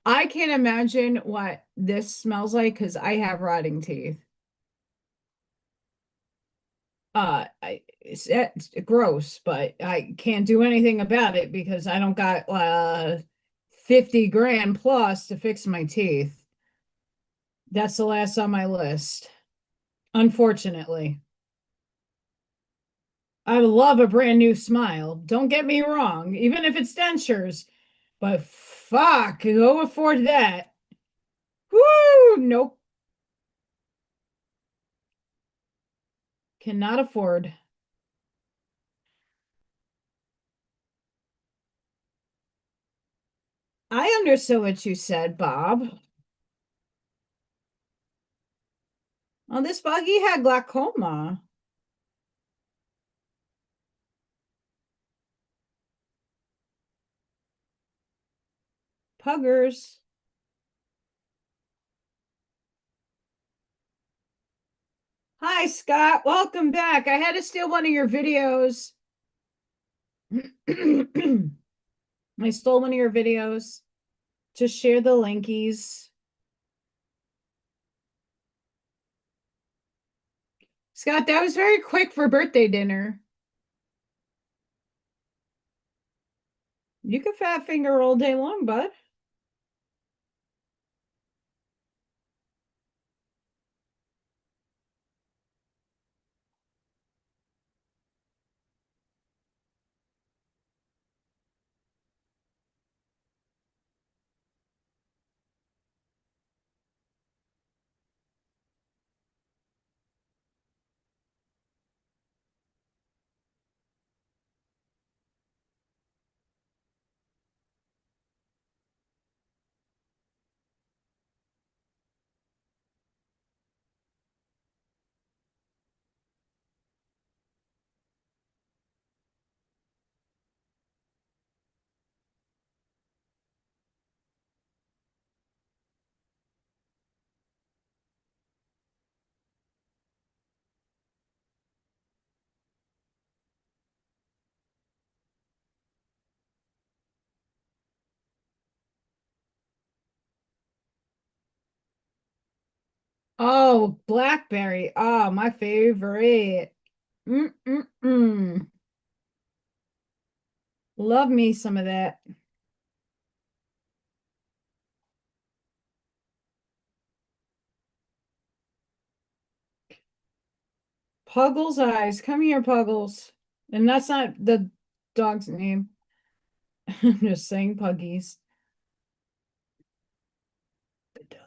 I can't imagine what this smells like because I have rotting teeth. It's gross, but I can't do anything about it because I don't got 50 grand plus to fix my teeth. That's the last on my list, unfortunately. I love a brand new smile. Don't get me wrong, even if it's dentures, but fuck, who afford that? Woo, nope, cannot afford. I understood what you said, Bob. Oh, this buggy had glaucoma. Puggers. Hi, Scott. Welcome back. I had to steal one of your videos. I stole one of your videos. Just share the linkies. Scott, that was very quick for birthday dinner. You can fat finger all day long, bud. Oh, blackberry. Oh, my favorite. Mm-mm-mm. Love me some of that. Puggles eyes. Come here, Puggles. And that's not the dog's name. I'm just saying puggies. The dog.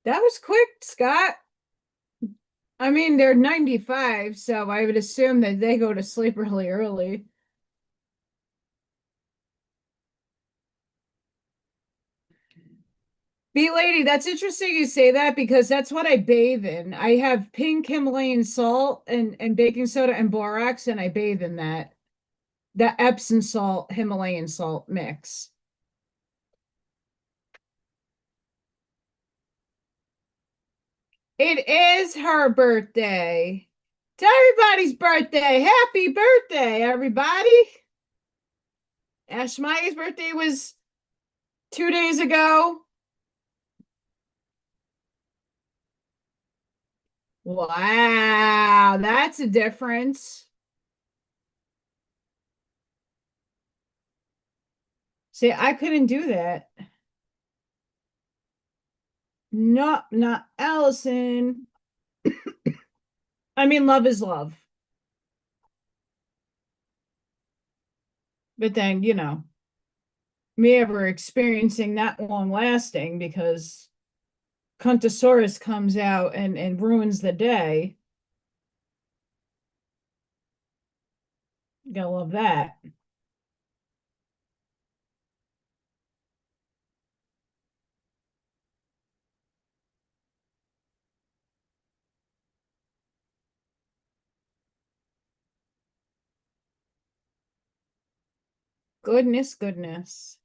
That was quick, Scott. I mean, they're 95, so I would assume that they go to sleep really early. B lady, that's interesting you say that because that's what I bathe in. I have pink Himalayan salt and baking soda and borax, and I bathe in that. That Epsom salt, Himalayan salt mix. It is her birthday. It's everybody's birthday. Happy birthday, everybody. Ashmaya's birthday was 2 days ago. Wow, that's a difference. See, I couldn't do that. No, not Allison. I mean, love is love. But then, me ever experiencing that long lasting because Contosaurus comes out and ruins the day. Gotta love that. Goodness, goodness.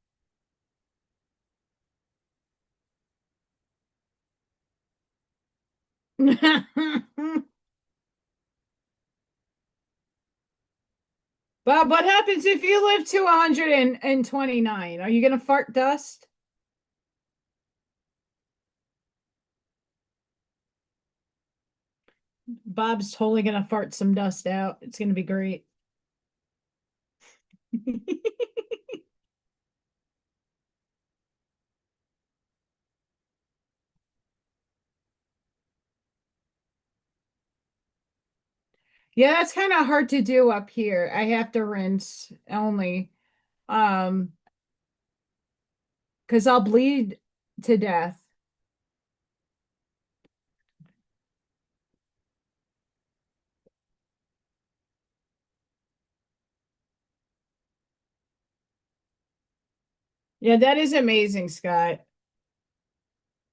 But what happens if you live to 129? Are you gonna fart dust? Bob's totally gonna fart some dust out. It's gonna be great. Yeah, that's kind of hard to do up here. I have to rinse only. Um, because I'll bleed to death. Yeah, that is amazing, Scott.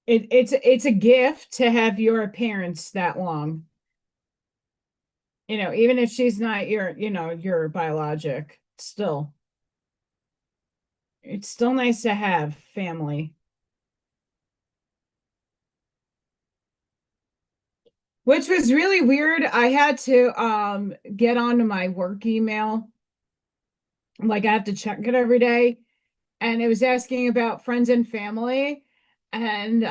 It's a gift to have your parents that long. Even if she's not your biologic, still, it's still nice to have family. Which was really weird. I had to get onto my work email. Like I have to check it every day. And it was asking about friends and family. And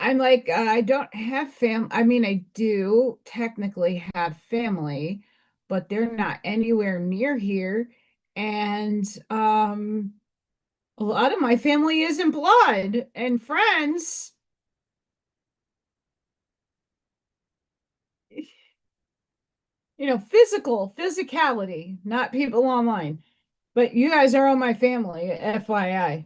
I'm like, I don't have I mean, I do technically have family, but they're not anywhere near here. And a lot of my family isn't blood and friends, physicality, not people online. But you guys are on my family, FYI.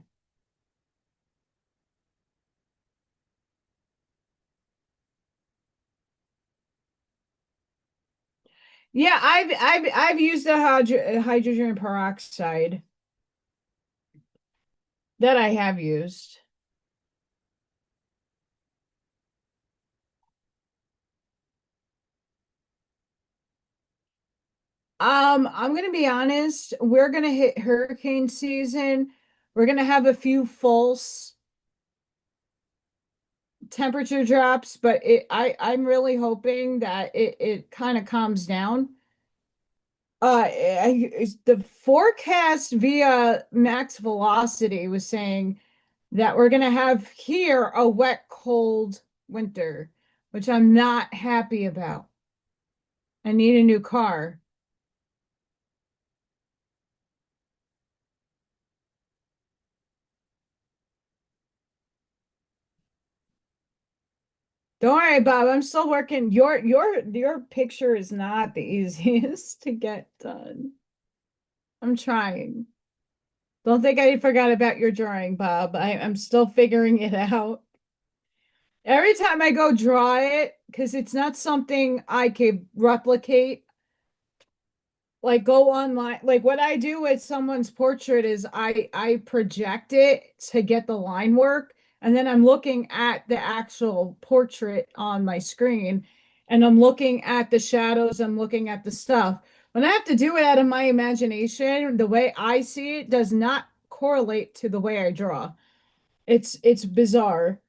Yeah, I've used the hydrogen peroxide that I have used. I'm gonna be honest, we're gonna hit hurricane season. We're gonna have a few false temperature drops, but I'm really hoping that it kind of calms down. The forecast via max velocity was saying that we're gonna have here a wet, cold winter, which I'm not happy about. I need a new car. Don't worry, Bob. I'm still working. Your picture is not the easiest to get done. I'm trying. Don't think I forgot about your drawing, Bob. I'm still figuring it out. Every time I go draw it, because it's not something I could replicate, like go online. Like what I do with someone's portrait is I project it to get the line work, and then I'm looking at the actual portrait on my screen, and I'm looking at the shadows, I'm looking at the stuff. When I have to do it out of my imagination, the way I see it does not correlate to the way I draw. It's bizarre.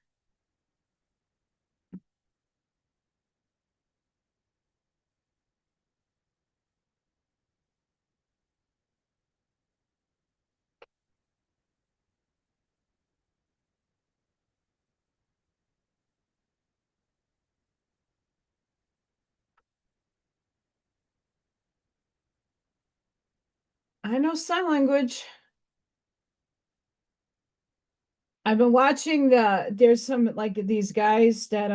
I know sign language. I've been watching there's some like these guys that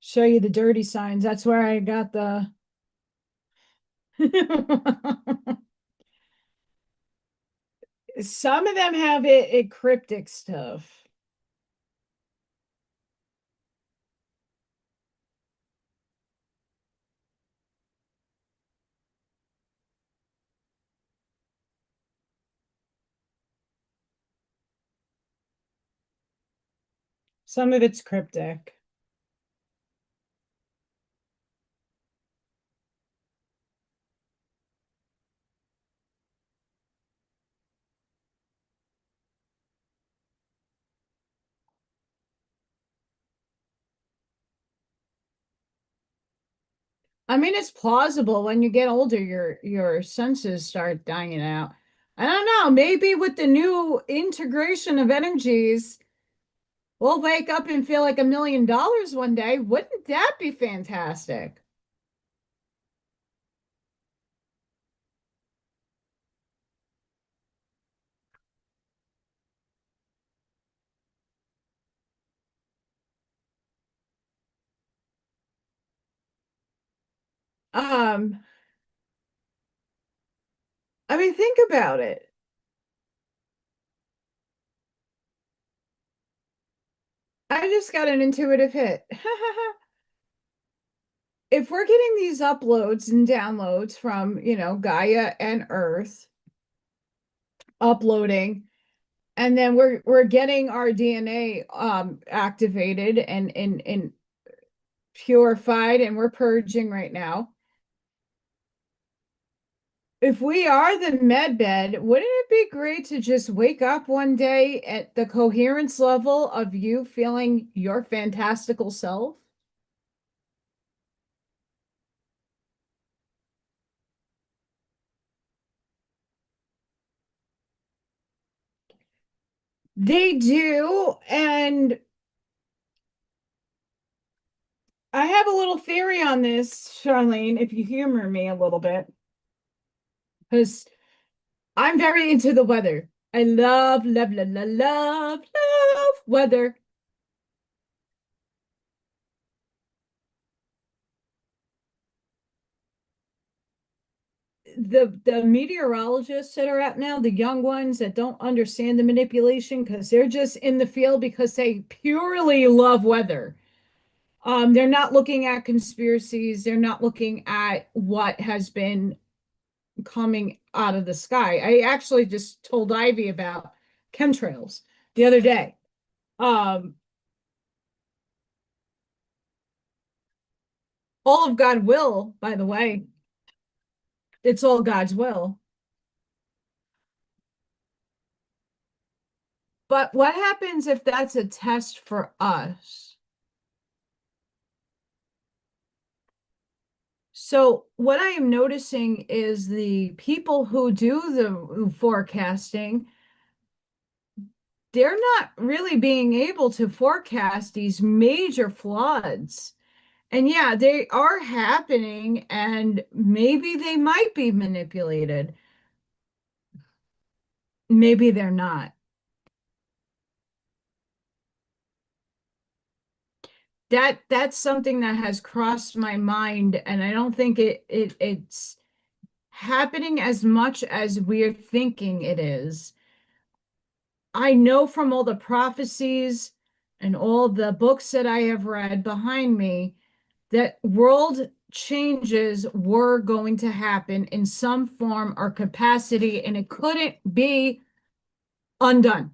show you the dirty signs. That's where I got the some of them have it cryptic stuff. Some of it's cryptic. I mean, it's plausible when you get older, your senses start dying out. I don't know, maybe with the new integration of energies, we'll wake up and feel like $1 million one day. Wouldn't that be fantastic? Um, I mean, think about it. I just got an intuitive hit. If we're getting these uploads and downloads from, Gaia and Earth uploading, and then we're getting our DNA activated and purified, and we're purging right now. If we are the med bed, wouldn't it be great to just wake up one day at the coherence level of you feeling your fantastical self? They do, and I have a little theory on this, Charlene, if you humor me a little bit, because I'm very into the weather. I love, love, love, love, love, love weather. The meteorologists that are out now, the young ones that don't understand the manipulation because they're just in the field because they purely love weather. They're not looking at conspiracies. They're not looking at what has been coming out of the sky. I actually just told Ivy about chemtrails the other day. Um, all of God will, by the way, it's all God's will. But what happens if that's a test for us? So what I am noticing is the people who do the forecasting, they're not really being able to forecast these major floods. And yeah, they are happening, and maybe they might be manipulated. Maybe they're not. That's something that has crossed my mind, and I don't think it's happening as much as we're thinking it is. I know from all the prophecies and all the books that I have read behind me that world changes were going to happen in some form or capacity, and it couldn't be undone.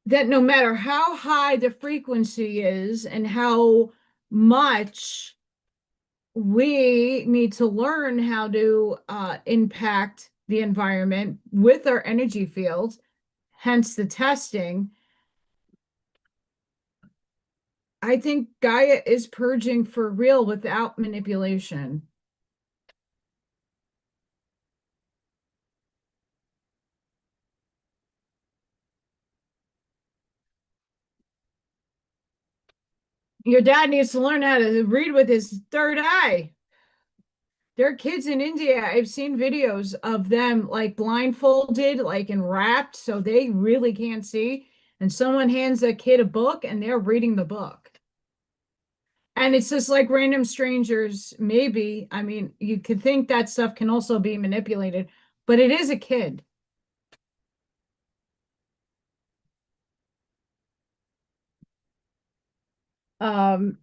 That no matter how high the frequency is and how much we need to learn how to impact the environment with our energy field, hence the testing. I think Gaia is purging for real without manipulation. Your dad needs to learn how to read with his third eye. There are kids in India. I've seen videos of them like blindfolded, like and wrapped, so they really can't see. And someone hands a kid a book and they're reading the book. And it's just like random strangers, maybe. I mean, you could think that stuff can also be manipulated, but it is a kid. Um,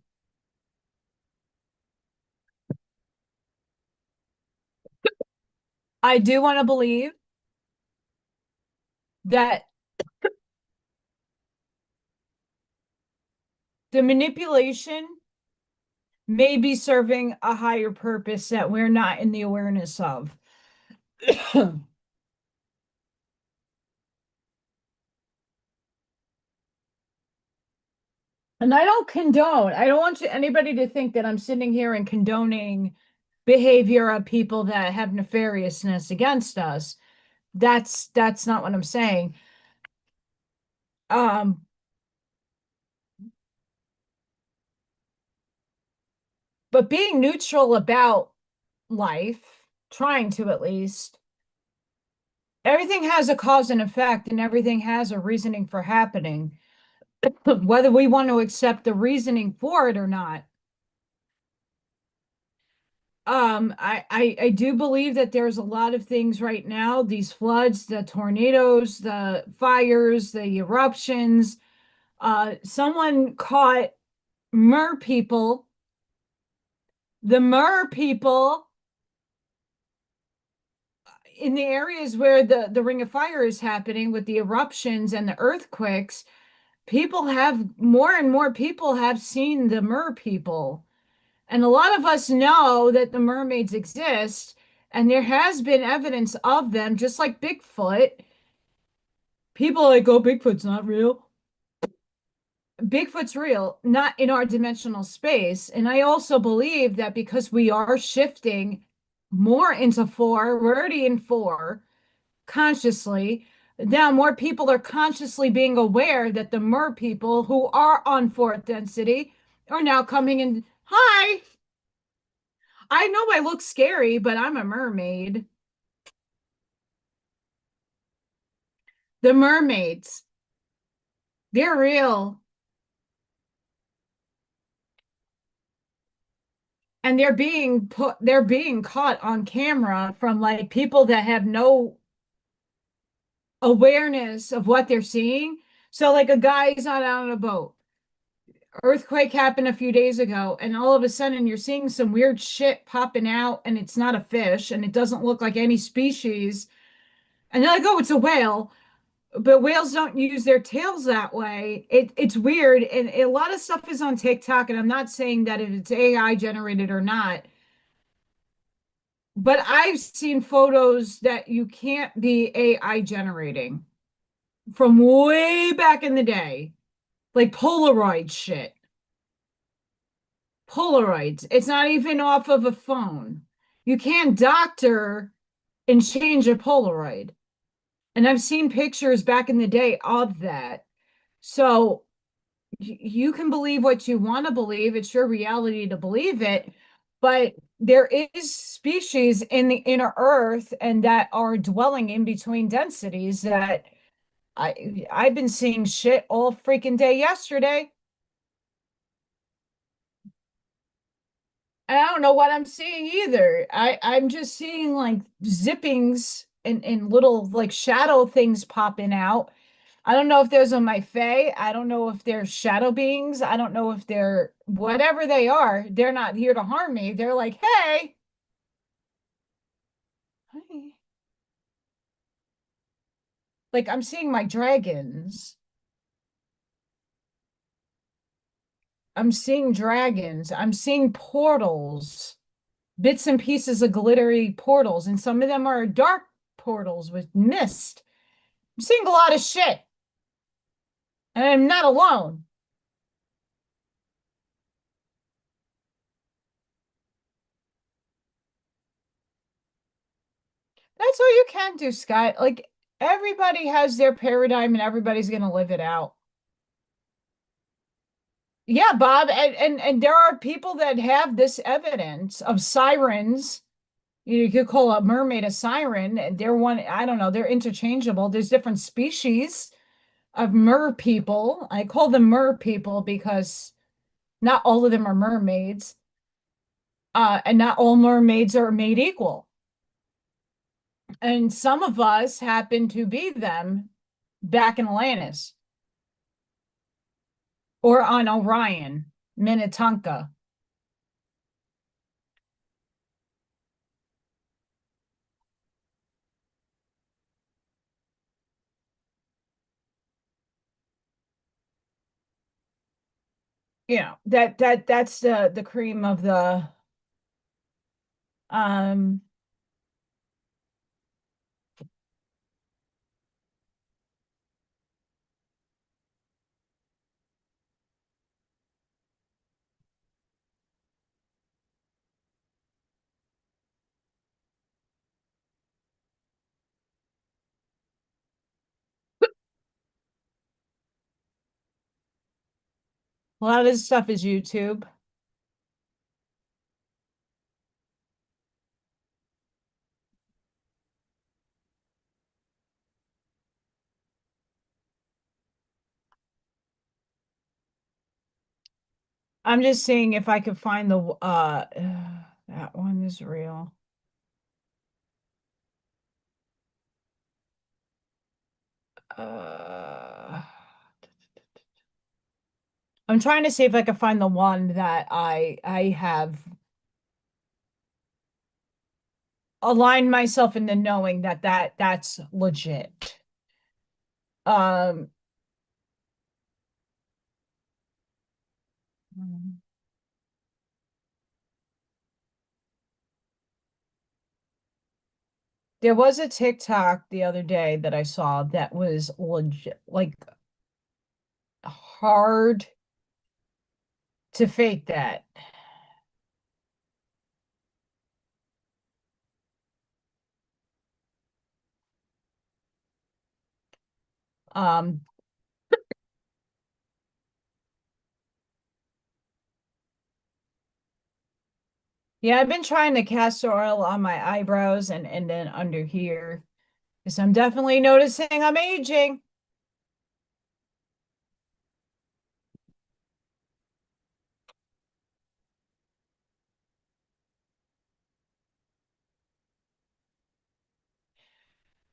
I do want to believe that the manipulation may be serving a higher purpose that we're not in the awareness of. And I don't want anybody to think that I'm sitting here and condoning behavior of people that have nefariousness against us. That's not what I'm saying. Um, but being neutral about life, trying to at least, everything has a cause and effect, and everything has a reasoning for happening, whether we want to accept the reasoning for it or not. I do believe that there's a lot of things right now, these floods, the tornadoes, the fires, the eruptions. Someone caught mer people, the mer people in the areas where the Ring of Fire is happening with the eruptions and the earthquakes. People have more and more people have seen the mer people. And a lot of us know that the mermaids exist, and there has been evidence of them, just like Bigfoot. People are like, oh, Bigfoot's not real. Bigfoot's real, not in our dimensional space. And I also believe that because we are shifting more into four, we're already in four consciously. Now more people are consciously being aware that the mer people who are on fourth density are now coming in. Hi, I know I look scary, but I'm a mermaid. The mermaids, they're real. And they're being caught on camera from like people that have no awareness of what they're seeing. So like a guy's not out on a boat. Earthquake happened a few days ago, and all of a sudden you're seeing some weird shit popping out, and it's not a fish, and it doesn't look like any species. And they're like, oh, it's a whale. But whales don't use their tails that way. It's weird. And a lot of stuff is on TikTok, and I'm not saying that if it's AI generated or not, but I've seen photos that you can't be AI generating from way back in the day, like Polaroid shit. Polaroids. It's not even off of a phone. You can't doctor and change a Polaroid. And I've seen pictures back in the day of that. So you can believe what you want to believe. It's your reality to believe it. But there is species in the inner earth and that are dwelling in between densities that I've been seeing shit all freaking day yesterday. And I don't know what I'm seeing either. I'm just seeing like zippings and little like shadow things popping out. I don't know if those are my fae. I don't know if they're shadow beings. I don't know if they're whatever they are. They're not here to harm me. They're like, hey, hi. Like I'm seeing my dragons. I'm seeing dragons. I'm seeing portals, bits and pieces of glittery portals, and some of them are dark portals with mist. I'm seeing a lot of shit, and I'm not alone. That's all you can do, Scott. Like everybody has their paradigm and everybody's gonna live it out. Yeah, Bob, and there are people that have this evidence of sirens You could call a mermaid a siren. They're one, I don't know, they're interchangeable. There's different species of mer people. I call them mer people because not all of them are mermaids. And not all mermaids are made equal. And some of us happen to be them back in Atlantis or on Orion, Minnetonka. That's the cream of the um a lot of this stuff is YouTube. I'm just seeing if I could find the that one is real. Uh I'm trying to see if I can find the one that I have aligned myself into knowing that's legit. Um there was a TikTok the other day that I saw that was legit, like hard to fake that. Um, yeah, I've been trying the castor oil on my eyebrows and then under here because I'm definitely noticing I'm aging.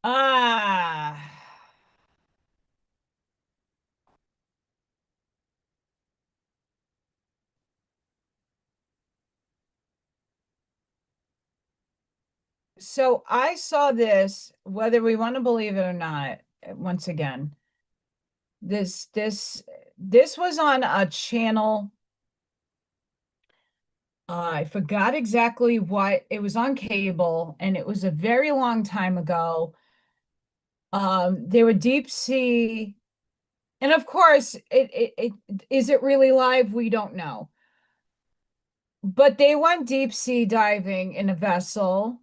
Ah, so I saw this, whether we want to believe it or not, once again, this this this was on a channel. I forgot exactly what it was on cable, and it was a very long time ago. They were deep sea, and of course, it is it really live? We don't know. But they went deep sea diving in a vessel,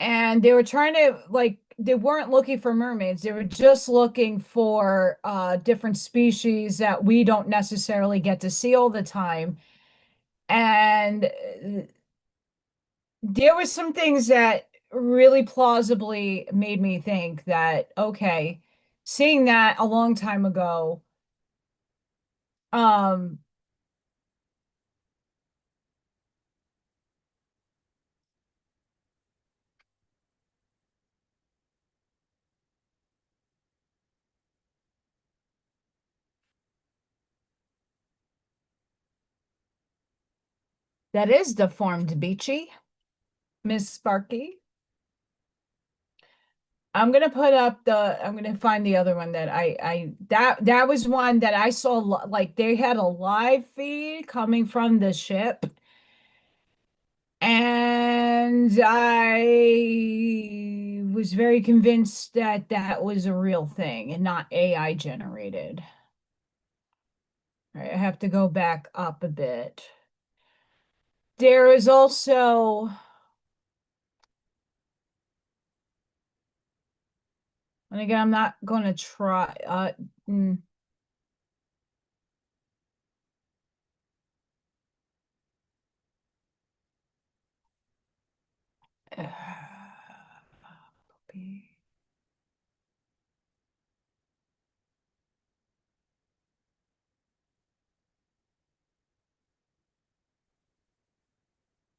and they were trying to like they weren't looking for mermaids. They were just looking for different species that we don't necessarily get to see all the time. And there were some things that really plausibly made me think that, okay, seeing that a long time ago, um, that is deformed beachy, Miss Sparky. I'm gonna find the other one that that was one that I saw like they had a live feed coming from the ship, and I was very convinced that that was a real thing and not AI generated. All right, I have to go back up a bit. There is also, and again, I'm not going to try.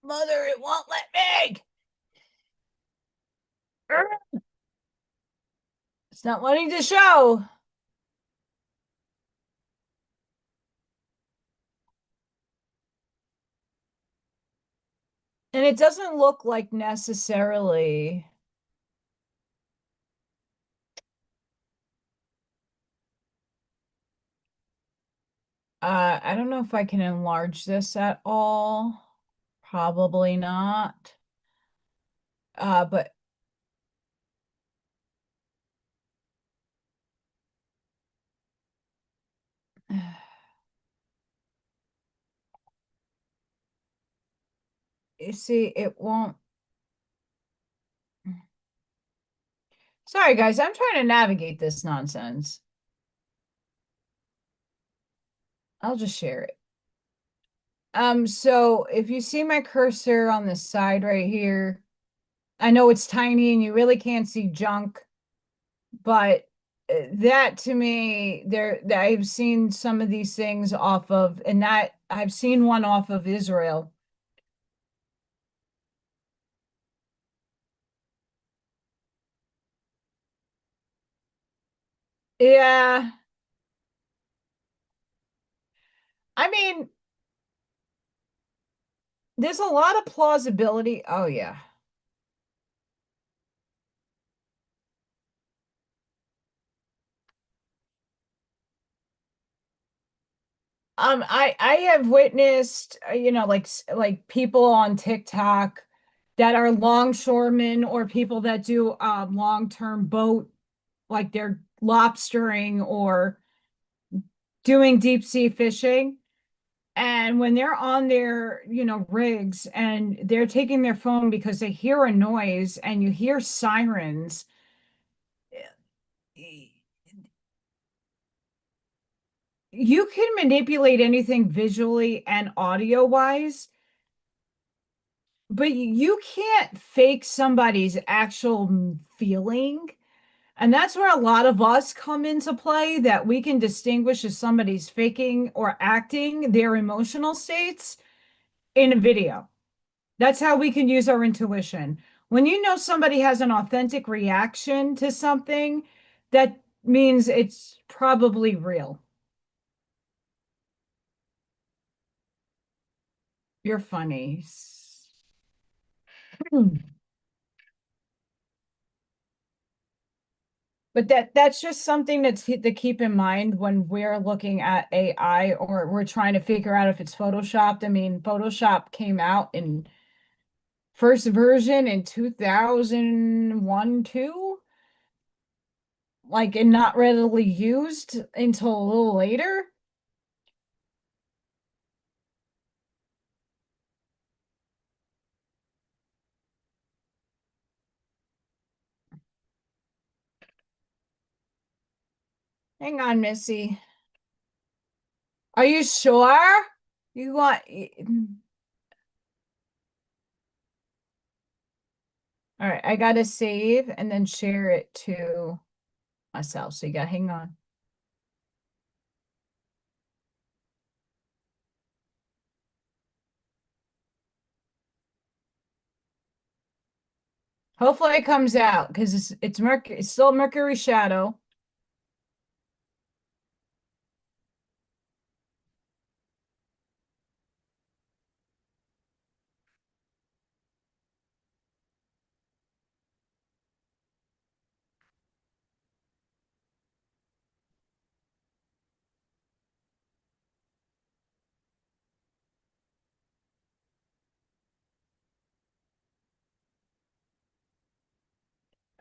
Mother, it won't let me. It's not wanting to show. And it doesn't look like necessarily. I don't know if I can enlarge this at all. Probably not. But you see, it won't. Sorry, guys, I'm trying to navigate this nonsense. I'll just share it. So if you see my cursor on the side right here, I know it's tiny and you really can't see junk, but that to me, I've seen some of these things off of, and that I've seen one off of Israel. Yeah. I mean, there's a lot of plausibility. Oh yeah. I have witnessed, like people on TikTok that are longshoremen or people that do long-term boat, like they're lobstering or doing deep sea fishing. And when they're on their, rigs and they're taking their phone because they hear a noise and you hear sirens, you can manipulate anything visually and audio wise, but you can't fake somebody's actual feeling. And that's where a lot of us come into play, that we can distinguish if somebody's faking or acting their emotional states in a video. That's how we can use our intuition. When you know somebody has an authentic reaction to something, that means it's probably real. You're funny. But that's just something to keep in mind when we're looking at AI or we're trying to figure out if it's photoshopped. I mean, Photoshop came out in first version in 2001, 2, like, and not readily used until a little later. Hang on, Missy. Are you sure? You want All right, I gotta save and then share it to myself. So you gotta hang on. Hopefully it comes out because it's Mercury, it's still Mercury shadow.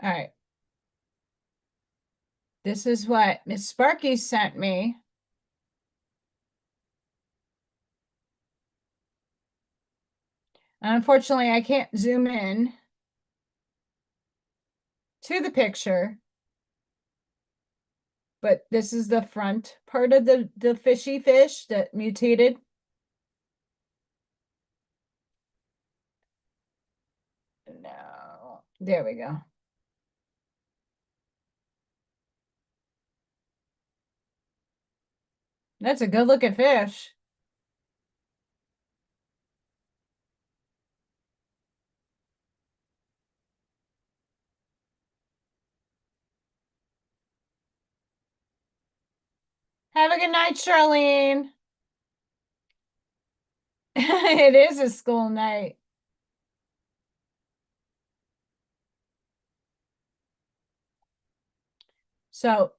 All right. This is what Miss Sparky sent me. Unfortunately, I can't zoom in to the picture, but this is the front part of the fishy fish that mutated. No. There we go. That's a good looking fish. Have a good night, Charlene. It is a school night. So,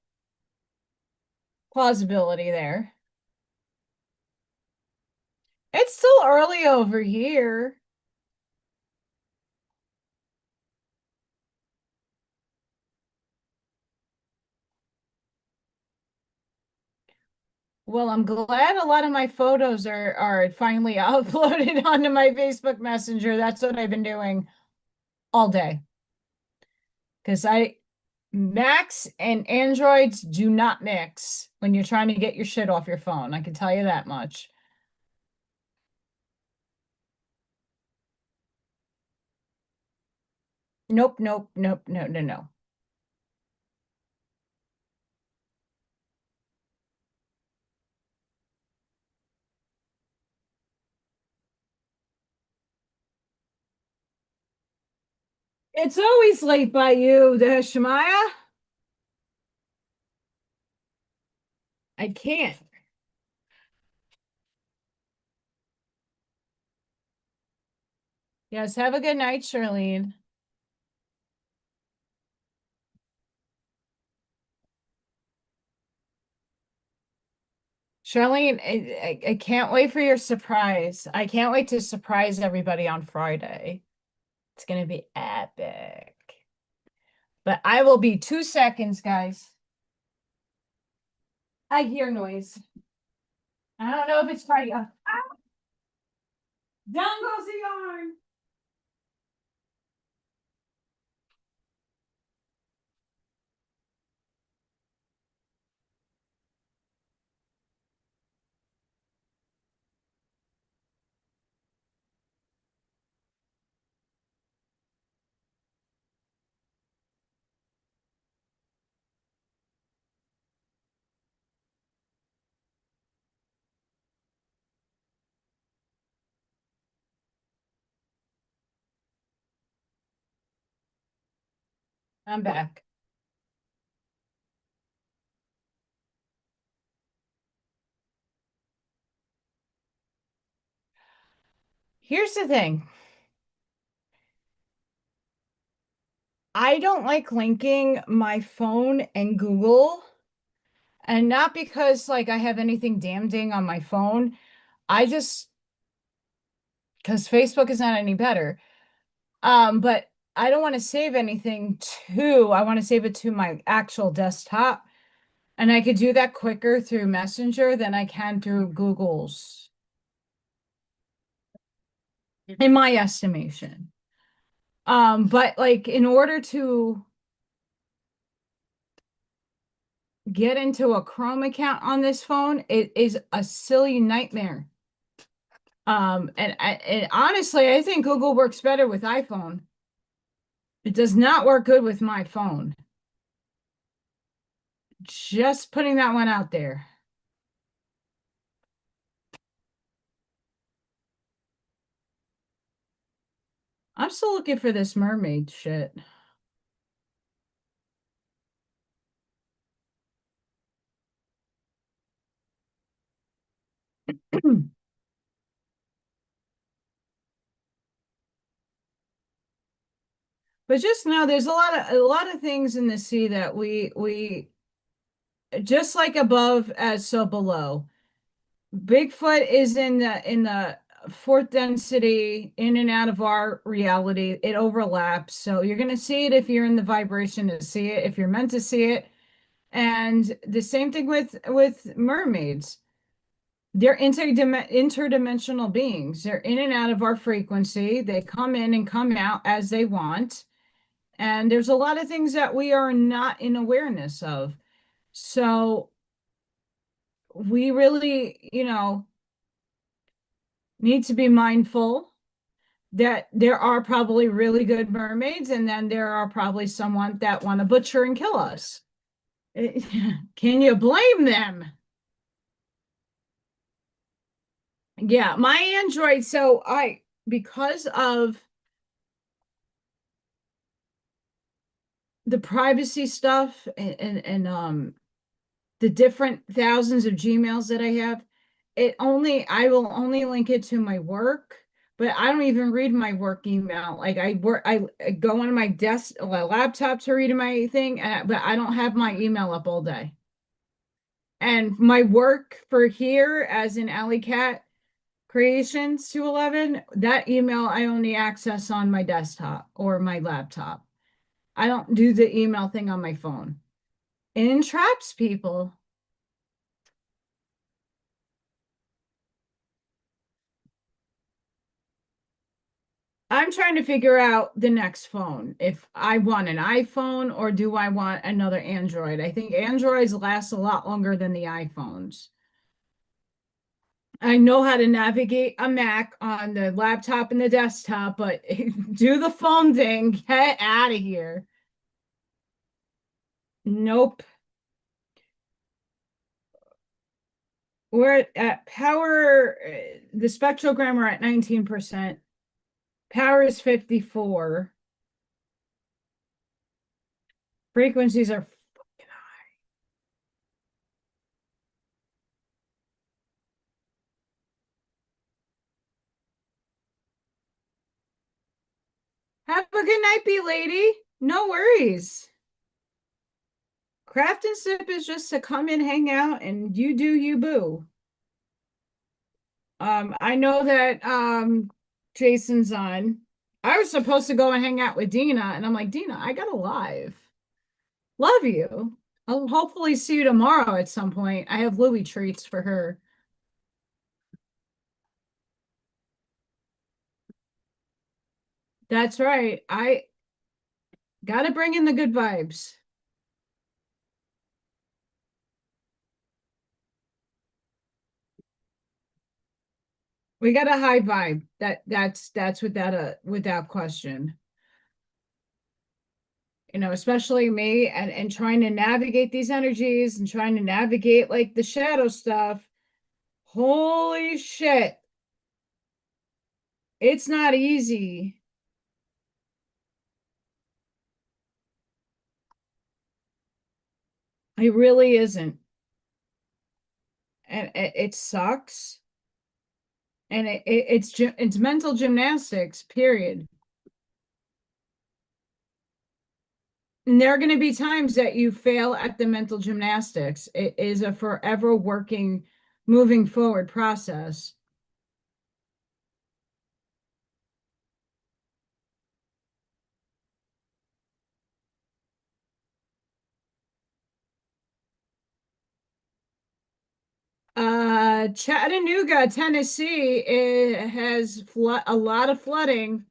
plausibility there. It's still early over here. Well, I'm glad a lot of my photos are finally uploaded onto my Facebook Messenger. That's what I've been doing all day. Because Macs and Androids do not mix when you're trying to get your shit off your phone. I can tell you that much. Nope, nope, nope, no, no, no. It's always late by you, the Shemaya. I can't. Yes, have a good night, Charlene. Charlene, I can't wait for your surprise. I can't wait to surprise everybody on Friday. It's gonna be epic. But I will be 2 seconds, guys. I hear noise. I don't know if it's Friday. Down goes the yarn. I'm back. Here's the thing. I don't like linking my phone and Google, and not because like I have anything damning on my phone. I just because Facebook is not any better. But I don't want to save anything I want to save it to my actual desktop. And I could do that quicker through Messenger than I can through Google's, in my estimation. But like in order to get into a Chrome account on this phone, it is a silly nightmare. And honestly, I think Google works better with iPhone. It does not work good with my phone. Just putting that one out there. I'm still looking for this mermaid shit. But just know there's a lot of things in the sea that we just like above as so below. Bigfoot is in the fourth density, in and out of our reality. It overlaps. So you're gonna see it if you're in the vibration to see it, if you're meant to see it. And the same thing with mermaids. They're interdimensional beings. They're in and out of our frequency. They come in and come out as they want. And there's a lot of things that we are not in awareness of. So we really, need to be mindful that there are probably really good mermaids, and then there are probably someone that want to butcher and kill us. Can you blame them? Yeah, my Android. So because of the privacy stuff and the different thousands of Gmails that I have, I will only link it to my work, but I don't even read my work email. Like I go on my desk, my laptop to read my thing, but I don't have my email up all day. And my work for here, as in AllyKat Creations211, that email I only access on my desktop or my laptop. I don't do the email thing on my phone. It entraps people. I'm trying to figure out the next phone. If I want an iPhone or do I want another Android? I think Androids last a lot longer than the iPhones. I know how to navigate a Mac on the laptop and the desktop, but do the phone thing, get out of here. Nope. We're at power, the spectrogram are at 19%. Power is 54. Frequencies are fucking high. Have a good night, be lady. No worries. Craft and Sip is just to come and hang out and you do you boo. I know that Jason's on. I was supposed to go and hang out with Dina, and I'm like, Dina, I got a live. Love you. I'll hopefully see you tomorrow at some point. I have Louis treats for her. That's right. I gotta bring in the good vibes. We got a high vibe. That's without question. Especially me and trying to navigate these energies and trying to navigate like the shadow stuff. Holy shit. It's not easy. It really isn't. And it sucks. And it's mental gymnastics, period. And there are going to be times that you fail at the mental gymnastics. It is a forever working, moving forward process. Chattanooga, Tennessee, it has a lot of flooding.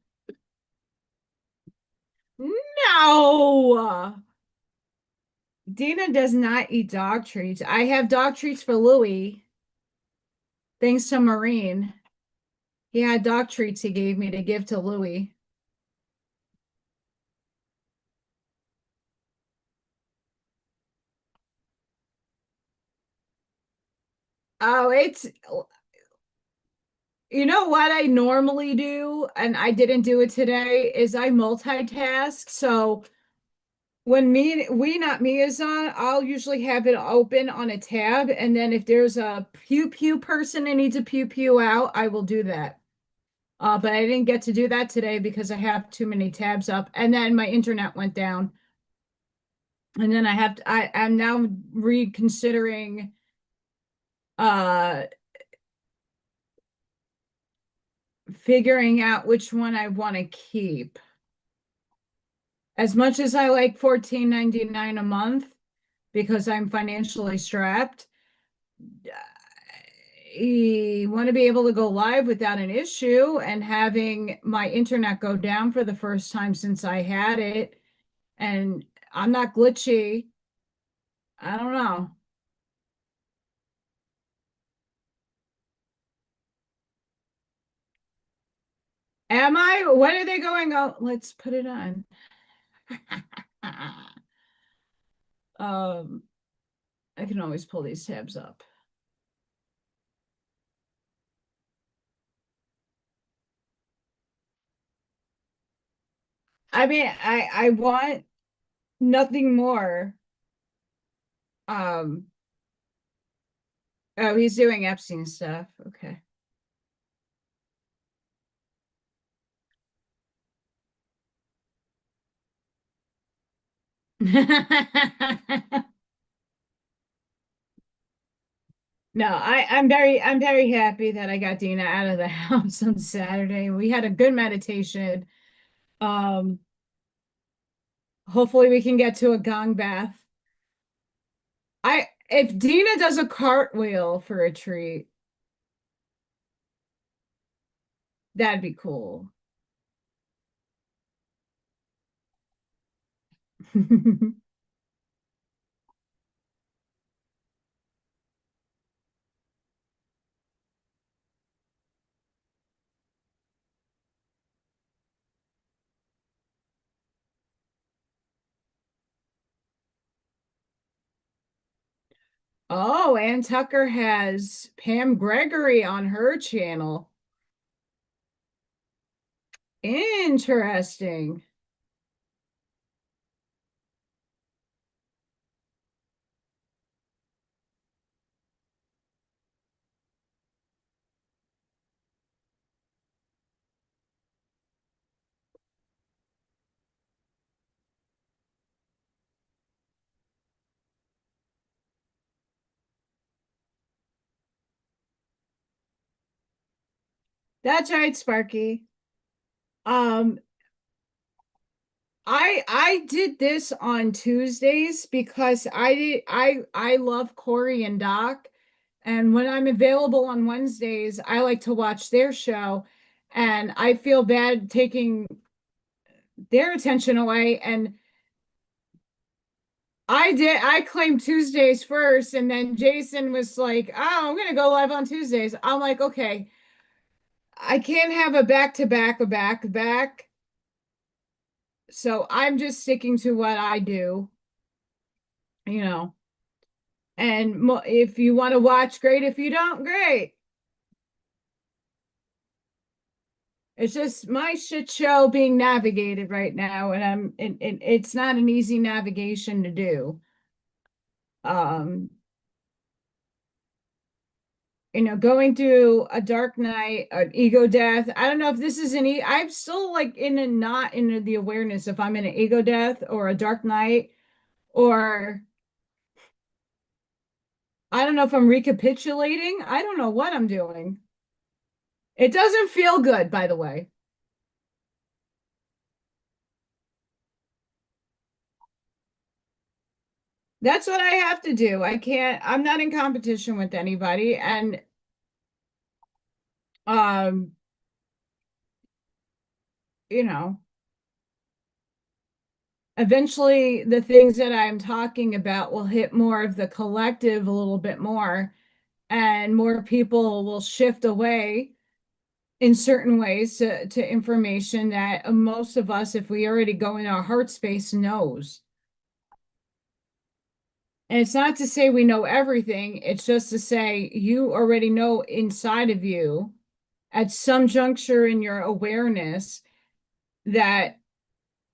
No, Dina does not eat dog treats. I have dog treats for Louie, thanks to Marine. He had dog treats he gave me to give to Louie. Oh, you know what I normally do, and I didn't do it today, is I multitask. So when WeNotMe is on, I'll usually have it open on a tab, and then if there's a pew pew person that needs a pew pew out, I will do that. But I didn't get to do that today because I have too many tabs up, and then my internet went down, and then I'm now reconsidering uh figuring out which one I want to keep. As much as I like $14.99 a month because I'm financially strapped, I want to be able to go live without an issue, and having my internet go down for the first time since I had it, and I'm not glitchy. I don't know. Am I? When are they going? Oh, let's put it on. Um, I can always pull these tabs up. I mean, I want nothing more. Um, oh, he's doing Epstein stuff. Okay. No, I'm very happy that I got Dina out of the house on Saturday. We had a good meditation. Um, hopefully we can get to a gong bath. If Dina does a cartwheel for a treat, that'd be cool. Oh, Ann Tucker has Pam Gregory on her channel. Interesting. That's right, Sparky. Um, I did this on Tuesdays because I love Corey and Doc, and when I'm available on Wednesdays, I like to watch their show, and I feel bad taking their attention away. And I claimed Tuesdays first, and then Jason was like, "Oh, I'm gonna go live on Tuesdays." I'm like, "Okay, I can't have a back to back. So I'm just sticking to what I do, you know. And if you want to watch, great. If you don't, great. It's just my shit show being navigated right now, and it's not an easy navigation to do. Um, going through a dark night, an ego death. I don't know if this is I'm still like not in the awareness if I'm in an ego death or a dark night, or I don't know if I'm recapitulating. I don't know what I'm doing. It doesn't feel good, by the way. That's what I have to do. I'm not in competition with anybody. And um, you know, eventually the things that I'm talking about will hit more of the collective a little bit more, and more people will shift away in certain ways to information that most of us, if we already go in our heart space, knows. And it's not to say we know everything, it's just to say you already know inside of you at some juncture in your awareness that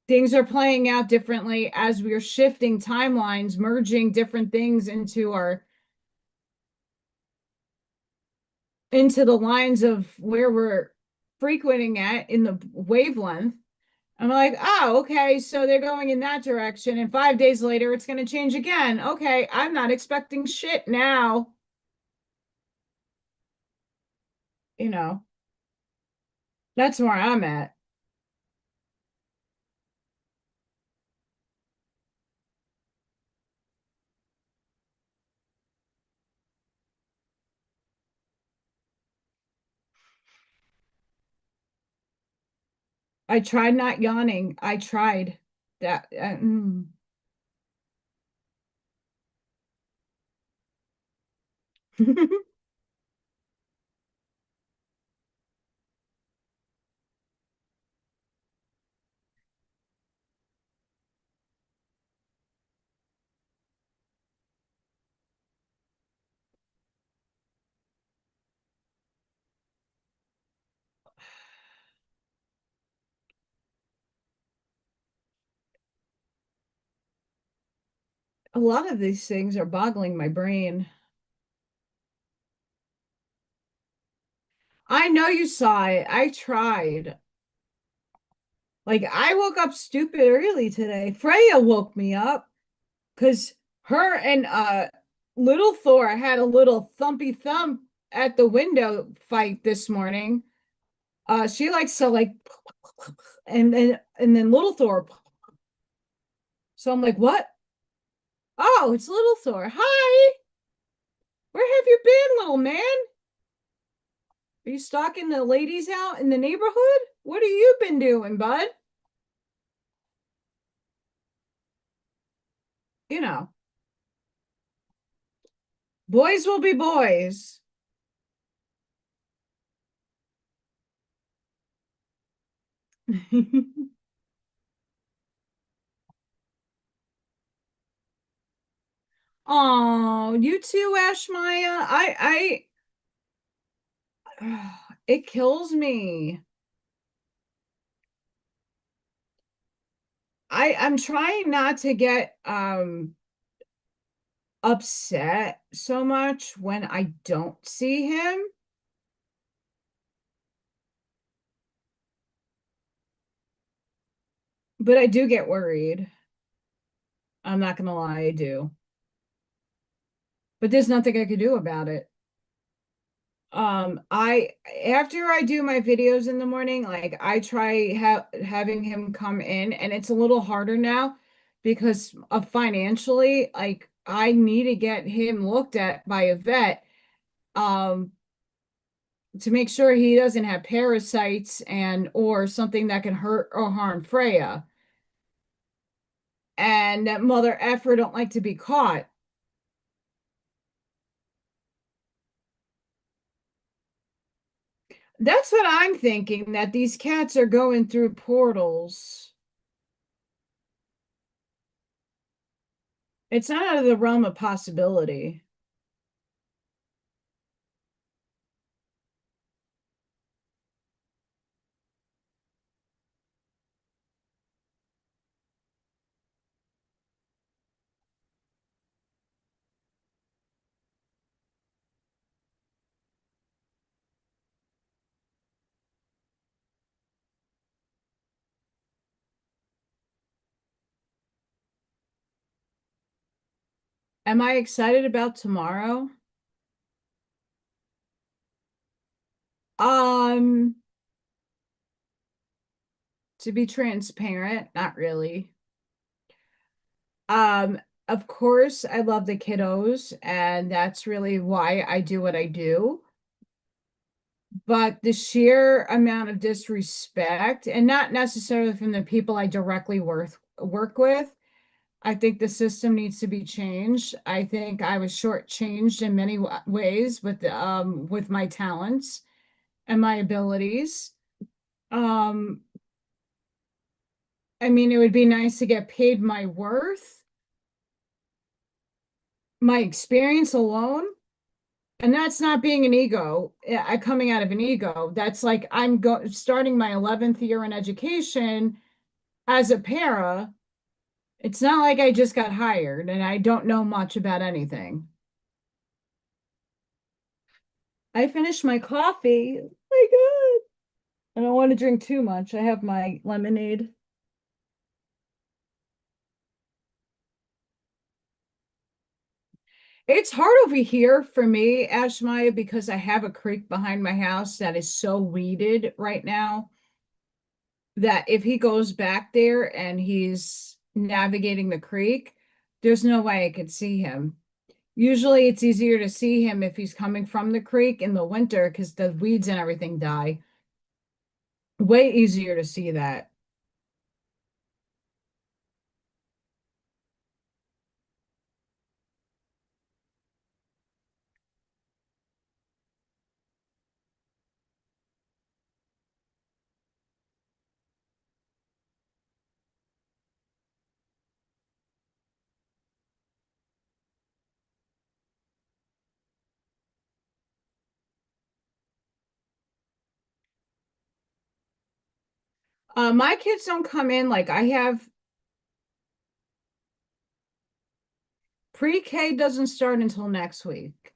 things are playing out differently as we're shifting timelines, merging different things into the lines of where we're frequenting at in the wavelength. I'm like, oh, okay, so they're going in that direction, and 5 days later it's going to change again. Okay, I'm not expecting shit now. You know, that's where I'm at. I tried not yawning. I tried that. A lot of these things are boggling my brain. I know you saw it. I tried. Like I woke up stupid early today. Freya woke me up because her and little Thor had a little thumpy thump at the window fight this morning. She likes to like and then little Thor. So I'm like, what? Oh, it's little Thor. Hi, where have you been, little man? Are you stalking the ladies out in the neighborhood? What have you been doing, bud? You know, boys will be boys. Oh, you too, Ash Maya. It kills me. I'm trying not to get upset so much when I don't see him, but I do get worried. I'm not gonna lie, I do. But there's nothing I could do about it. I after I do my videos in the morning, like I try having him come in, and it's a little harder now because of financially, like I need to get him looked at by a vet um to make sure he doesn't have parasites and or something that can hurt or harm Freya. And that mother effer don't like to be caught. That's what I'm thinking, that these cats are going through portals. It's not out of the realm of possibility. Am I excited about tomorrow? Um, to be transparent, not really. Um, of course, I love the kiddos, and that's really why I do what I do. But the sheer amount of disrespect, and not necessarily from the people I directly work with, I think the system needs to be changed. I think I was shortchanged in many ways with my talents and my abilities. Um, I mean, it would be nice to get paid my worth, my experience alone. And that's not being an ego. I coming out of an ego. That's like starting my 11th year in education as a para. It's not like I just got hired and I don't know much about anything. I finished my coffee. Oh my God. I don't want to drink too much. I have my lemonade. It's hard over here for me, Ashmaya, because I have a creek behind my house that is so weeded right now that if he goes back there and he's navigating the creek, there's no way I could see him. Usually it's easier to see him if he's coming from the creek in the winter because the weeds and everything die. Way easier to see that. My kids don't come in like I have. pre-K doesn't start until next week.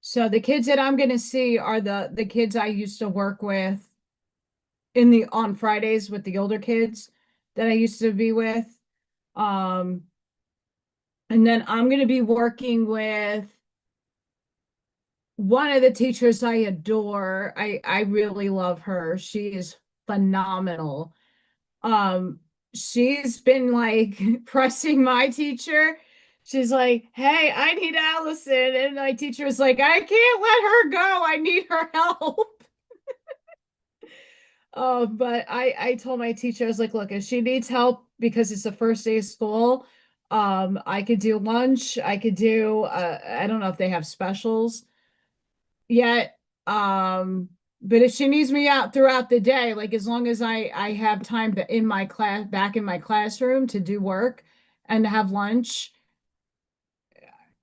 So the kids that I'm going to see are the kids I used to work with in the on Fridays with the older kids that I used to be with. Um, and then I'm going to be working with one of the teachers I adore. I really love her. She is phenomenal. Um, she's been like pressing my teacher. She's like, "Hey, I need Allison." And my teacher is like, "I can't let her go. I need her help." But I told my teacher, I was like, "Look, if she needs help because it's the first day of school, I could do lunch. I could do I don't know if they have specials yet. Um, but if she needs me out throughout the day, like as long as I have time in my class, back in my classroom to do work and to have lunch,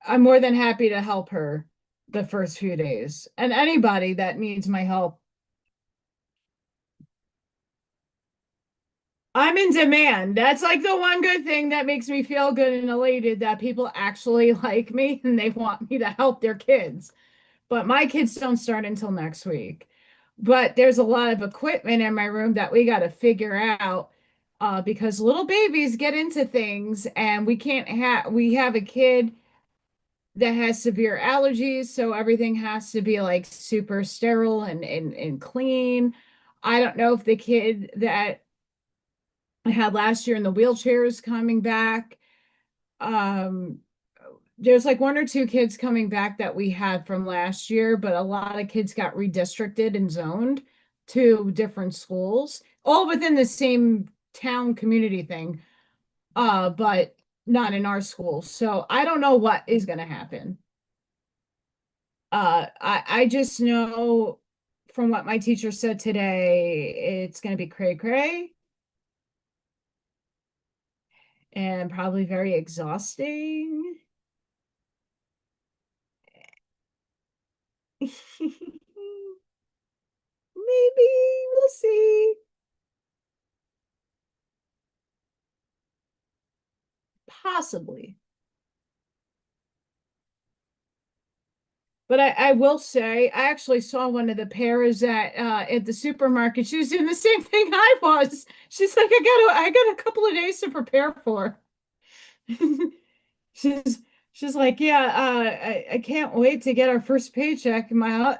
I'm more than happy to help her the first few days. And anybody that needs my help, I'm in demand. That's like the one good thing that makes me feel good and elated that people actually like me and they want me to help their kids. But my kids don't start until next week. But there's a lot of equipment in my room that we got to figure out because little babies get into things and we have a kid that has severe allergies, so everything has to be like super sterile and clean. I don't know if the kid that I had last year in the wheelchair is coming back. Um, there's like one or two kids coming back that we had from last year, but a lot of kids got redistricted and zoned to different schools, all within the same town community thing, but not in our school. So I don't know what is going to happen. I just know from what my teacher said today, it's going to be cray cray and probably very exhausting. Maybe we'll see. Possibly. But I will say, I actually saw one of the pairs at the supermarket. She was doing the same thing I was. She's like, I got a couple of days to prepare for. She's she's like, yeah, I can't wait to get our first paycheck.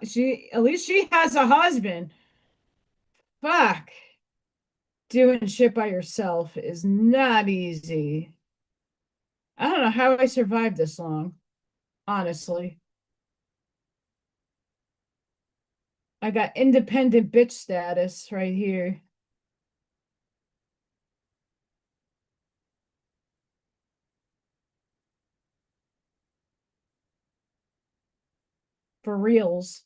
She at least she has a husband. Fuck, doing shit by yourself is not easy. I don't know how I survived this long, honestly. I got independent bitch status right here. For reals.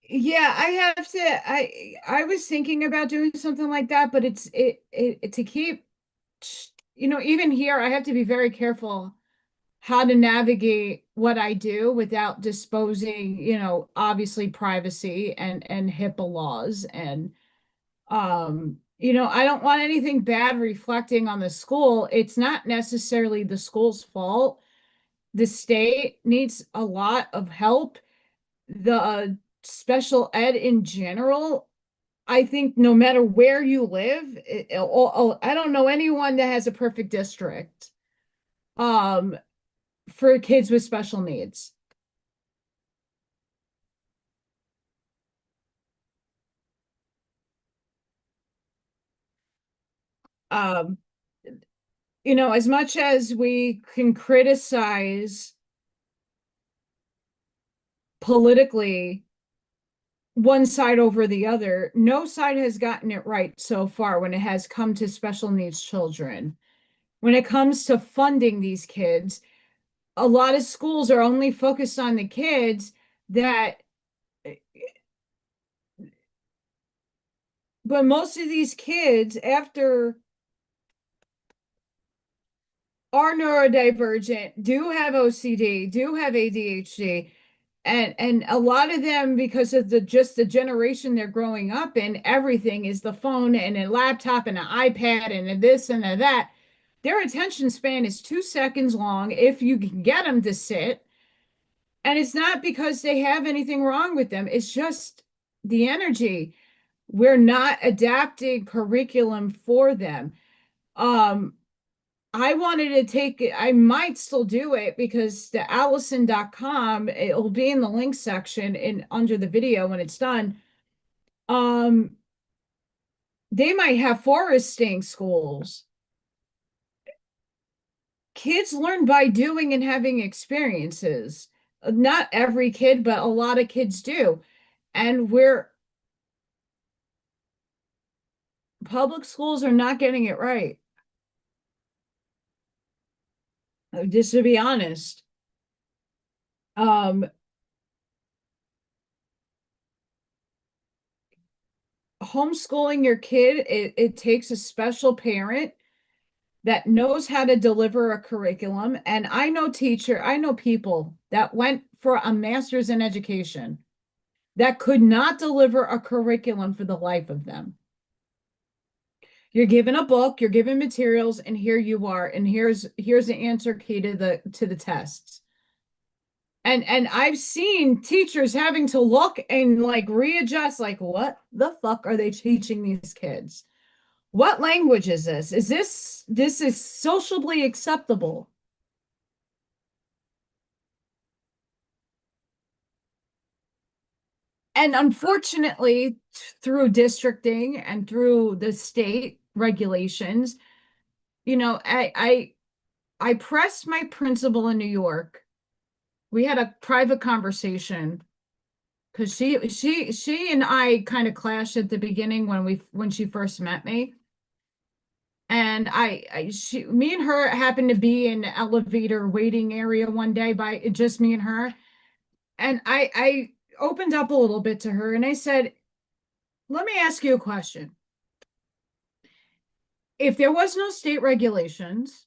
Yeah, I was thinking about doing something like that, but it to keep even here I have to be very careful how to navigate what I do without disposing, obviously privacy and HIPAA laws and I don't want anything bad reflecting on the school. It's not necessarily the school's fault. The state needs a lot of help. The special ed in general, I think no matter where you live, I don't know anyone that has a perfect district um for kids with special needs. Um, as much as we can criticize politically one side over the other, no side has gotten it right so far when it has come to special needs children. When it comes to funding these kids, a lot of schools are only focused on the kids that, but most of these kids, after are neurodivergent, do have OCD, do have ADHD, And a lot of them, because of the generation they're growing up in, everything is the phone and a laptop and an iPad and a this and a that. Their attention span is 2 seconds long if you can get them to sit. And it's not because they have anything wrong with them. It's just the energy. We're not adapting curriculum for them. Um, I wanted to take it, I might still do it because the Allison.com, it'll be in the link section in under the video when it's done. Um, they might have foresting schools. Kids learn by doing and having experiences. Not every kid, but a lot of kids do. And we're public schools are not getting it right. Just to be honest. Um, Homeschooling your kid, it takes a special parent that knows how to deliver a curriculum. And I know people that went for a master's in education that could not deliver a curriculum for the life of them. You're given a book, you're given materials, and here you are, and here's the answer key to the tests. And I've seen teachers having to look and like readjust, like, what the fuck are they teaching these kids? What language is this? This is socially acceptable? And unfortunately, through districting and through the state regulations, I pressed my principal in New York. We had a private conversation because she and I kind of clashed at the beginning when she first met me. And me and her happened to be in the elevator waiting area one day by just me and her. And I opened up a little bit to her and I said, let me ask you a question. If there was no state regulations,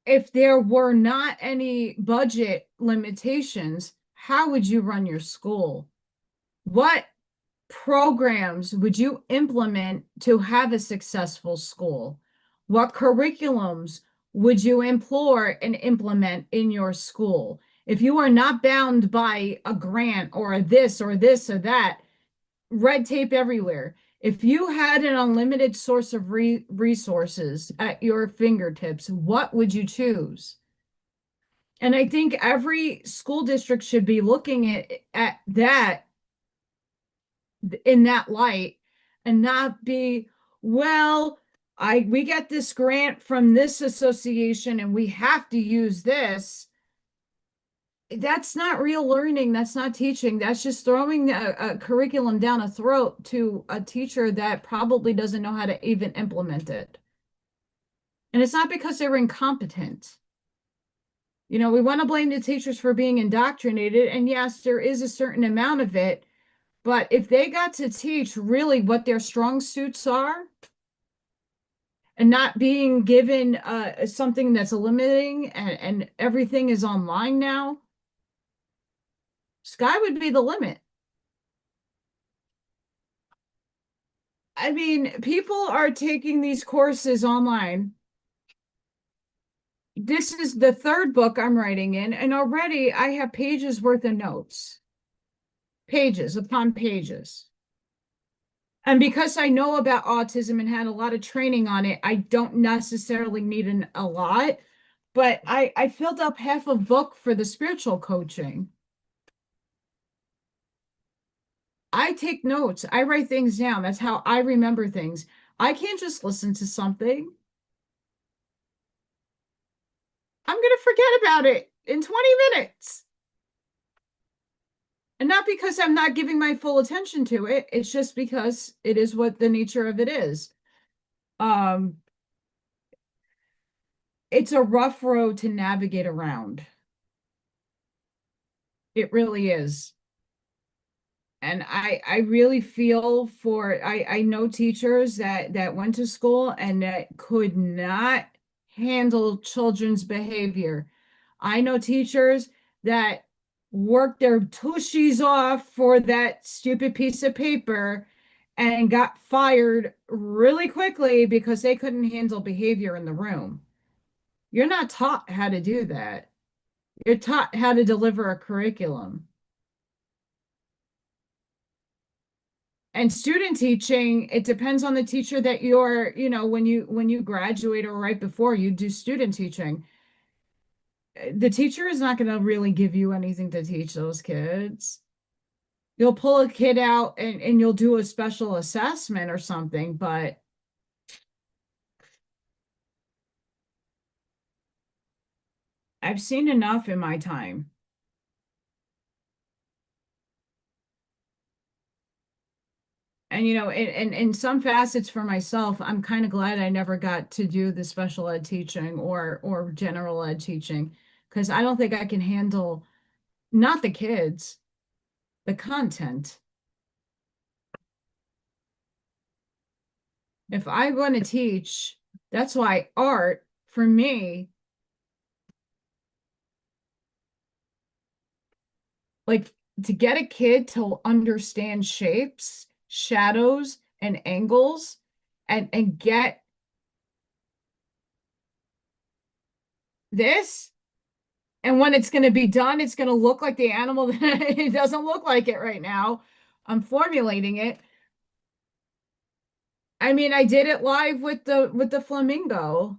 if there were not any budget limitations, how would you run your school? What programs would you implement to have a successful school? What curriculums would you implore and implement in your school? If you are not bound by a grant or a this or this or that, red tape everywhere. If you had an unlimited source of resources at your fingertips, what would you choose? And I think every school district should be looking at that in that light and not be, well, we get this grant from this association and we have to use this. That's not real learning. That's not teaching. That's just throwing a curriculum down a throat to a teacher that probably doesn't know how to even implement it. And it's not because they were incompetent. We want to blame the teachers for being indoctrinated. And yes, there is a certain amount of it. But if they got to teach really what their strong suits are and not being given something that's limiting and everything is online now, sky would be the limit. I mean, people are taking these courses online. This is the third book I'm writing in, and already I have pages worth of notes. Pages upon pages. And because I know about autism and had a lot of training on it, I don't necessarily need a lot, but I filled up half a book for the spiritual coaching. I take notes. I write things down. That's how I remember things. I can't just listen to something. I'm going to forget about it in 20 minutes. And not because I'm not giving my full attention to it. It's just because it is what the nature of it is. It's a rough road to navigate around. It really is. And I really feel for I know teachers that went to school and that could not handle children's behavior. I know teachers that worked their tushies off for that stupid piece of paper and got fired really quickly because they couldn't handle behavior in the room. You're not taught how to do that. You're taught how to deliver a curriculum. And student teaching, it depends on the teacher that you're, when you graduate or right before you do student teaching. The teacher is not going to really give you anything to teach those kids. You'll pull a kid out and you'll do a special assessment or something, but I've seen enough in my time. And in some facets for myself, I'm kind of glad I never got to do the special ed teaching or general ed teaching because I don't think I can handle not the kids, the content. If I'm going to teach, that's why art for me, like to get a kid to understand shapes, shadows, and angles and get this. And when it's going to be done, it's going to look like the animal that it doesn't look like it right now. I'm formulating it. I mean, I did it live with the flamingo.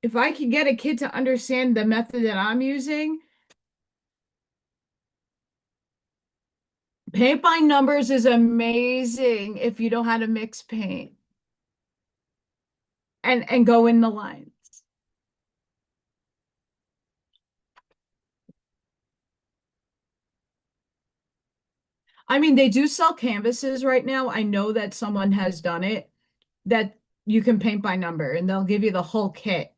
If I can get a kid to understand the method that I'm using, paint by numbers is amazing if you know how to mix paint and go in the lines. I mean, they do sell canvases right now. I know that someone has done it that you can paint by number and they'll give you the whole kit.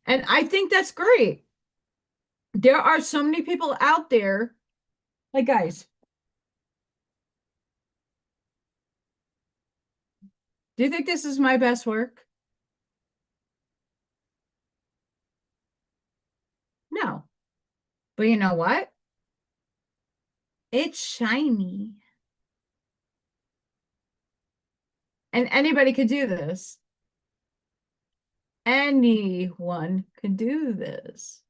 And I think that's great. There are so many people out there. Like, guys, do you think this is my best work? No. But you know what? It's shiny. And anybody could do this. Anyone could do this.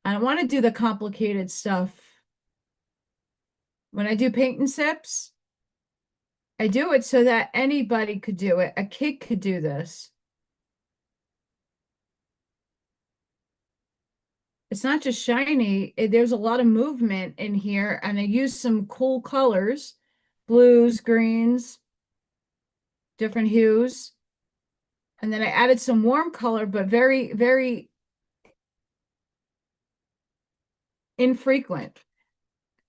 I don't want to do the complicated stuff. When I do paint and sips, I do it so that anybody could do it. A kid could do this. It's not just shiny. There's a lot of movement in here, and I use some cool colors, blues, greens, different hues. And then I added some warm color, but very, very infrequent.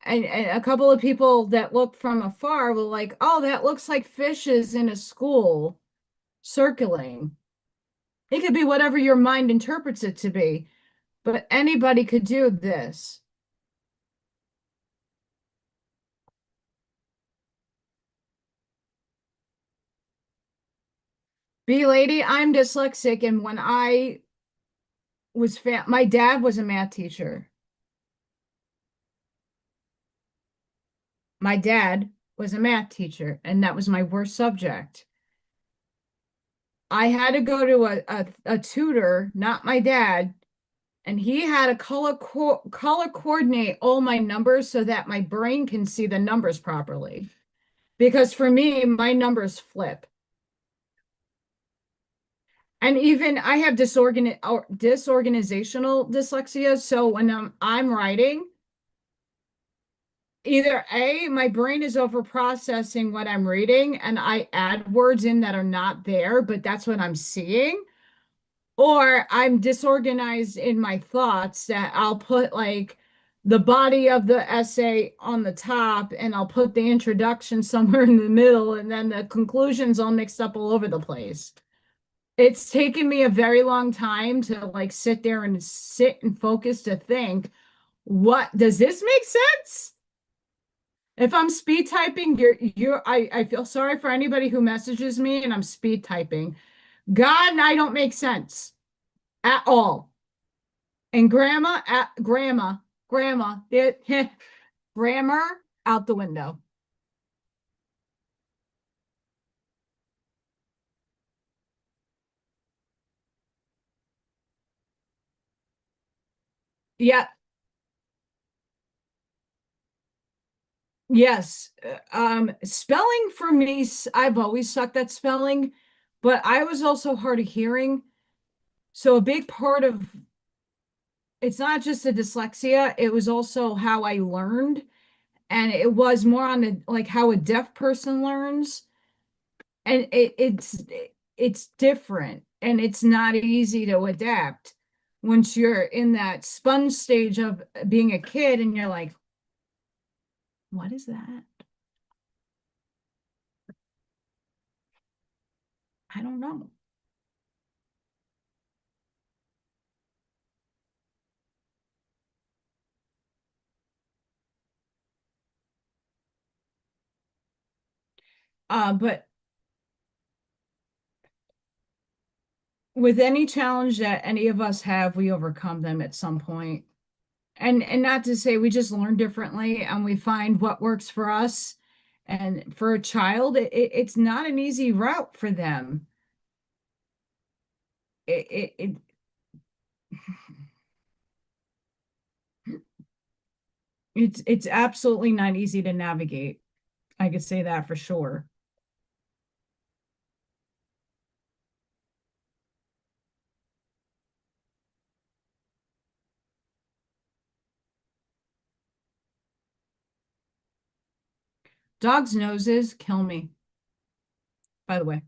And a couple of people that look from afar will like, oh, that looks like fishes in a school circling. It could be whatever your mind interprets it to be, but anybody could do this. B lady, I'm dyslexic, and when I was my dad was a math teacher. My dad was a math teacher, and that was my worst subject. I had to go to a tutor, not my dad, and he had to color coordinate all my numbers so that my brain can see the numbers properly. Because for me, my numbers flip. And even I have disorganizational dyslexia. So when I'm writing, either A, my brain is over processing what I'm reading and I add words in that are not there, but that's what I'm seeing. Or I'm disorganized in my thoughts that I'll put like the body of the essay on the top and I'll put the introduction somewhere in the middle and then the conclusions all mixed up all over the place. It's taken me a very long time to like sit there and sit and focus to think, what does this make sense? If I'm speed typing, I feel sorry for anybody who messages me and I'm speed typing. God, I don't make sense. at all. And grandma, it, grammar out the window. Yeah, yes. Spelling for me, I've always sucked at spelling, but I was also hard of hearing. So a big part of it's not just the dyslexia, it was also how I learned. And it was more on the like how a deaf person learns. And it's different and it's not easy to adapt once you're in that sponge stage of being a kid and you're like, what is that? I don't know. But with any challenge that any of us have, we overcome them at some point. And not to say we just learn differently and we find what works for us. And for a child, it's not an easy route for them. It it's absolutely not easy to navigate. I could say that for sure. Dogs' noses kill me, by the way,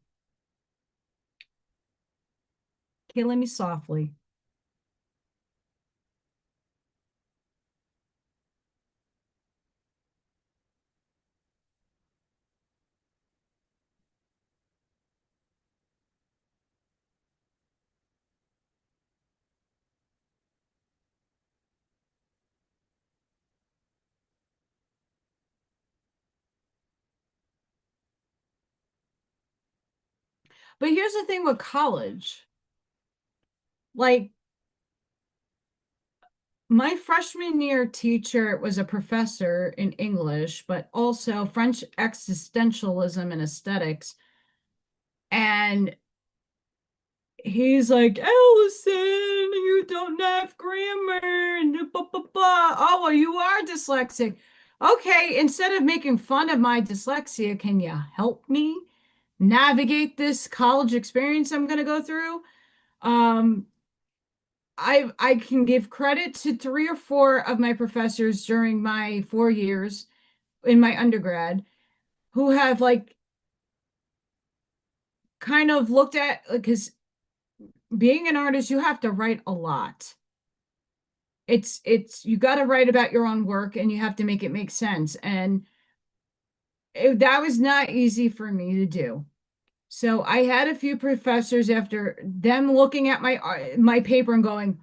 killing me softly. But here's the thing with college. Like my freshman year teacher was a professor in English, but also French existentialism and aesthetics. And he's like, Allison, you don't have grammar and blah, blah, blah. Oh, well, you are dyslexic. Okay, instead of making fun of my dyslexia, can you help me navigate this college experience I'm going to go through? Um, I can give credit to three or four of my professors during my 4 years in my undergrad who have like kind of looked at because being an artist, you have to write a lot. It's you got to write about your own work and you have to make it make sense. And that was not easy for me to do. So I had a few professors after them looking at my paper and going,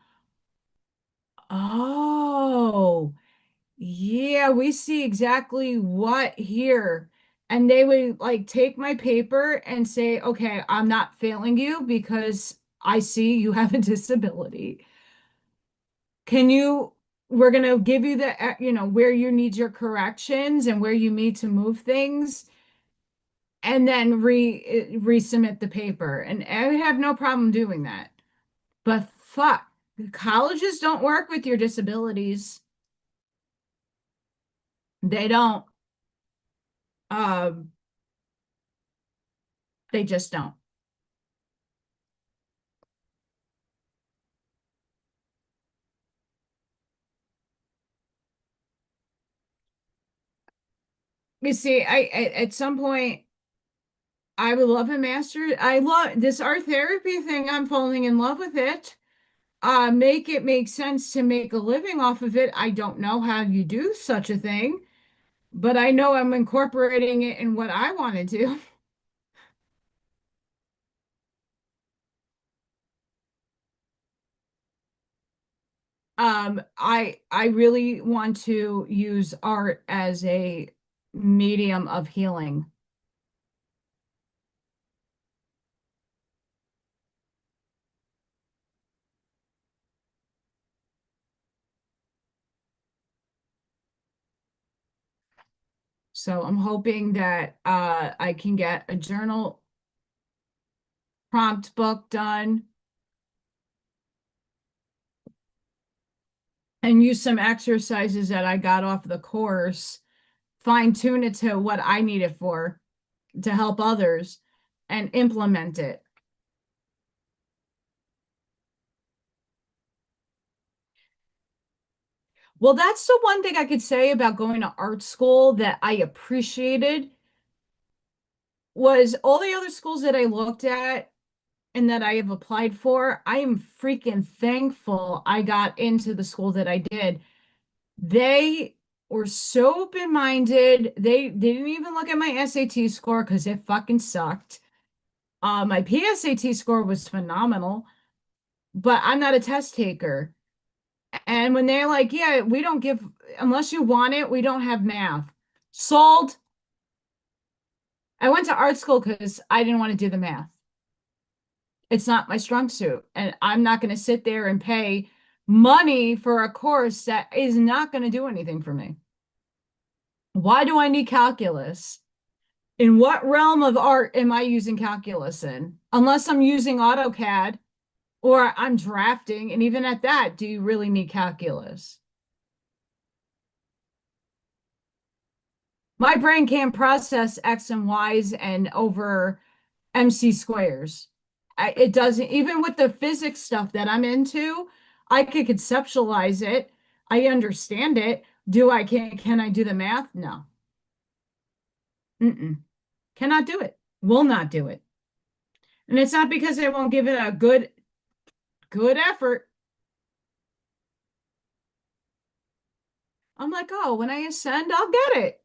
"Oh, yeah, we see exactly what here." And they would like take my paper and say, "Okay, I'm not failing you because I see you have a disability. Can you, we're going to give you the, where you need your corrections and where you need to move things and then resubmit the paper." And I have no problem doing that. But fuck, colleges don't work with your disabilities. They don't. Um, they just don't. You see, at some point I would love a master. I love this art therapy thing. I'm falling in love with it. Make it make sense to make a living off of it. I don't know how you do such a thing, but I know I'm incorporating it in what I want to do. I really want to use art as a medium of healing. So I'm hoping that I can get a journal prompt book done and use some exercises that I got off the course, fine tune it to what I need it for to help others and implement it. Well, that's the one thing I could say about going to art school that I appreciated was all the other schools that I looked at and that I have applied for. I am freaking thankful I got into the school that I did. They were so open-minded. They didn't even look at my SAT score because it fucking sucked. My PSAT score was phenomenal, but I'm not a test taker. And when they're like, yeah, we don't give, unless you want it, we don't have math. Sold. I went to art school because I didn't want to do the math. It's not my strong suit. And I'm not going to sit there and pay money for a course that is not going to do anything for me. Why do I need calculus? In what realm of art am I using calculus in? Unless I'm using AutoCAD or I'm drafting. And even at that, do you really need calculus? My brain can't process X and Y's and over MC squares. It doesn't, even with the physics stuff that I'm into, I could conceptualize it. I understand it. Can I do the math? No. Mm-mm. Cannot do it. Will not do it. And it's not because I won't give it a good effort. I'm like, oh, when I ascend, I'll get it.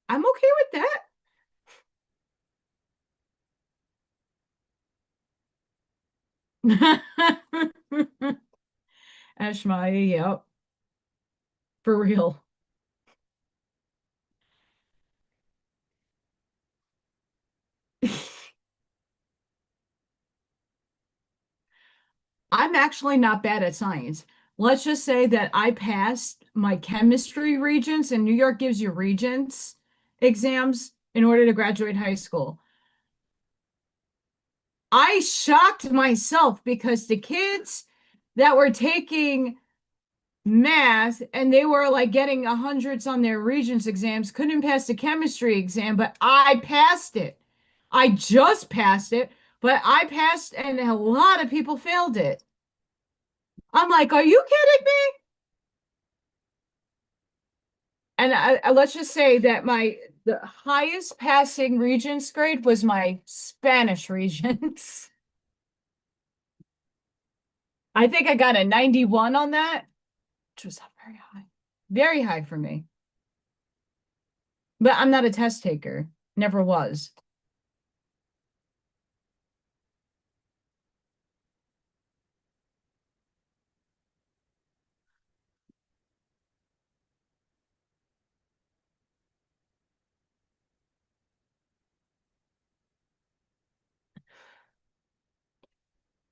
I'm okay with that. Ashmaya, yep, for real. I'm actually not bad at science. Let's just say that I passed my chemistry regents, and New York gives you regents exams in order to graduate high school. I shocked myself because the kids that were taking math and they were like getting hundreds on their regents exams couldn't pass the chemistry exam, but I passed it. I just passed it, but I passed, and a lot of people failed it. I'm like, are you kidding me? And let's just say that the highest passing Regents grade was my Spanish Regents. I think I got a 91 on that, which was very high. Very high for me. But I'm not a test taker. Never was.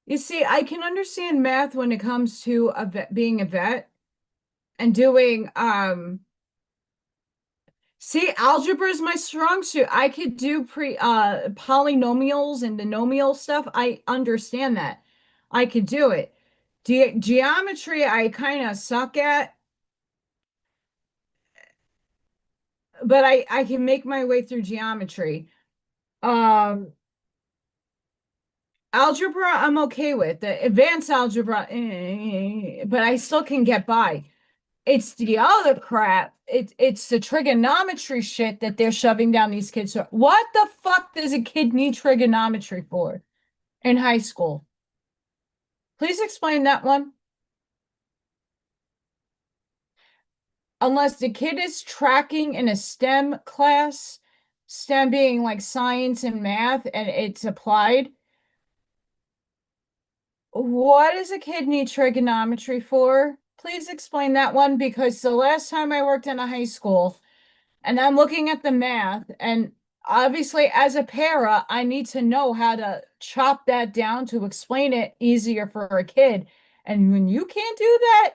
You see, I can understand math when it comes to being a vet and doing see, algebra is my strong suit. I could do pre polynomials and denomial stuff. I understand that. I could do it. Geometry, I kind of suck at, but I can make my way through geometry. Um, Algebra, I'm okay with. The advanced algebra, but I still can get by. It's the other crap. It's the trigonometry shit that they're shoving down these kids. So what the fuck does a kid need trigonometry for in high school? Please explain that one. Unless the kid is tracking in a STEM class, STEM being like science and math, and it's applied. What does a kid need trigonometry for? Please explain that one because the last time I worked in a high school, and I'm looking at the math, and obviously, as a para, I need to know how to chop that down to explain it easier for a kid. And when you can't do that,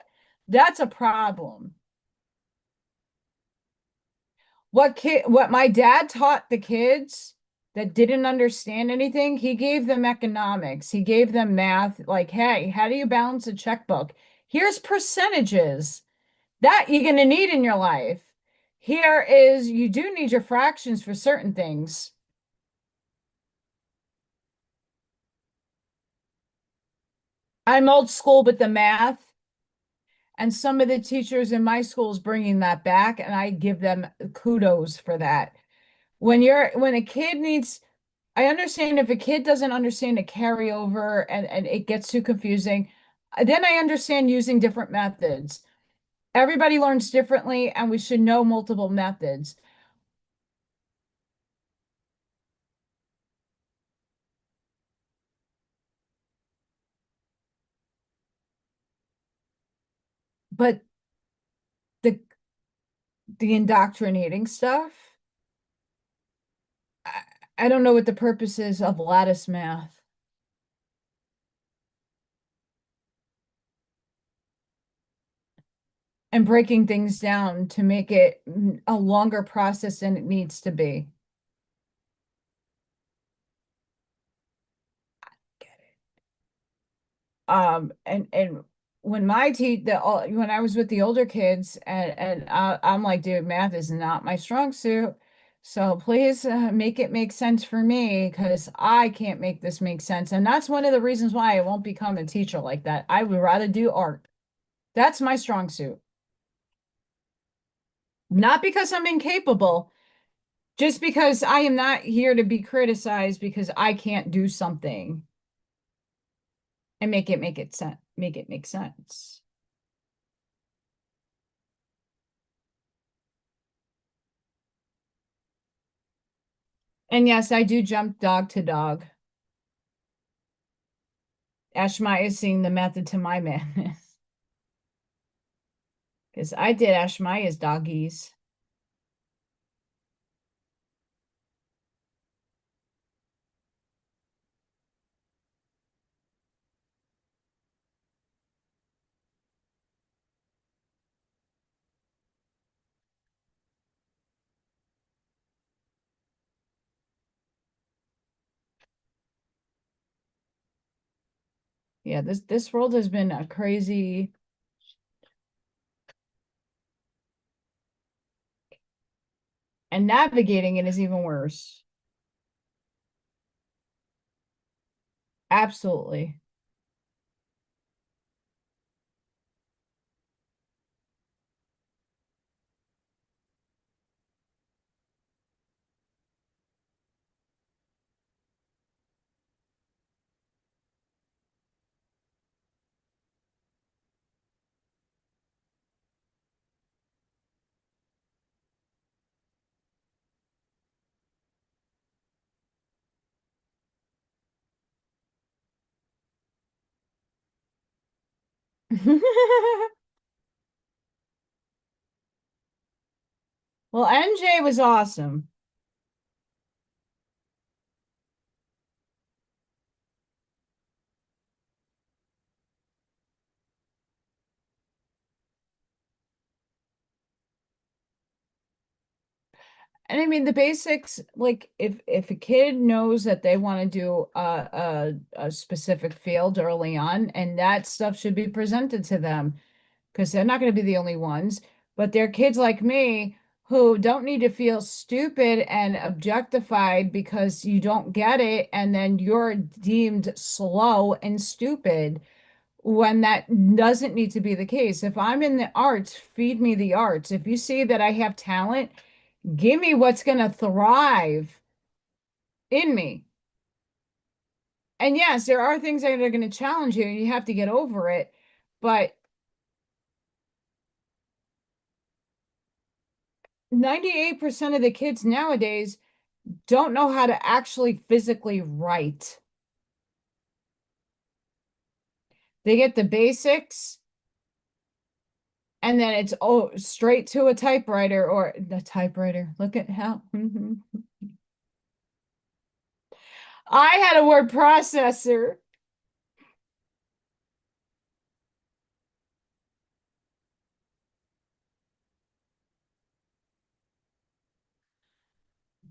that's a problem. What my dad taught the kids that didn't understand anything, he gave them economics. He gave them math, like, hey, how do you balance a checkbook? Here's percentages that you're going to need in your life. Here is, you do need your fractions for certain things. I'm old school with the math, and some of the teachers in my school is bringing that back, and I give them kudos for that. When a kid needs, I understand if a kid doesn't understand a carryover and it gets too confusing, then I understand using different methods. Everybody learns differently, and we should know multiple methods. But the the indoctrinating stuff, I, I don't know what the purpose is of lattice math and breaking things down to make it a longer process than it needs to be. And when when I was with the older kids, I'm like, dude, math is not my strong suit. So please make it make sense for me, because I can't make this make sense. And that's one of the reasons why I won't become a teacher like that. I would rather do art. That's my strong suit. Not because I'm incapable, just because I am not here to be criticized because I can't do something and make it make sense. And yes, I do jump dog to dog. Ashmai is seeing the method to my madness. Because I did Ashmaya's doggies. Yeah, this world has been a crazy, and navigating it is even worse. Absolutely. Well, NJ was awesome. And I mean the basics, like if a kid knows that they want to do a specific field early on, and that stuff should be presented to them, because they're not going to be the only ones, but they're kids like me who don't need to feel stupid and objectified because you don't get it, and then you're deemed slow and stupid when that doesn't need to be the case. If I'm in the arts, feed me the arts. If you see that I have talent, give me what's going to thrive in me. And yes, there are things that are going to challenge you and you have to get over it. But 98% of the kids nowadays don't know how to actually physically write. They get the basics and then it's straight to a typewriter or the typewriter. Look at how I had a word processor.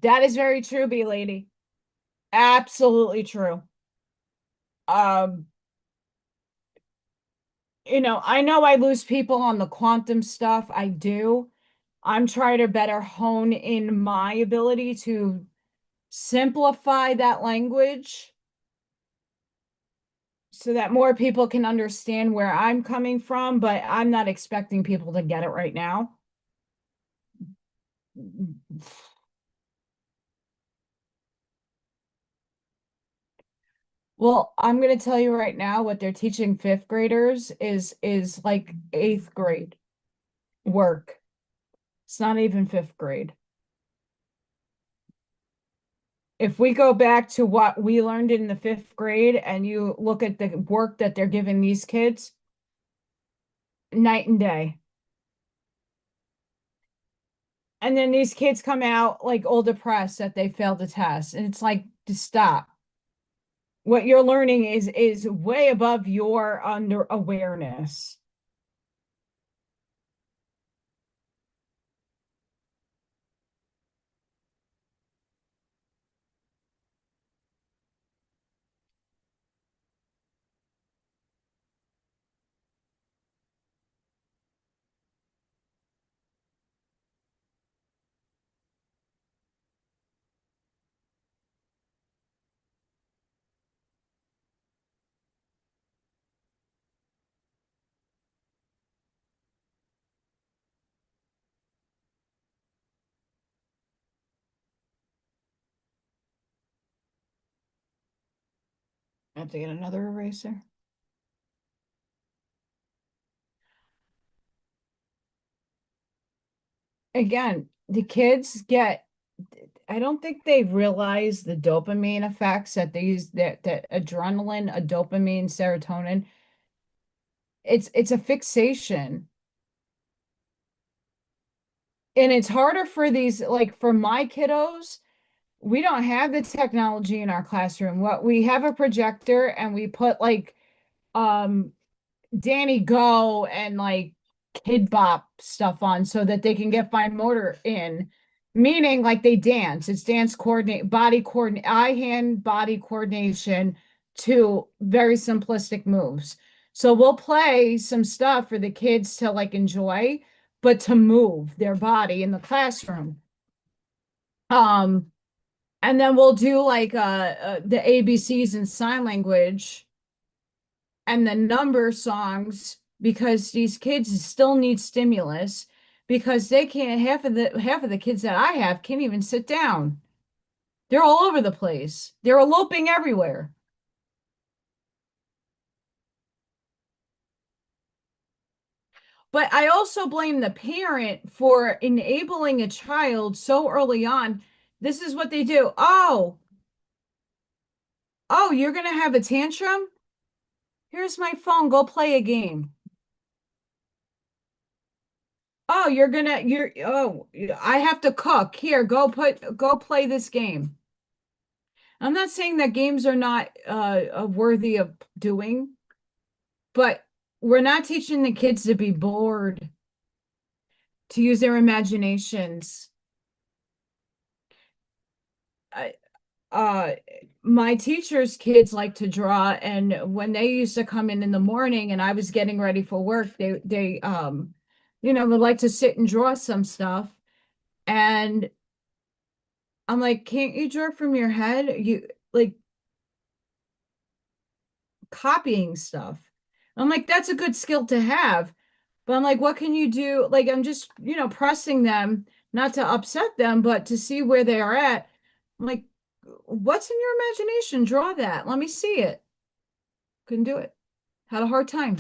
That is very true, B lady. Absolutely true. Um, I know I lose people on the quantum stuff. I do. I'm trying to better hone in my ability to simplify that language so that more people can understand where I'm coming from, but I'm not expecting people to get it right now. Well, I'm going to tell you right now what they're teaching fifth graders is like eighth grade work. It's not even fifth grade. If we go back to what we learned in the fifth grade and you look at the work that they're giving these kids, night and day. And then these kids come out like all depressed that they failed the test. And it's like, to stop. What you're learning is way above your under awareness. I have to get another eraser. Again, the kids get, I don't think they realize the dopamine effects that they use, that adrenaline, a dopamine, serotonin. It's a fixation. And it's harder for these, like for my kiddos, we don't have the technology in our classroom. What we have a projector and we put like um Danny Go and like Kid Bop stuff on so that they can get fine motor in, meaning like they dance. It's dance coordinate, body coordinate, eye hand body coordination to very simplistic moves. So we'll play some stuff for the kids to like enjoy, but to move their body in the classroom. Um, and then we'll do like the ABCs in sign language and the number songs because these kids still need stimulus because they can't, half of the kids that I have can't even sit down. They're all over the place. They're eloping everywhere. But I also blame the parent for enabling a child so early on. This is what they do. Oh, you're gonna have a tantrum? Here's my phone. Go play a game. Oh, I have to cook. Here, go play this game. I'm not saying that games are not worthy of doing, but we're not teaching the kids to be bored, to use their imaginations. I, uh, my teacher's kids like to draw, and when they used to come in the morning and I was getting ready for work, they would like to sit and draw some stuff. And I'm like, can't you draw from your head? You like copying stuff. I'm like, that's a good skill to have. But I'm like, what can you do? Like, I'm just, pressing them, not to upset them, but to see where they are at. I'm like, what's in your imagination? Draw that. Let me see it. Couldn't do it. Had a hard time.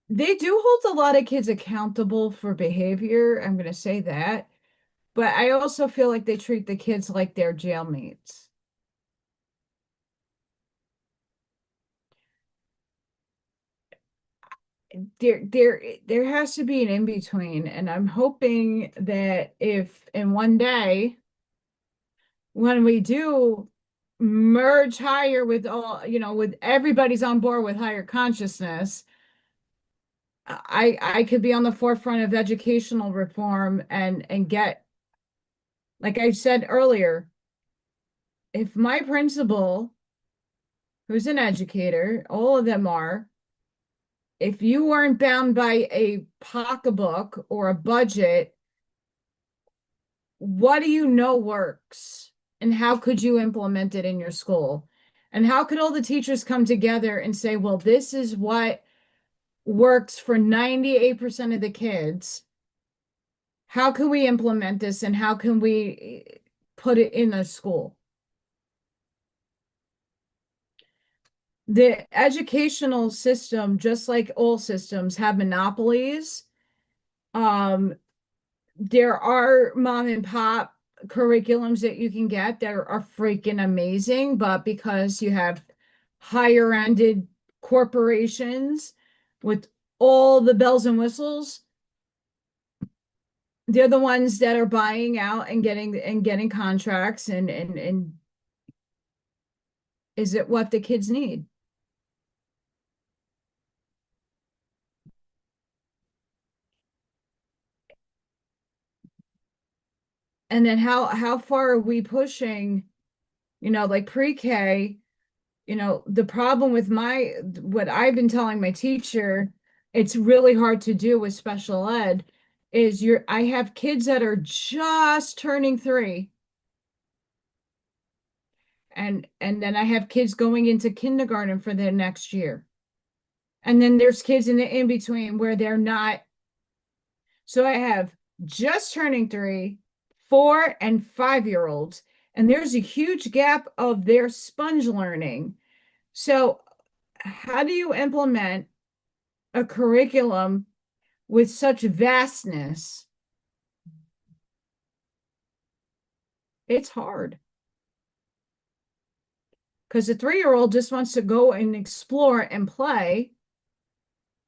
They do hold a lot of kids accountable for behavior. I'm going to say that. But I also feel like they treat the kids like they're jailmates. There has to be an in between, and I'm hoping that if in one day when we do merge higher with all, with everybody's on board with higher consciousness, I could be on the forefront of educational reform and get, like I said earlier, if my principal, who's an educator, all of them are, if you weren't bound by a pocketbook or a budget, what do you know works? And how could you implement it in your school? And how could all the teachers come together and say, well, this is what works for 98% of the kids? How can we implement this and how can we put it in a school? The educational system, just like all systems, have monopolies. Um, there are mom and pop curriculums that you can get that are freaking amazing, but because you have higher ended corporations with all the bells and whistles, they're the ones that are buying out and getting contracts and is it what the kids need? And then how far are we pushing, like pre-K, the problem with what I've been telling my teacher, it's really hard to do with special ed, is I have kids that are just turning 3. And then I have kids going into kindergarten for the next year. And then there's kids in the in between where they're not. So I have just turning 3, 4, and 5-year-olds, and there's a huge gap of their sponge learning. So how do you implement a curriculum with such vastness? It's hard because the 3-year-old just wants to go and explore and play.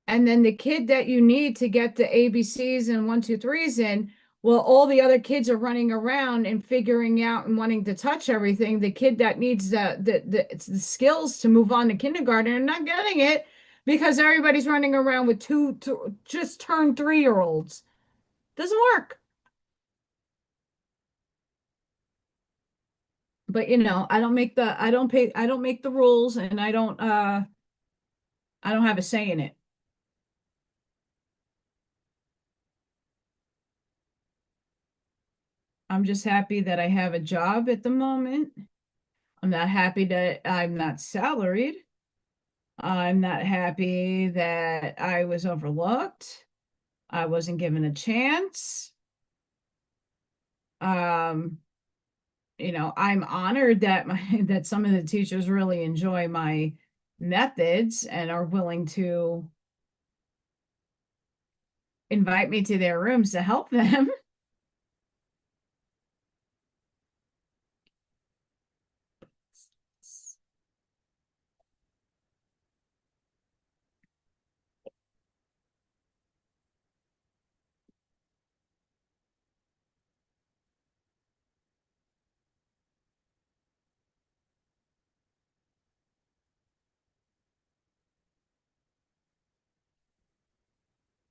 And then the kid that you need to get the ABCs and 1, 2, 3s in, well, all the other kids are running around and figuring out and wanting to touch everything. The kid that needs the skills to move on to kindergarten and not getting it because everybody's running around with two just turned 3-year-olds. Doesn't work. But I don't make the rules, and I don't have a say in it. I'm just happy that I have a job at the moment. I'm not happy that I'm not salaried. I'm not happy that I was overlooked. I wasn't given a chance. Um, I'm honored that that some of the teachers really enjoy my methods and are willing to invite me to their rooms to help them.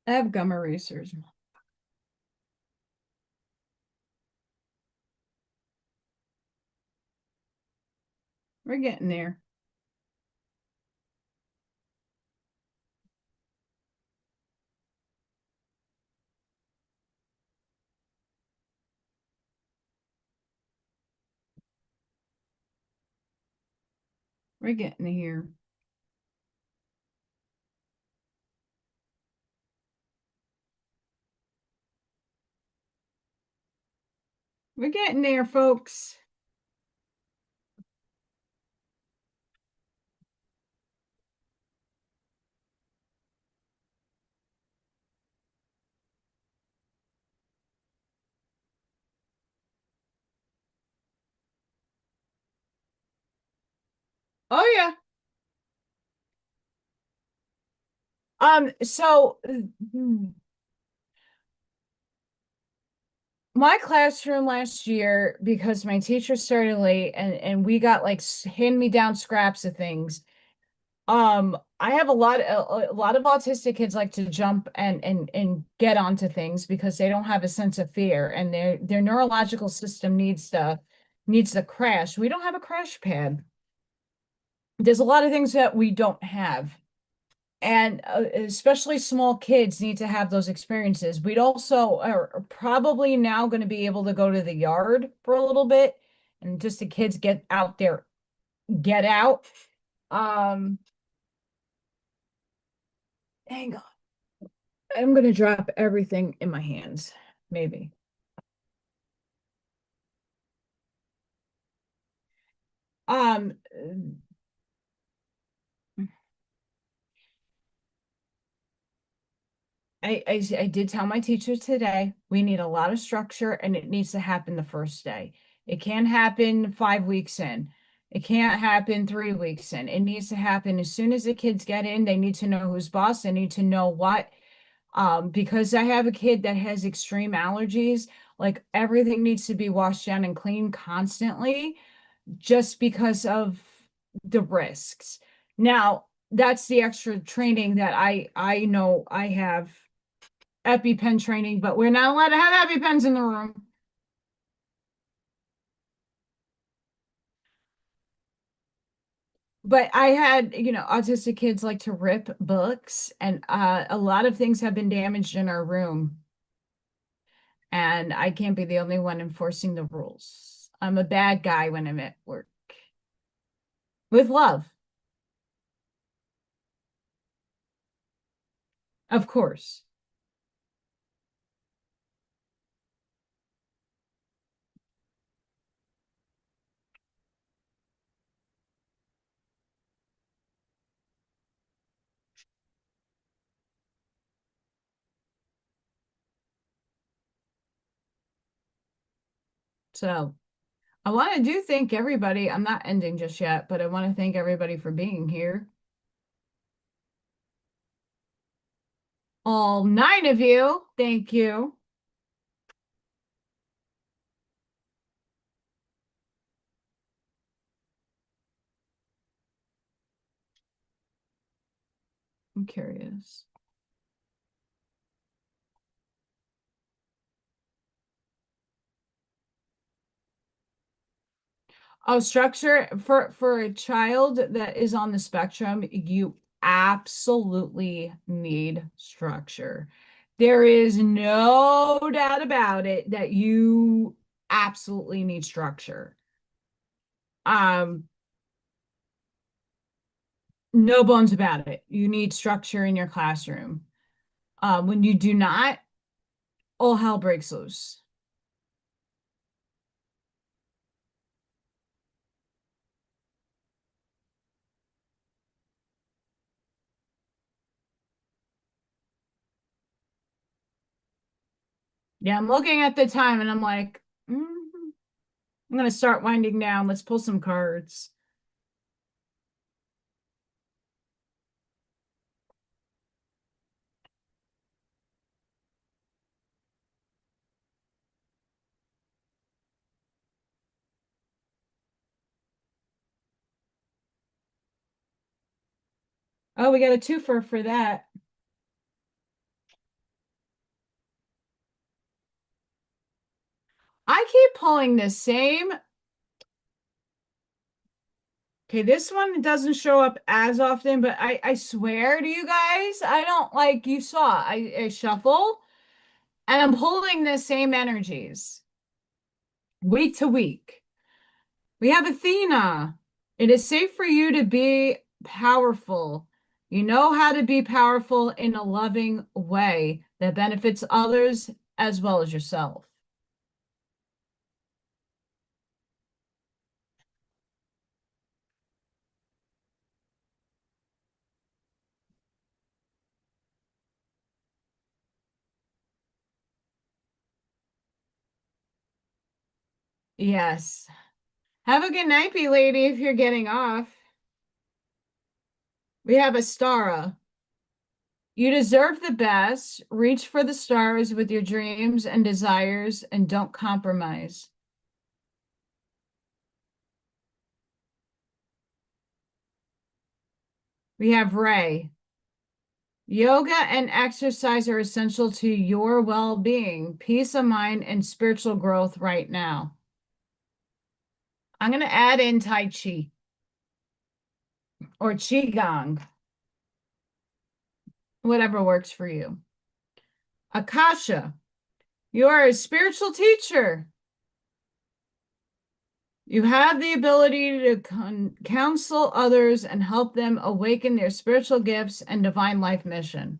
I have gum erasers. We're getting there. We're getting here. We're getting there, folks. Oh yeah. So My classroom last year, because my teacher started late and we got like hand-me-down scraps of things. I have a lot of autistic kids like to jump and get onto things because they don't have a sense of fear and their neurological system needs to crash. We don't have a crash pad. There's a lot of things that we don't have. And especially small kids need to have those experiences. We'd also are probably now going to be able to go to the yard for a little bit and just the kids get out there, get out. Um, hang on. I'm going to drop everything in my hands, maybe. Um, I did tell my teacher today, we need a lot of structure and it needs to happen the first day. It can't happen 5 weeks in. It can't happen 3 weeks in. It needs to happen as soon as the kids get in. They need to know who's boss. They need to know what. Because I have a kid that has extreme allergies, like everything needs to be washed down and cleaned constantly just because of the risks. Now, that's the extra training that I know I have EpiPen training, but we're not allowed to have EpiPens in the room. But I had, autistic kids like to rip books, and a lot of things have been damaged in our room. And I can't be the only one enforcing the rules. I'm a bad guy when I'm at work. With love, of course. So I want to do thank everybody. I'm not ending just yet, but I want to thank everybody for being here. All 9 of you, thank you. I'm curious. Oh, structure for a child that is on the spectrum, you absolutely need structure. There is no doubt about it that you absolutely need structure. Um, no bones about it. You need structure in your classroom. When you do not, all hell breaks loose. Yeah, I'm looking at the time and I'm like, I'm gonna start winding down. Let's pull some cards. Oh, we got a twofer for that. I keep pulling the same. Okay, this one doesn't show up as often, but I swear to you guys, I don't like you saw. I shuffle and I'm pulling the same energies week to week. We have Athena. It is safe for you to be powerful. You know how to be powerful in a loving way that benefits others as well as yourself. Yes. Have a good night, be lady, if you're getting off. We have Astara. You deserve the best. Reach for the stars with your dreams and desires and don't compromise. We have Ray. Yoga and exercise are essential to your well-being, peace of mind, and spiritual growth right now. I'm going to add in Tai Chi or Qigong, whatever works for you. Akasha, you are a spiritual teacher. You have the ability to counsel others and help them awaken their spiritual gifts and divine life mission.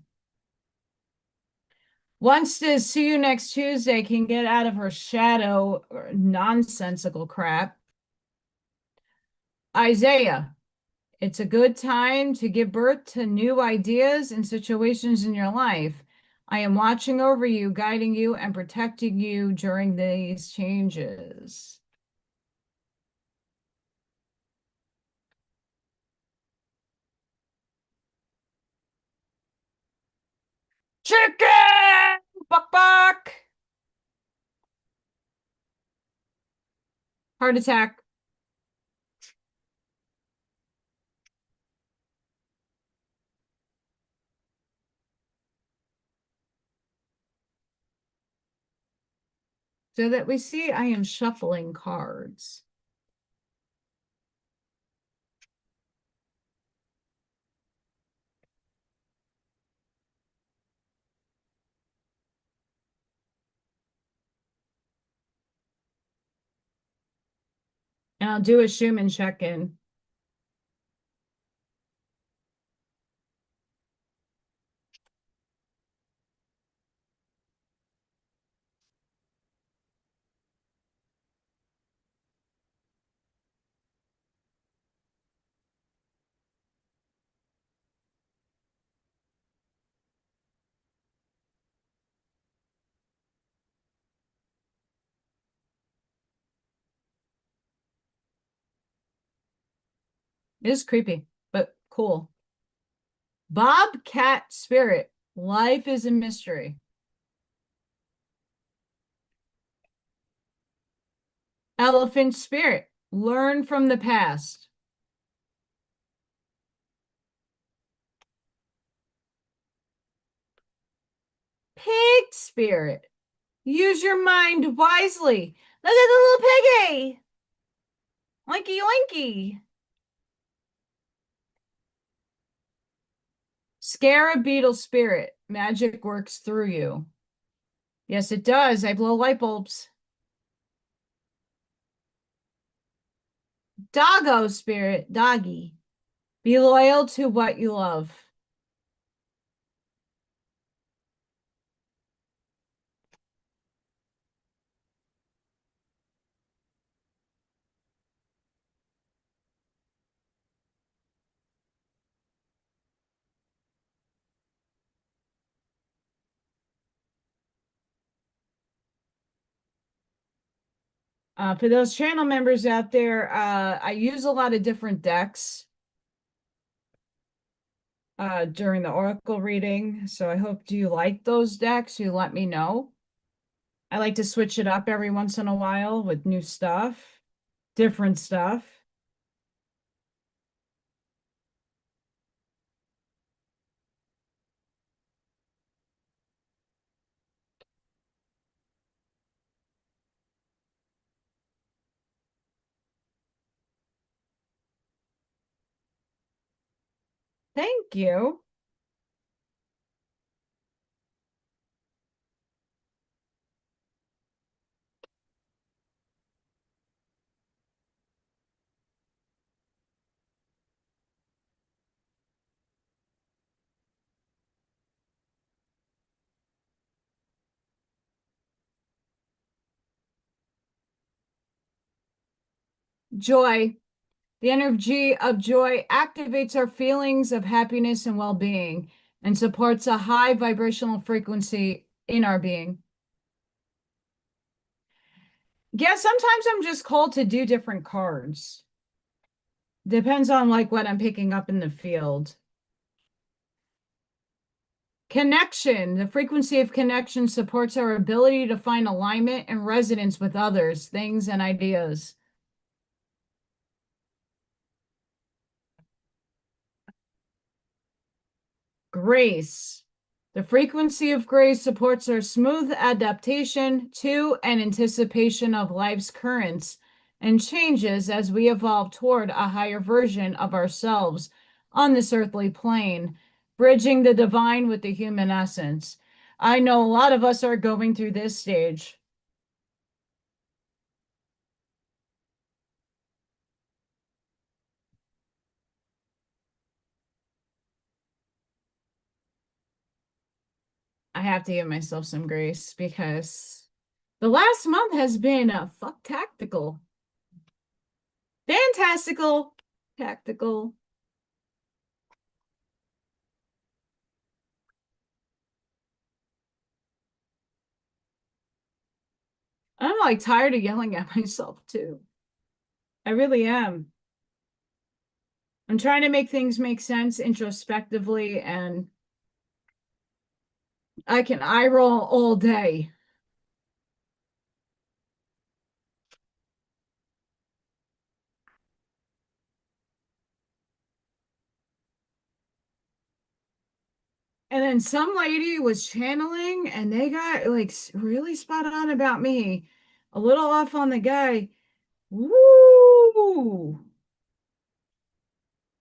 Wants to see you next Tuesday can get out of her shadow or nonsensical crap. Isaiah, it's a good time to give birth to new ideas and situations in your life. I am watching over you, guiding you, and protecting you during these changes. Chicken! Buck buck! Heart attack. So that we see, I am shuffling cards. And I'll do a Schumann check-in. It is creepy, but cool. Bobcat spirit. Life is a mystery. Elephant spirit. Learn from the past. Pig spirit. Use your mind wisely. Look at the little piggy. Oinky oinky. Scarab beetle spirit. Magic works through you. Yes, it does. I blow light bulbs. Doggo spirit. Doggy. Be loyal to what you love. For those channel members out there, I use a lot of different decks during the oracle reading. So I hope, do you like those decks? You let me know. I like to switch it up every once in a while with new stuff, different stuff. Thank you. Joy. The energy of joy activates our feelings of happiness and well-being and supports a high vibrational frequency in our being. Yeah, sometimes I'm just called to do different cards. Depends on like what I'm picking up in the field. Connection. The frequency of connection supports our ability to find alignment and resonance with others, things, and ideas. Grace. The frequency of grace supports our smooth adaptation to and anticipation of life's currents and changes as we evolve toward a higher version of ourselves on this earthly plane, bridging the divine with the human essence. I know a lot of us are going through this stage. I have to give myself some grace because the last month has been a fuck tactical, fantastical, tactical. I'm like tired of yelling at myself too. I really am. I'm trying to make things make sense introspectively, and I can eye roll all day. And then some lady was channeling, and they got like really spot on about me, a little off on the guy. Woo!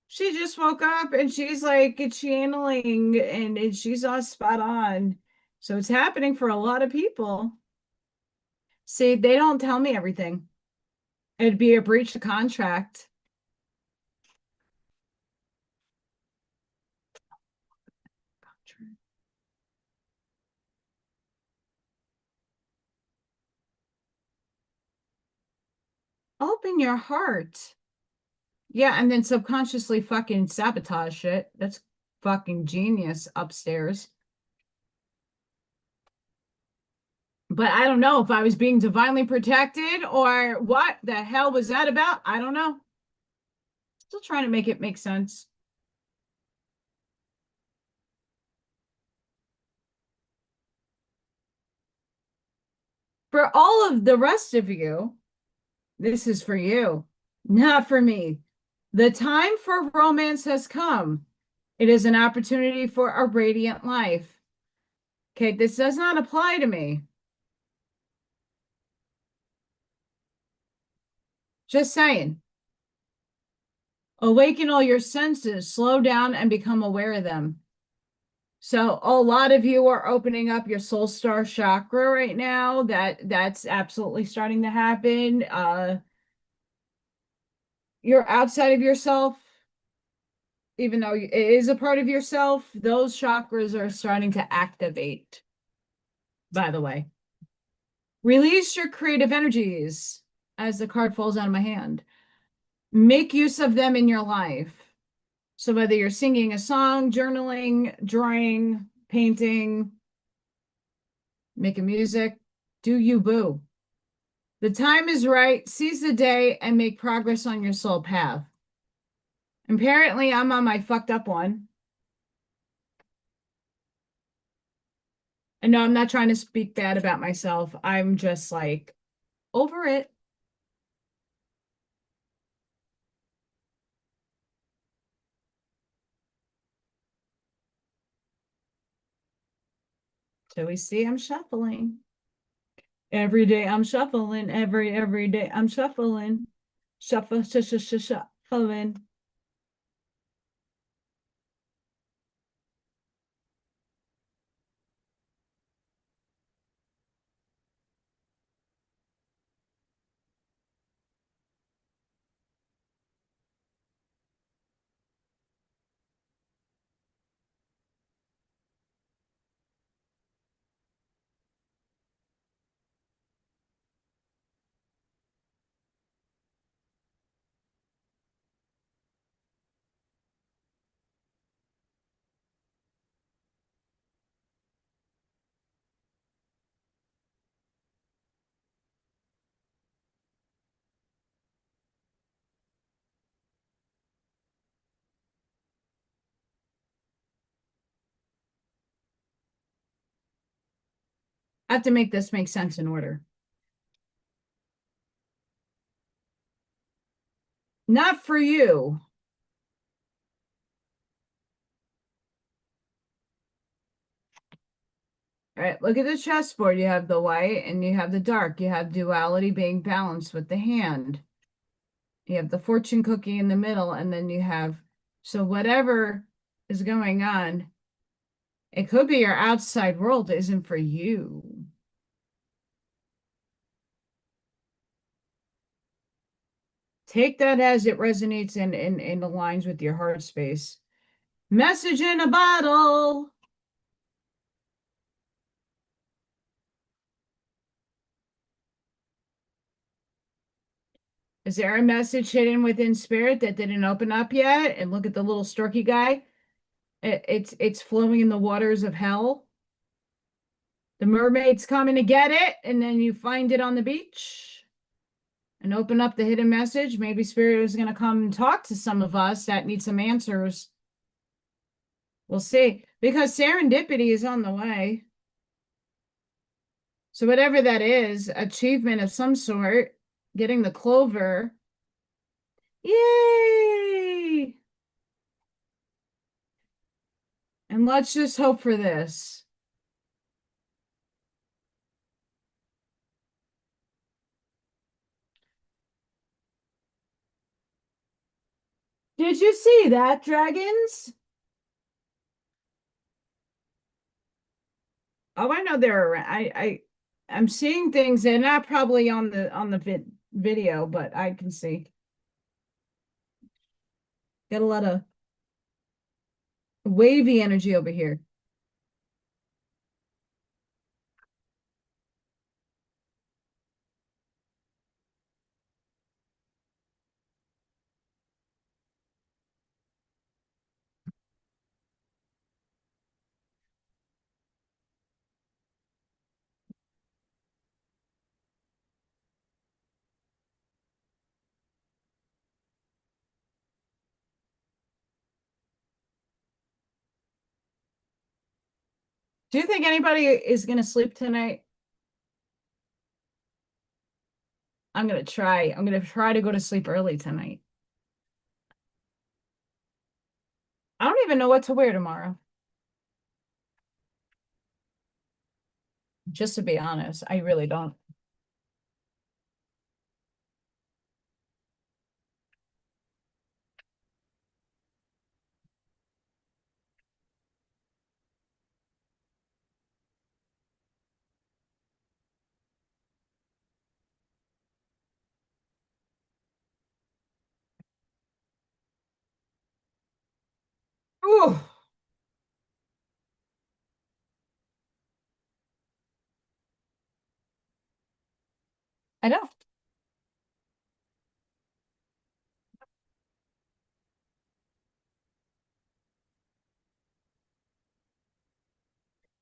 She just woke up and she's like channeling, and she's all spot on. So it's happening for a lot of people. See, they don't tell me everything. It'd be a breach of contract. Open your heart. Yeah, and then subconsciously fucking sabotage it. That's fucking genius upstairs. But I don't know if I was being divinely protected or what the hell was that about? I don't know. Still trying to make it make sense. For all of the rest of you, this is for you, not for me. The time for romance has come. It is an opportunity for a radiant life. Okay, this does not apply to me. Just saying. Awaken all your senses, slow down and become aware of them. So a lot of you are opening up your soul star chakra right now. That's absolutely starting to happen. You're outside of yourself, even though it is a part of yourself. Those chakras are starting to activate, by the way. Release your creative energies as the card falls out of my hand. Make use of them in your life. So whether you're singing a song, journaling, drawing, painting, making music, do you boo. The time is right. Seize the day and make progress on your soul path. Apparently, I'm on my fucked up one. And no, I'm not trying to speak bad about myself. I'm just like over it. So we see I'm shuffling. Every day I'm shuffling. Every day I'm shuffling. Shuffling. I have to make this make sense in order. Not for you. All right, look at the chessboard. You have the white and you have the dark. You have duality being balanced with the hand. You have the fortune cookie in the middle, and then you have, so whatever is going on, it could be your outside world isn't for you. Take that as it resonates and aligns with your heart space. Message in a bottle. Is there a message hidden within spirit that didn't open up yet? And look at the little storky guy. It's flowing in the waters of hell. The mermaid's coming to get it, and then you find it on the beach and open up the hidden message. Maybe spirit is going to come and talk to some of us that need some answers. We'll see. Because serendipity is on the way. So whatever that is, achievement of some sort, getting the clover. Yay! And let's just hope for this. Did you see that, dragons? Oh, I know they're around. I'm seeing things. They're not probably on the video, but I can see. Got a lot of wavy energy over here. Do you think anybody is going to sleep tonight? I'm going to try. I'm going to try to go to sleep early tonight. I don't even know what to wear tomorrow. Just to be honest, I really don't. Ooh, I know.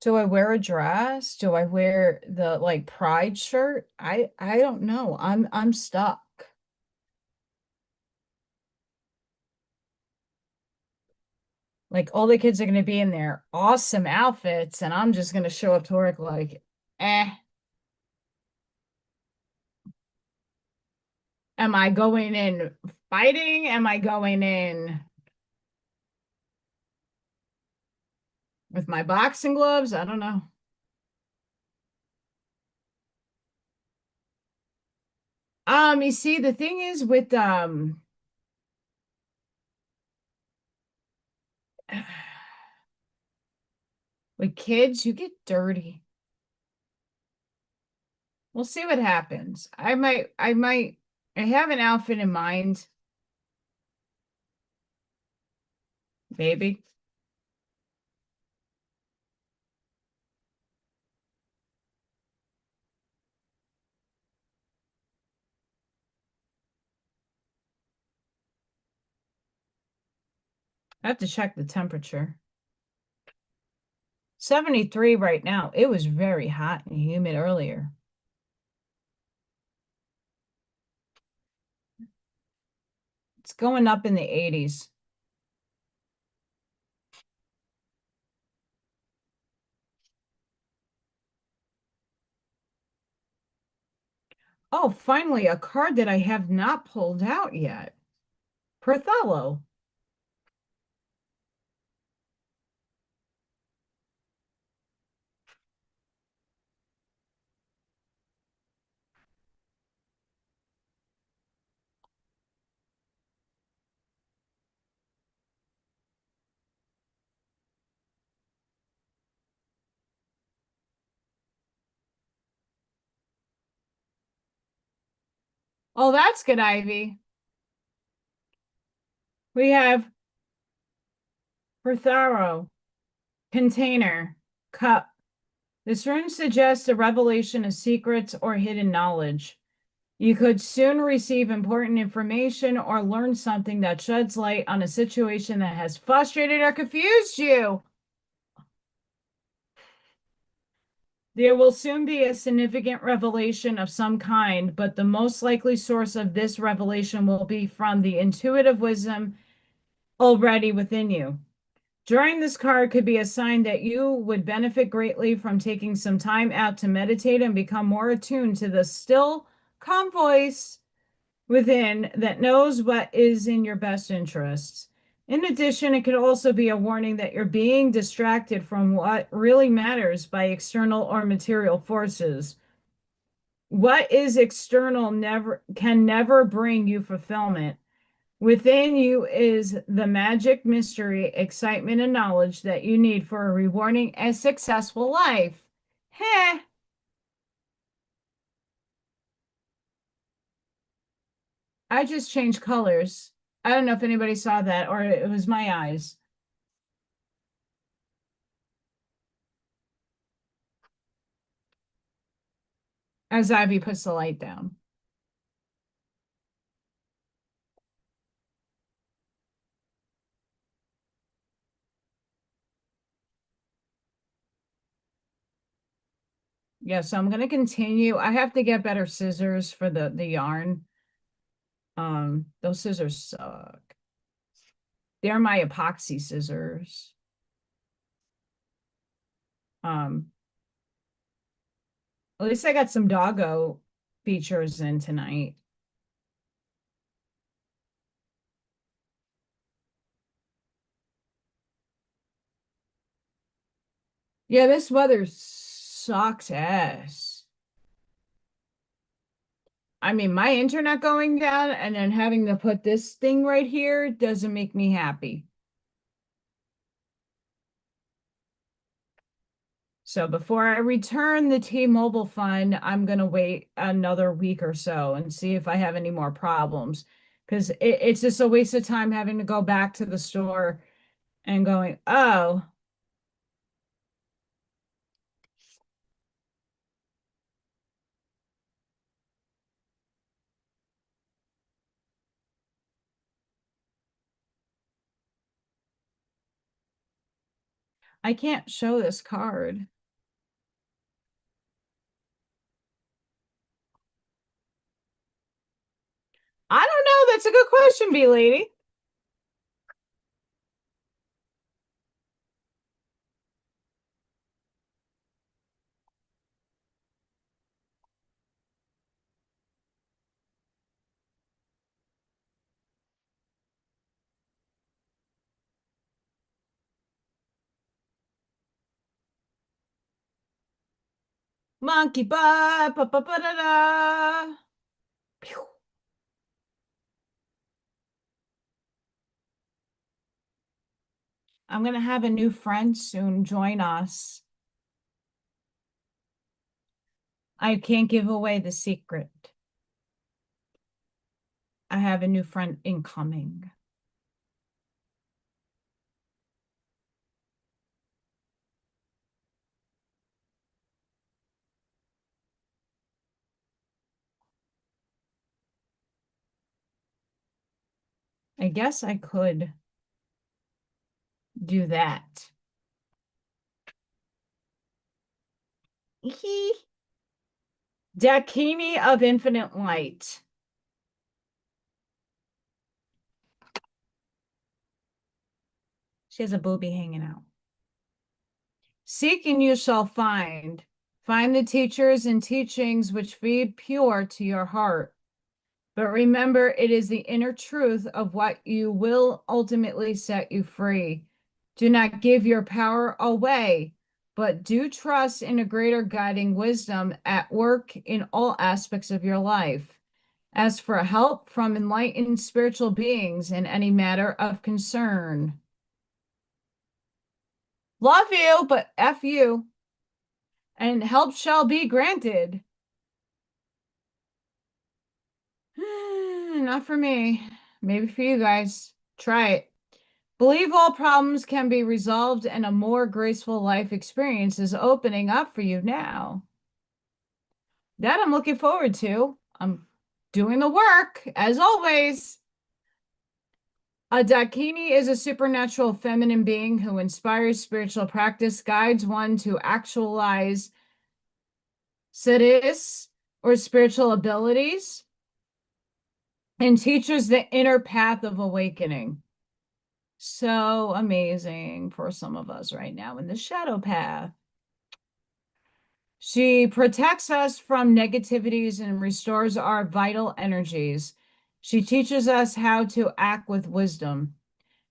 Do I wear a dress? Do I wear the like pride shirt? I don't know. I'm stuck. Like all the kids are going to be in their awesome outfits, and I'm just going to show up to work like, eh. Am I going in fighting? Am I going in with my boxing gloves? I don't know. You see, the thing is with kids, you get dirty. We'll see what happens. I have an outfit in mind. Maybe. I have to check the temperature. 73 right now. It was very hot and humid earlier. It's going up in the 80s. Oh, finally, a card that I have not pulled out yet. Perthello. Oh, that's good, Ivy. We have Pertharo, container, cup. This rune suggests a revelation of secrets or hidden knowledge. You could soon receive important information or learn something that sheds light on a situation that has frustrated or confused you. There will soon be a significant revelation of some kind, but the most likely source of this revelation will be from the intuitive wisdom already within you. Drawing this card could be a sign that you would benefit greatly from taking some time out to meditate and become more attuned to the still, calm voice within that knows what is in your best interests. In addition, it could also be a warning that you're being distracted from what really matters by external or material forces. What is external never bring you fulfillment. Within you is the magic, mystery, excitement, and knowledge that you need for a rewarding and successful life. Heh. I just changed colors. I don't know if anybody saw that or it was my eyes as Ivy puts the light down. Yeah, so I'm gonna continue. I have to get better scissors for the yarn. Those scissors suck. They're my epoxy scissors. Um, at least I got some doggo features in tonight. Yeah, this weather sucks ass. I mean, my internet going down and then having to put this thing right here doesn't make me happy. So before I return the T-Mobile fund, I'm going to wait another week or so and see if I have any more problems. Because it's just a waste of time having to go back to the store and going, oh, I can't show this card. I don't know. That's a good question, B lady. Monkey butt, ba ba ba da da. Pew. I'm gonna have a new friend soon join us. I can't give away the secret. I have a new friend incoming. I guess I could do that. Dakini of Infinite Light. She has a booby hanging out. Seek and you shall find. Find the teachers and teachings which feed pure to your heart. But remember, it is the inner truth of what you will ultimately set you free. Do not give your power away, but do trust in a greater guiding wisdom at work in all aspects of your life. Ask for help from enlightened spiritual beings in any matter of concern. Love you, but F you. And help shall be granted. Not for me. Maybe for you guys. Try it. Believe all problems can be resolved and a more graceful life experience is opening up for you now. That I'm looking forward to. I'm doing the work, as always. A Dakini is a supernatural feminine being who inspires spiritual practice, guides one to actualize siddhis or spiritual abilities, and teaches the inner path of awakening. So amazing for some of us right now in the shadow path. She protects us from negativities and restores our vital energies. She teaches us how to act with wisdom.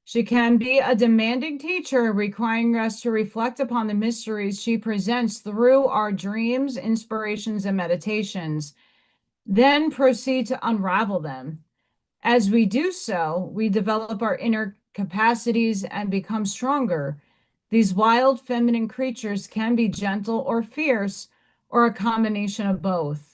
She can be a demanding teacher, requiring us to reflect upon the mysteries she presents through our dreams, inspirations, and meditations, then proceed to unravel them. As we do so, we develop our inner capacities and become stronger. These wild feminine creatures can be gentle or fierce, or a combination of both.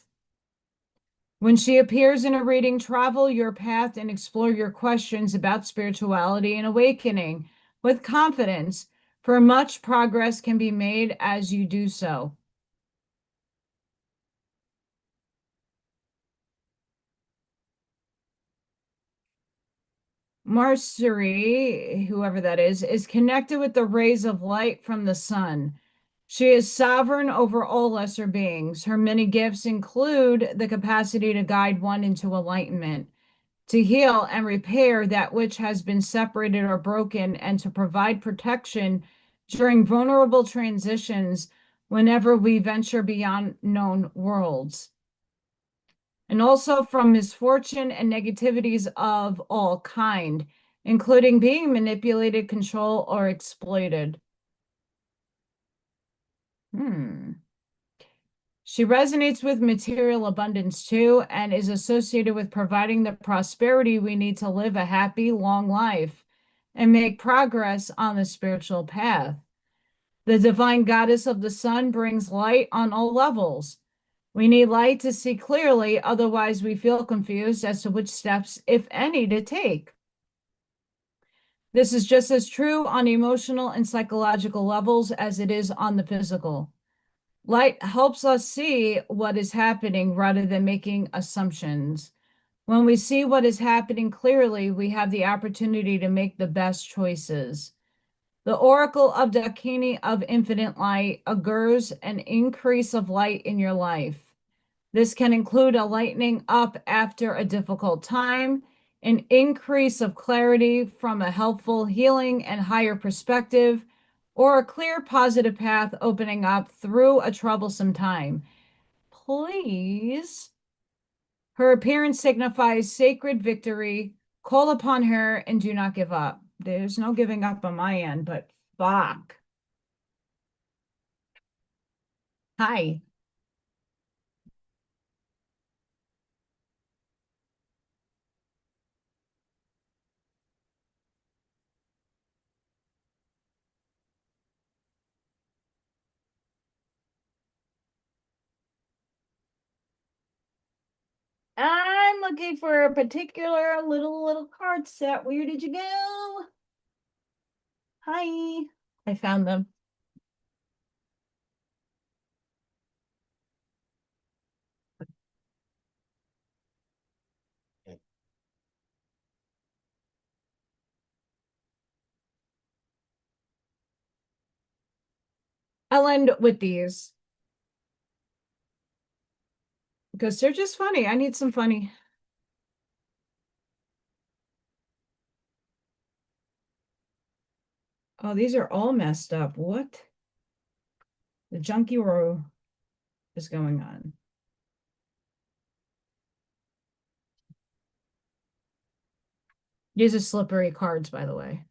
When she appears in a reading, travel your path and explore your questions about spirituality and awakening with confidence, for much progress can be made as you do so. Marjorie, whoever that is connected with the rays of light from the sun. She is sovereign over all lesser beings. Her many gifts include the capacity to guide one into enlightenment, to heal and repair that which has been separated or broken, and to provide protection during vulnerable transitions whenever we venture beyond known worlds, and also from misfortune and negativities of all kind, including being manipulated, controlled, or exploited. She resonates with material abundance too, and is associated with providing the prosperity we need to live a happy, long life and make progress on the spiritual path. The divine goddess of the sun brings light on all levels. We need light to see clearly, otherwise we feel confused as to which steps, if any, to take. This is just as true on emotional and psychological levels as it is on the physical. Light helps us see what is happening rather than making assumptions. When we see what is happening clearly, we have the opportunity to make the best choices. The Oracle of Dakini of Infinite Light augurs an increase of light in your life. This can include a lightening up after a difficult time, an increase of clarity from a helpful, healing, and higher perspective, or a clear, positive path opening up through a troublesome time. Please. Her appearance signifies sacred victory. Call upon her and do not give up. There's no giving up on my end, but fuck. Hi. I'm looking for a particular little card set. Where did you go? Hi. I found them. I'll end with these because they're just funny. I need some funny. Oh, these are all messed up. What? The junkie row. is going on. These are slippery cards, by the way.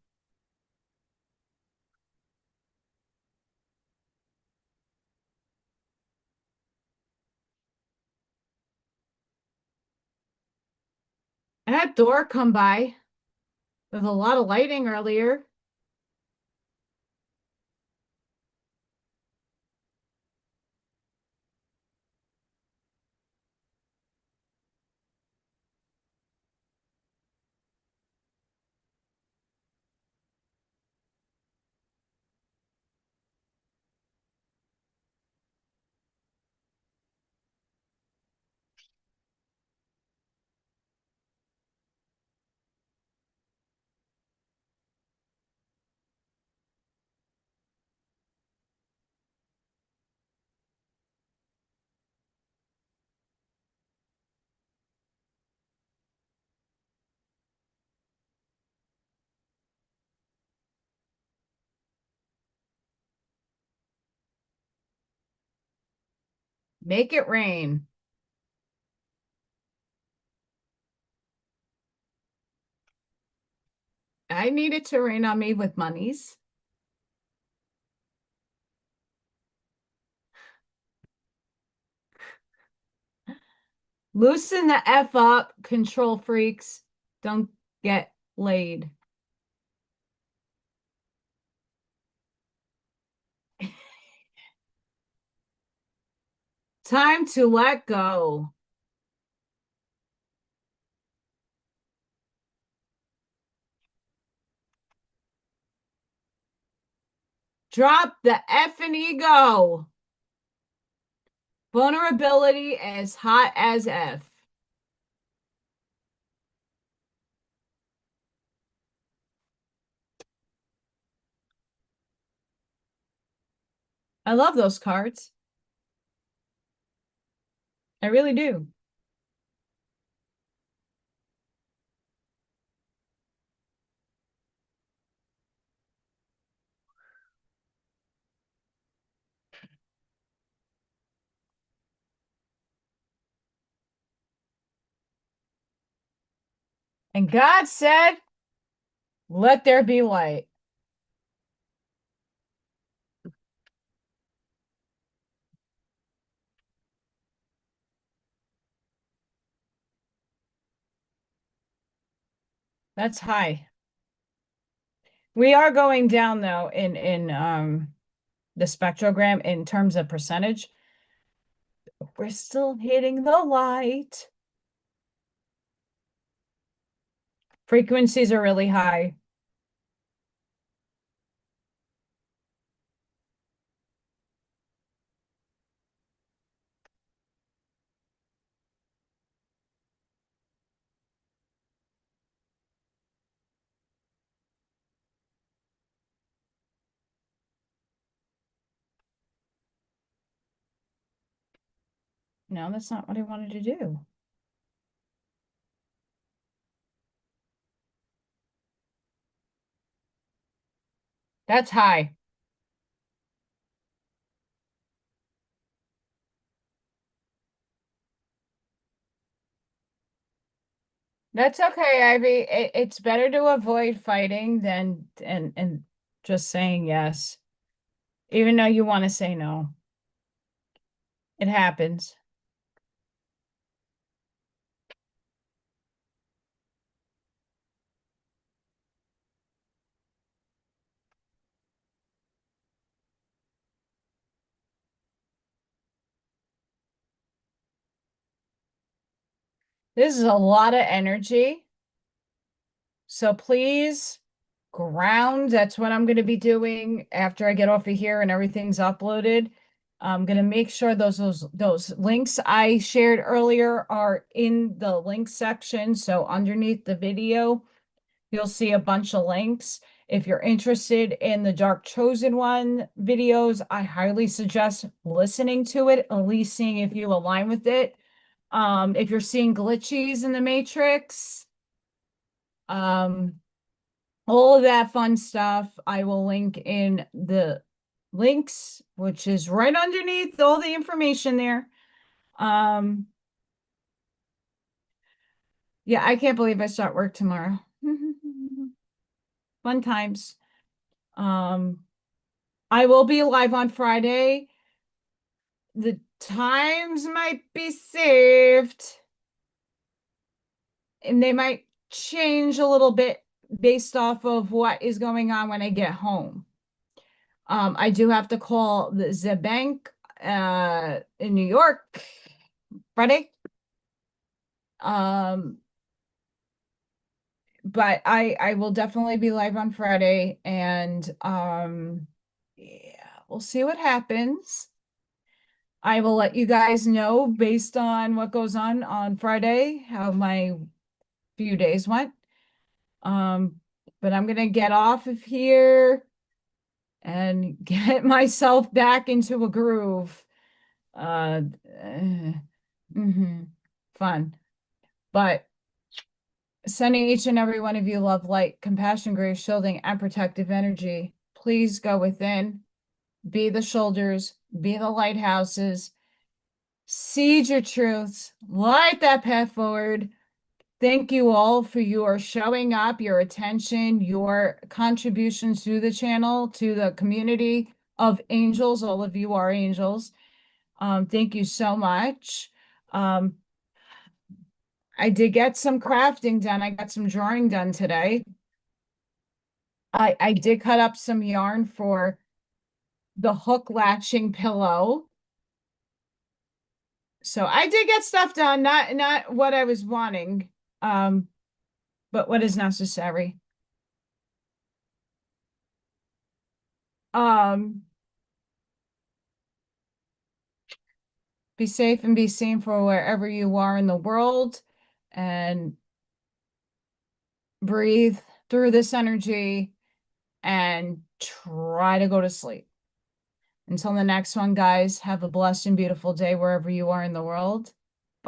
I had Thor come by with a lot of lighting earlier. Make it rain. I need it to rain on me with monies. Loosen the F up, control freaks. Don't get laid. Time to let go. Drop the effing ego. Vulnerability as hot as F. I love those cards. I really do. And God said, let there be light. That's high. We are going down though in the spectrogram in terms of percentage. We're still hitting the light. Frequencies are really high. No, that's not what I wanted to do. That's high. That's okay, Ivy. It's better to avoid fighting than and just saying yes, even though you want to say no. It happens. This is a lot of energy. So please ground. That's what I'm going to be doing after I get off of here and everything's uploaded. I'm going to make sure those links I shared earlier are in the link section. So underneath the video, you'll see a bunch of links. If you're interested in the Dark Chosen One videos, I highly suggest listening to it, at least seeing if you align with it. If you're seeing glitches in the Matrix, all of that fun stuff, I will link in the links, which is right underneath all the information there. Yeah, I can't believe I start work tomorrow. Fun times. Um, I will be live on Friday. The times might be saved, and they might change a little bit based off of what is going on when I get home. I do have to call the bank in New York Friday. But I will definitely be live on Friday, and yeah, we'll see what happens. I will let you guys know based on what goes on Friday, how my few days went. But I'm gonna get off of here and get myself back into a groove. Uh, fun. But sending each and every one of you love, light, compassion, grace, shielding, and protective energy. Please go within, be the shoulders, be the lighthouses, seed your truths, light that path forward. Thank you all for your showing up, your attention, your contributions to the channel, to the community of angels. All of you are angels. Thank you so much. I did get some crafting done. I got some drawing done today. I did cut up some yarn for the hook latching pillow. So I did get stuff done, not what I was wanting, but what is necessary. Be safe and be seen for wherever you are in the world, and breathe through this energy and try to go to sleep. Until the next one, guys, have a blessed and beautiful day wherever you are in the world.